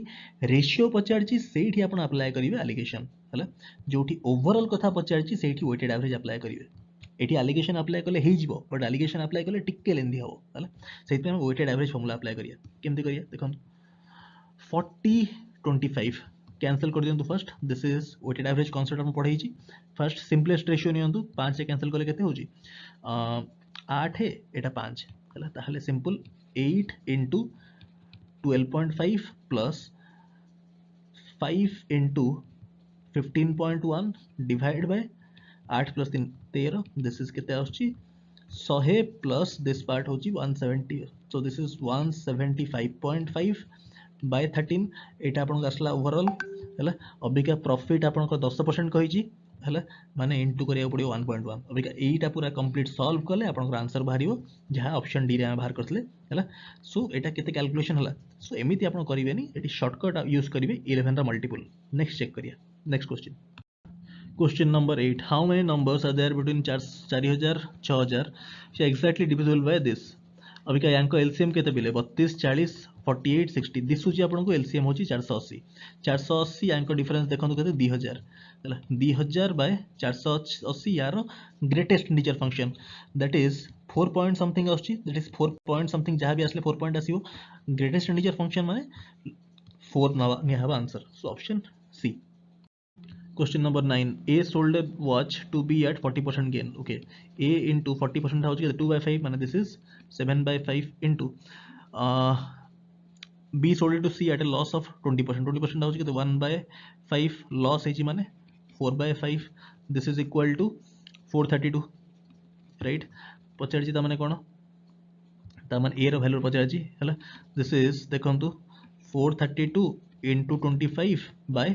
रेशियो पचारची सेठी आपण अप्लाई करिवे एलिगेशन हैला जोठी ओवरऑल कथा पचारची सेठी वेटेड एवरेज अप्लाई करिवे एटी एलिगेशन अप्लाई कले हे जिवो बट एलिगेशन अप्लाई कले टिके लेंदी हबो हैला सेति हम वेटेड एवरेज फार्मूला अप्लाई करिया केमति करिया देखो 40 25 कैंसिल कर दियंतु first this is weighted average concept हम पढाई छी फर्स्ट सिंपलेस्ट रेशियो नियंतु 5 से कैंसिल कले केते होजी 8 है एटा 5 हैला ताहले simple 8 * 12.5 plus 5 * 15.1 divide by 8 + 3 13 this is केते आछी 100 प्लस दिस पार्ट होची 170 सो दिस इज 175.5 बाय 13 एटा आपन आसला ओवरऑल हैला अबिका प्रॉफिट आपन को 10% कहि छी हैला माने इनटू करिया पड़ियो 1.1 अबिका एटा पूरा कंप्लीट सॉल्व करले आपन को आंसर बाहरियो जहां ऑप्शन डी रे हम बाहर करथले हैला सो एटा केते कैलकुलेशन हला सो एमिति आपन करिवेनी एटी शॉर्टकट यूज करिवे 11 रा मल्टीपल नेक्स्ट चेक करिया next question Question number 8. How many numbers are there between 4000 6000 so exactly divisible by this अभी का यांको एलसीएम केते बिले 32 40 48 60 दिसुची आपन को एलसीएम होची 480 480 यांको डिफरेंस देखंतु केते 2000 हला 2000 बाय 480 यार greatest integer function that is 4 point something आछी, दैट इज 4 पॉइंट समथिंग जहाँ भी आसले 4 पॉइंट आसीबो, ग्रेटेस्ट इंटीजर फंक्शन माने 4 निया हबा answer, so option C. Question number 9. A sold a watch to B at 40% gain. Okay. A into 40% house 2 by 5 माने this is 7 by 5 into B sold it to C at a loss of 20%. 20% house 1 by 5 loss है माने 4 by 5. This is equal to 432. Right? पचार ता माने कौन? ता माने A रो value पचार है। This is देखंतु 432 into 25 by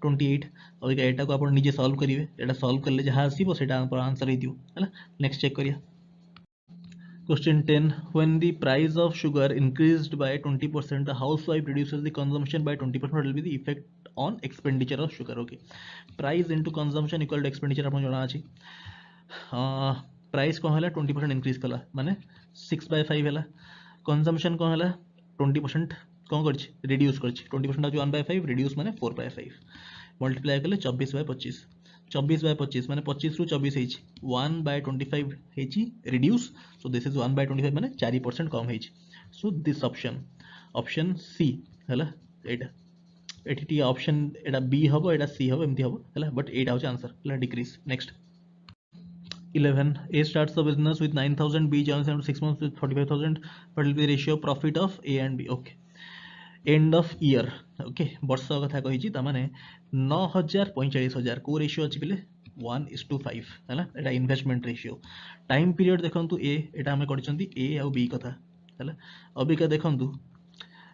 28। अभी एटा को आपण निजे सॉल्व करिवे, एटा सॉल्व करले जहाँ आसीबो सेटा आंसर हिदियो है। नेक्स्ट चेक करिया। Question 10, when the price of sugar increased by 20%, the housewife reduces the consumption by 20%, what will be the effect on expenditure of sugar? Okay, price into consumption equal to expenditure आपण जणा अछि। Price कोन हला 20% increase कला माने 6 by 5 हला। Consumption कोन हला 20% कोन करछि reduce करछि, 20% आ 1 by 5 रिड्यूस माने 4 by 5 मल्टीप्लाई कले 24 by 25, 24 by 25 माने 25 रु 24 हेछि, 1 by 25 हेछि reduce, so this is 1 by 25 माने 4% कम हेछि। सो दिस ऑप्शन सी हला। एटा एटी ऑप्शन एटा बी हबो, एटा सी हबो, एमती हबो हला, बट एटा होछि आंसर हला decrease. Next 11, A starts the business with 9,000, B joins after 6 months with 45,000, what will be the ratio of profit of A and B? Okay, end of year. Okay, वर्ष कथा कही तामाने 9,000 45,000 को रेशियो अच्छी पे 1:5 है ना, एटा इन्वेस्टमेंट रेशियो। टाइम पीरियड देखंतु ए, एटा हमें करिसंती ए आ बी कथा है। अबिका देखंतु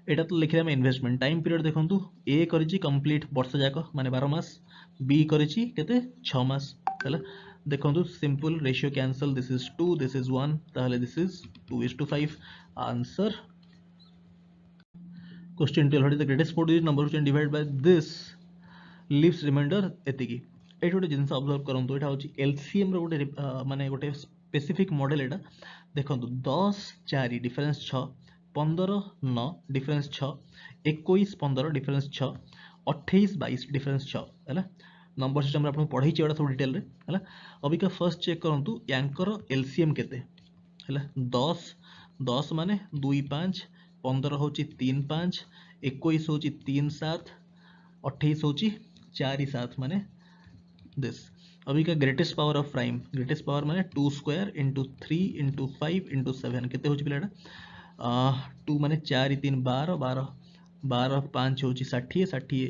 एटा तो लिखले हम इन्वेस्टमेंट, टाइम पीरियड देखंतु ए करिछि कंप्लीट वर्ष जाक माने 12 मास, बी करिछि केते 6 मास है। देखंतु simple ratio cancel, this is 2, this is 1, ताहले this is 2:5 answer. Question 12, what is the greatest 4-digit number which can divide by this leaves remainder एतिकी। एठी गोटे जिंस ऑब्जर्व करंतु, एटा होची एलसीएम रो गोटे माने गोटे स्पेसिफिक मॉडल। एटा देखंतु 10 4 डिफरेंस 6, 15 9 डिफरेंस 6, 21 15 डिफरेंस 6, 28 22 डिफरेंस 6 हैला। नंबर सिस्टम रे आपन पढाई छी एटा सब डिटेल रे हैला। अबिका फर्स्ट चेक करंतु यांकर एलसीएम केते हैला। 10 10 माने 2 5, 15 होची 3 5, 21 होची 3 7, 28 होची 4 7 माने दिस। अभी का greatest power of prime, greatest power माने 2 स्क्वायर इंटू 3 इंटू 5 इंटू 7 केते होची पिलाटा 2 माने 4 3 12 12 12 5 होची 60 60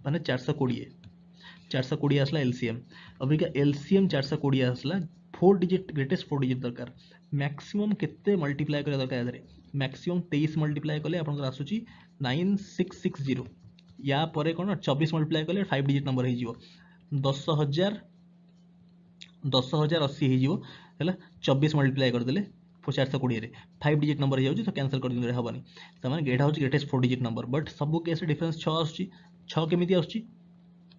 माने 420 420 आसला एलसीएम। अभी का एलसीएम 420 आसला, 4 डिजिट ग्रेटेस्ट 4 डिजिट दरकार। मैक्सिमम केते मल्टीप्लाई करे दरकार यादरे, मैक्सिमम 23 मल्टीप्लाई कले आपनकर आसुची 9660। या परे कोन 24 मल्टीप्लाई कले 5 डिजिट नंबर हे जिवो 10000 10080 हे जिवो हैला। 24 मल्टीप्लाई कर देले 420 रे 5 डिजिट नंबर हे जाउची, तो कैंसिल कर दिले हबनी। त माने एटा होची ग्रेटेस्ट 4 डिजिट नंबर, बट सब केस डिफरेंस 6 आसुची। 6 केमिति आसुची,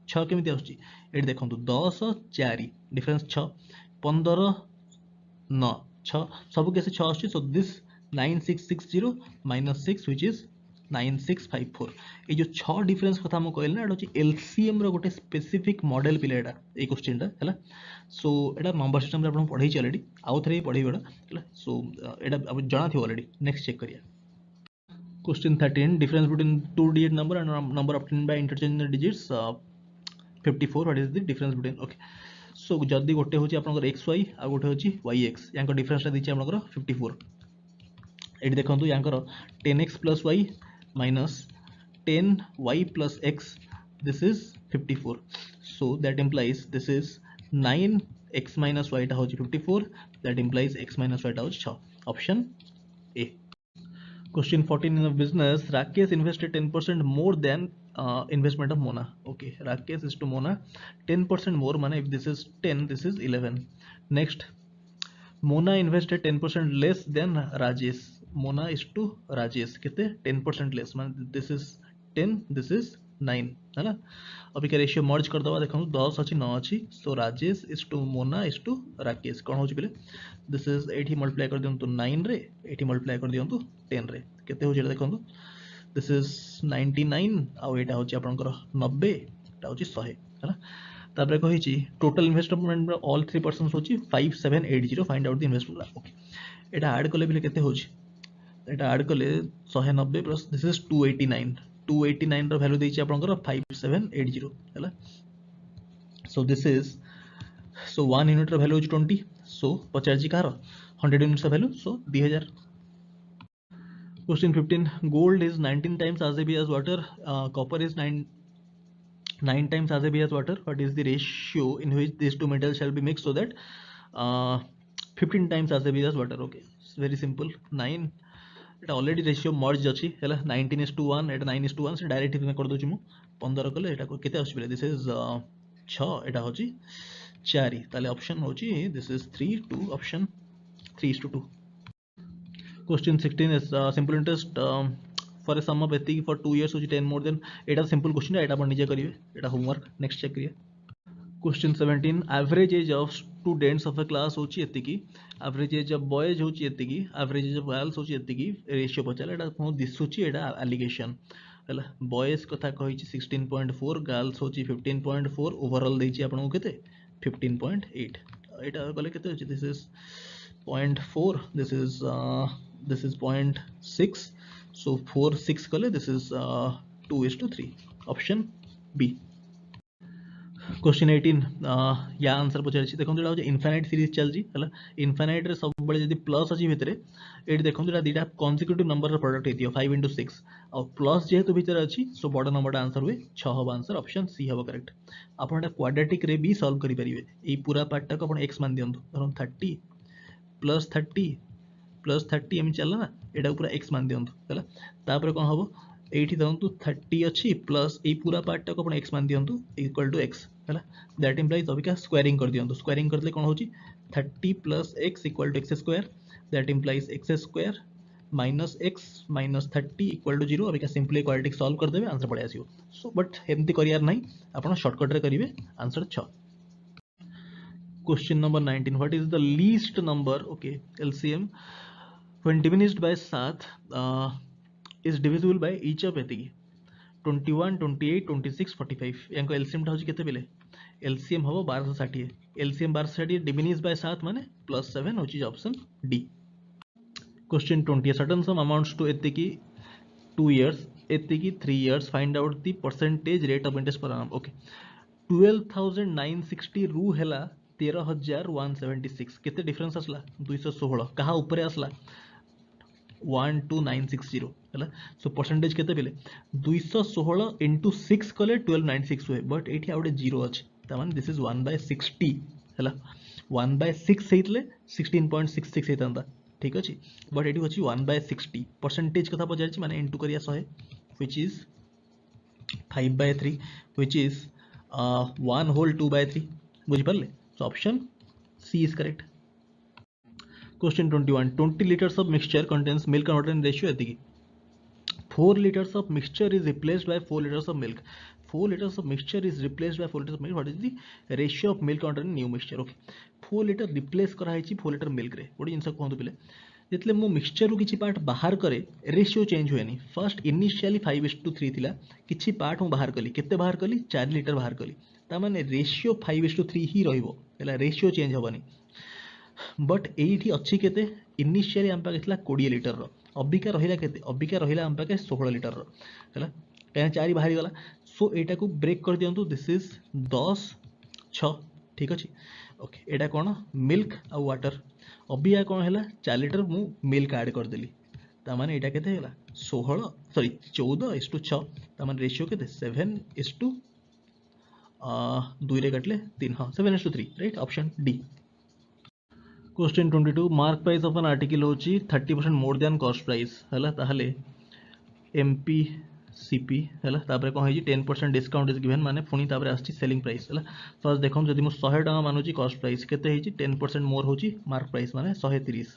6 केमिति आसुची एटी देखंतु 10 4 डिफरेंस 6, 15 9 6 सब केस 6 आसुची। So this 9660 minus 6 which is 9654। ये जो 6 डिफरेंस कथा हम कहल ना, एटा होची एलसीएम रो गोटे स्पेसिफिक मॉडल पिले एटा ए क्वेश्चन हैला। सो एटा नंबर सिस्टम रे आपण पढाई छी ऑलरेडी, आउ थरे पढाई बेडा हैला। सो एटा अब जाना थी ऑलरेडी। नेक्स्ट चेक करिया। Question 13, difference between 2 digit number and number obtained by interchange the digits 54, what is the difference between? Okay, so जदी गोटे होची आपनकर xy आ गोटे होची yx, यांकर डिफरेंस ता दिछि आपनकर 54। एटी देखंतु यांकर 10x plus y minus 10y plus x, this is 54, so that implies this is 9x minus y टा होची 54, that implies x minus y टा होची 6, option A। Question 14, in a business Rakesh invested 10% more than investment of Mona. Okay, Rakesh is to Mona 10% more, माने if this is 10 this is 11। next Mona invested 10% less than Rajesh, Mona is to Rajesh केते 10% less, माने this is 10 this is 9 है ना। अभी का ratio मर्ज कर दवा, देखो 10 अच्छी 9 अच्छी, so Rajesh is to Mona is to Rakesh कौन होची पले दिस इज 8 मल्टीप्लाई कर दियंतु 9 रे, 8 मल्टीप्लाई कर दियंतु 10 रे केते होची देखो दिस इज 99 आ एटा होची आपनकर 90 एटा होची 100 है ना। तापर कही टोटल इन्वेस्टमेंट ऑल 3 पर्सन्स होची 5780 find out the investment. Okay एटा ऐड कले भी केते होची एटा ऐड कले 190 प्लस दिस इज 289 रो वैल्यू देछि आपनकर 5780 हैला। So this is so 1 unit रो वैल्यू इज 20 सो पचारजी कार 100 units value so 2000। Question 15 gold is 19 times as heavy as water, copper is 9 times as heavy as water. What is the ratio in which these two metals shall be mixed so that 15 times as heavy as water? Okay, it's very simple. 9 এটা already ratio মর্জ ଅଛି ହେଲା 19:1 এটা 9:1 ସେ ডাইরেক্ଟ ইনে कर दोची मु 15 কলে এটা কেতে আসবে দিস ইজ 6 এটা होची 4 তাহলে অপশন होची this is 3 2 option 3:2। Question 16 is simple interest for a sum of एति for 2 years होची 10 more than एटा सिंपल क्वेश्चन है एटा अपन निजे करिवे एटा होमवर्क नेक्स्ट चेक करिए। Question 17 average age of students of a class होची एति की एवरेज एज ऑफ बॉयज होची एति की एवरेज एज ऑफ गर्ल्स होची एति की रेशियो पचाला एटा कोन दिसुची एटा एलिगेशन हैला बॉयज कथा कहिची 16.4 गर्ल्स होची 15.4 ओवरऑल देची आपन को केते 15.8 एटा कले केते होची this is 0.4 this is 0.6 so 4 6 कले this is 2:3 option B. Question 18 या आंसर पचारछि देखो जेटा होचे इनफाइनाइट सीरीज चल जी हला इनफाइनाइट रे सब बळे जदी प्लस अछि भितरे एटी देखो जेटा दीटा कॉन्सिक्यूटिव नंबर रे प्रोडक्ट हेतियो 5 into 6 और प्लस जेहेतु भितरे अछि सो बड़ नंबर आंसर हुए 6 हबा आंसर ऑप्शन सी हबा करेक्ट। आपण एटा क्वाड्रेटिक रे भी सॉल्व करि परिबे एई पूरा पार्ट को आपण x मान दियंतु धरन 30 प्लस 30 एम चलला ना एटा पूरा x मान दियंतु हला तापर कोन हबो एठी दंतु 30 अछि प्लस ए पूरा पार्ट को आपण x मान दियंतु इक्वल टू x हला दैट इंप्लाइज अबिका स्क्वायरिंग कर दियंतु स्क्वायरिंग करले कोन होची 30 plus x equal to x square that implies x square minus x minus 30 equal to 0 अबिका सिंपली क्वाड्रेटिक सॉल्व कर देबे आंसर पड़े आसीबो। सो बट हेमती करियार नाही आपण शॉर्टकट रे करिवे answer 6। Question number 19 what is the least number okay LCM when diminished by 7 is divisible by each of एति 21 28 26 45 यांको LCM टा होची केते बेले LCM हबो 1260 LCM 1260 डिमिनिश बाय 7 माने +7 होची option D. Question 20 certain sum amounts to एति की 2 years एति की 3 years find out the percentage rate of interest per annum okay 12960 रू हैला 13176 केते डिफरेंस असला 216 कहा ऊपर असला 12960 हैला सो परसेंटेज केते बेले 216 into 6 कले 1296 हुए बट एठी आउटे 0 अछि त माने दिस इज 1/60 हैला 1/6 हेतले 16.66 हेतंदा ठीक अछि बट एठी अछि 1/60 परसेंटेज कथा पजारछि माने इनटू करिया 100 which is 5/3 which is 1 whole 2/3 बुझि परले so option C is correct। Question 21 20 liters of mixture contains milk and water in ratio एति की 4 liters of mixture is replaced by 4 liters of milk 4 liters of mixture is replaced by 4 liters of milk what is the ratio of milk and water in new mixture okay 4 liter replace करा हेची 4 liter milk रे OD जिंस कोहंतु पिले जेतले मो mixture रु किछि part बाहर करे ratio change होएनी first initially 5:3 थिला किछि पार्ट मु बाहर कली केते बाहर कली 4 लीटर बाहर कली ता माने रेशियो 5:3 ही रहइबो हैला रेशियो चेंज होबनी बट एठी अछि केते इनिशियली हम पाके थिला 20 लीटर रो अबिका रहिला केते अबिका रहिला हम पाके 16 लीटर रो हैला काहे 4 बाहरी गला सो एटा को ब्रेक कर दियंतु दिस इज 10 6 ठीक अछि ओके एटा कोन मिल्क आ वाटर अबिया कोन हैला 4 लीटर मु मिल्क ऐड कर देली ता माने एटा केते हैला 16 सॉरी 14:6 ता माने रेशियो केते 7:2 रे कटले 3 हां 7:3 right option D. Question 22 mark price of an article होची 30% मोर देन कॉस्ट प्राइस हैला ताहले एमपीसीपी हैला तापरे कोन हेजी 10% डिस्काउंट इज गिवन माने पुनी तापरे आछि सेलिंग प्राइस हैला फर्स्ट देखम जदी मु 100 टका मानुची कॉस्ट प्राइस केते हेजी 10% मोर होची मार्क प्राइस माने 130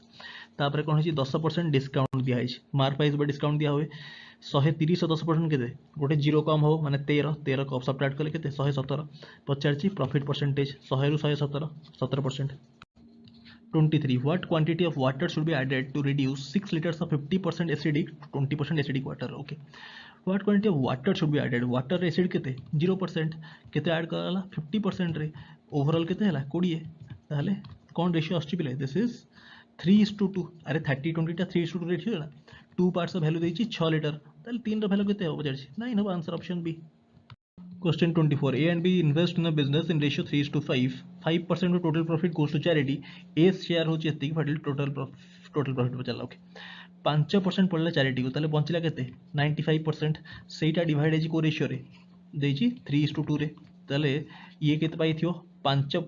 तापरे कोन हेजी 10% डिस्काउंट दिया हेजी मार्क प्राइस पर डिस्काउंट दिया हुए 130 और 10% केते गोटे जीरो कम हो माने 13 को सब्ट्रैक्ट कले केते 117 पचारची प्रॉफिट परसेंटेज 100 रु 117 17%। 23 what quantity of water should be added to reduce 6 liters of 50% acidic to 20% acidic water okay what quantity of water should be added water acid केते 0% केते ऐड कराला 50% रे ओवरऑल केते हला 20 ताहले कोन रेशियो आछी पिले दिस इज 3:2 अरे 30-20 टा 3:2 रेशियो ना 2 पार्ट्स वैल्यू देछि 6 लीटर ताहले 3 रो वैल्यू केते हो बजारछि 9 हो answer option B Question 24. A and B invest in a business in ratio 3:5. 5% of total profit goes to charity. A share होची एतिक फटिल total profit बचला ओके 5% पड़ला charity को ताले बंचला केते 95% सेटा डिवाइड हेजी को रेशियो रे देछि 3:2 रे ताले ये केते पाई थियो 5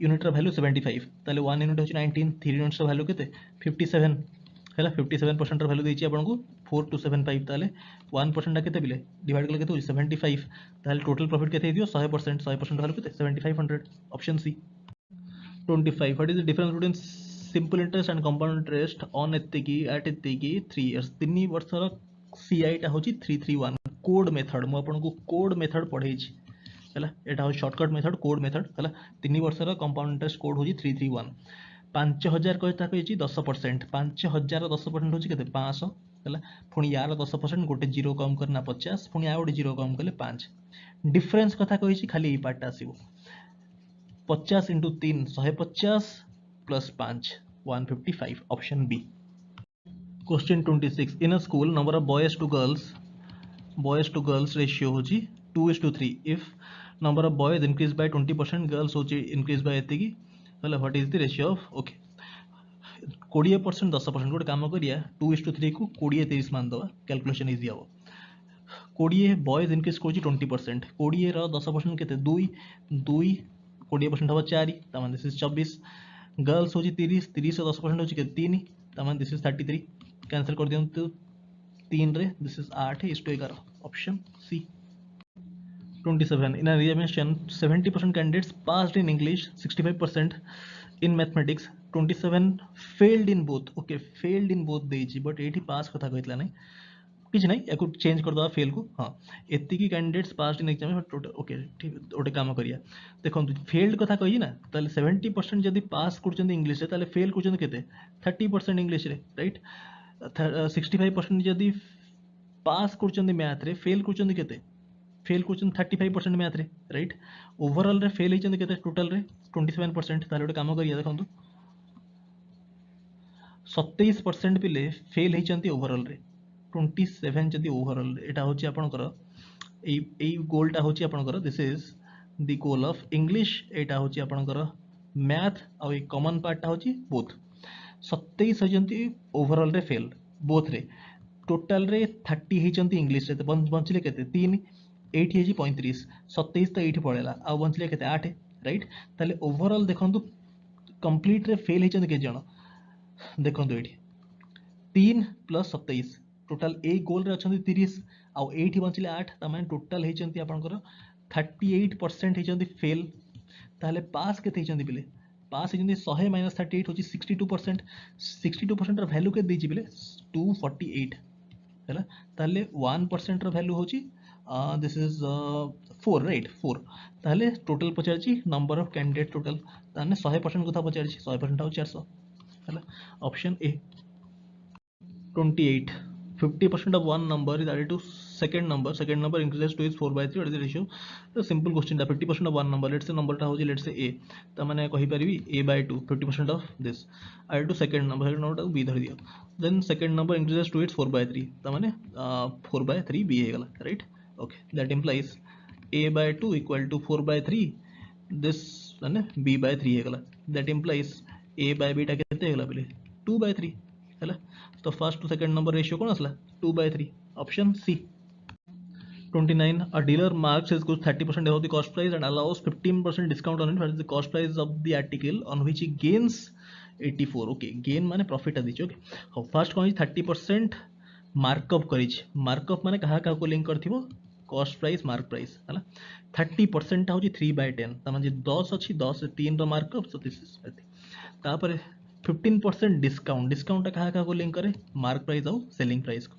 यूनिट रा वैल्यू 75 ताले 1 यूनिट होची 19 3 यूनिट्स रा वैल्यू केते 57 हैला 57% रा वैल्यू देछि आपन को 4275 ताले 1% केते बिले डिवाइड करले केते होची 75 ताले टोटल प्रॉफिट केते दियो 100% 100% वैल्यू केते 7500 option C 25 what is the difference between simple interest and compound interest on एतिकी एट एतिकी 3 इयर्स 3 वर्ष रा सीआई टा होची 331 कोड मेथड मु आपन को कोड मेथड पढै छी हैला एटा हो शॉर्टकट मेथड कोड मेथड हैला 3 वर्ष रा कंपाउंड इंटरेस्ट कोड होची 331 5000 कहता कहिछि 10% 5000 10% होछि केते 500 हैला पुणी यार 10% गोटे जीरो कम करना 50 पुणी आ गोटे जीरो कम कले 5 डिफरेंस कथा कहिछि खाली ए part आसीबो 50 into 3 150 plus 5 155 option B question 26 in a school number of boys to girls ratio होची 2:3 if number of boys increase by 20% girls होची increase by एतिकी हैला what is the ratio of okay 20% 10% गोटे काम करिया 2:3 को 20-30 मान दवा कैलकुलेशन इजी हो 20 बॉयज इनक्रीज कोची 20% 20 रो 10% केते 2 2 20% हवा 4 तमान दिस इज 24 गर्ल्स होची 30 30 रो 10% होची केते 3 तमान दिस इज 33 कैंसिल कर दियंतु 3 रे this is 8:11 option C 27 in a examination 70% candidates passed in English 65% in mathematics 27 failed in both okay failed in both देछि but एठी पास कथा कहतला नै किछ नै एको चेंज कर दवा फेल को हां एति की candidates passed in exam but total okay ठीक ओटे काम करिया देखंतु फेल्ड कथा कहि ना ताले 70% जदी पास करचंदी इंग्लिश रे ताले फेल करचंदी केते 30% इंग्लिश रे राइट 65% जदी पास करचंदी मैथ रे फेल करचंदी केते फेल करचंदी 35% मैथ रे राइट ओवरऑल रे फेल हिचंदी केते टोटल रे 27% ताले ओटे काम करिया देखंतु 27% पिले फेल हिचंती ओवरऑल रे 27 जदी ओवरऑल एटा होची आपनकर ए गोलटा होची आपनकर this is the goal of English एटा होची आपनकर मैथ आ ए कॉमन पार्टटा होची बोथ 27 हिचंती ओवरऑल रे फेल बोथ रे टोटल रे 30 हिचंती इंग्लिश रे बंचले केते 3 8 हेजी 35 27 तो 8 पड़ेला आ बंचले केते 8 राइट ताले ओवरऑल देखंतु कंप्लीट रे फेल हिचंती के जण देखंतु एठी 3 + 27 टोटल ए गोल रे अछंती 30 आ 8 बंचले 8 त माने टोटल हिचंती आपनकर 38% हिचंती फेल ताले पास केते हिचंती बिले पास हिचंती 100 - 38 होची 62% 62% र वैल्यू के देछि बिले 248 हैला ताले 1% र वैल्यू होची दिस इज 4 राइट 4 ताले टोटल पचारछि नंबर ऑफ कैंडिडेट टोटल ताने 100% कथा पचारछि 100% आ 400 हैला option A 28 50% of one number is added to second number increases to its 4/3 what is the ratio the simple question that 50% of one number let's say number ta hoji let's say a ta mane kahi paribi a/2 50% of this added to second number ta b dhari diyo then second number increases to its 4/3 ta mane 4/3 b he gala right okay that implies a/2 equal to 4/3 this mane b/3 he gala that implies a/b ta kete he gala bile 2/3 हैला तो first to second number ratio कोन असला 2/3 option C 29 a dealer marks his goods 30% above the cost price and allows 15% discount on it what is the cost price of the article on which he gains 84 okay gain माने profit आदि okay how first कोन 30% markup करिछ markup माने कहा का को link करथिबो cost price mark price हैला 30% होची 3/10 त माने 10 अछि 10 से 3 रो मार्कअप so this is तापर 15% डिस्काउंट कहा को लिंक करे मार्क प्राइस और सेलिंग प्राइस को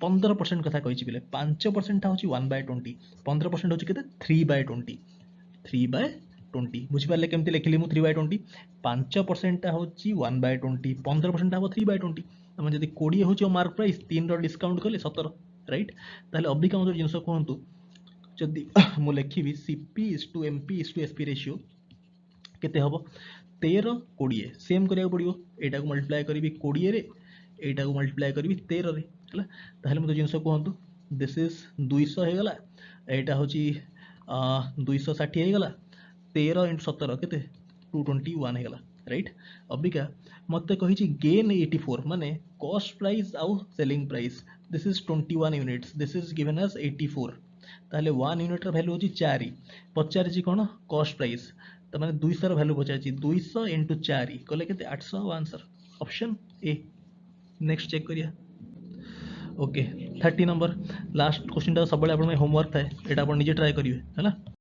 15% कथा कहि बिले 5% होची 1/20 15% होची केते 3/20 3/20 बुझि पाले केमति लिखिली मु 3/20 5% ता होची 1/20 15% हबो 3/20 हम जदी 20 होची मार्क प्राइस 3 रो डिस्काउंट कले 17 राइट ताहले अबिका मते जिंस कहंतु जदि मु लिखिबि Cp is to Mp is to Sp ratio केते हबो 13 20 सेम करिया पड़ियो एटा को मल्टीप्लाई करिवि 20 रे एटा को मल्टीप्लाई करिवि 13 रे हला ताहले मते जिंस कहंतु दिस इज 200 हे गला एटा होची 260 हे गला 13 * 17 केते 221 हे गला राइट अबिका मते कहिची गेन 84 माने कॉस्ट प्राइस आउ selling price this is 21 units this is given as 84 ताहले 1 यूनिट रो वैल्यू होची 4 पचारची कोन कॉस्ट प्राइस त माने 200 रो वैल्यू पचारची 200 * 4 कले केते 800 answer option A next check करिया ओके 30 नंबर लास्ट क्वेश्चन टा सब आपण होमवर्क थाए एटा आपण निजे ट्राई करिवे हैला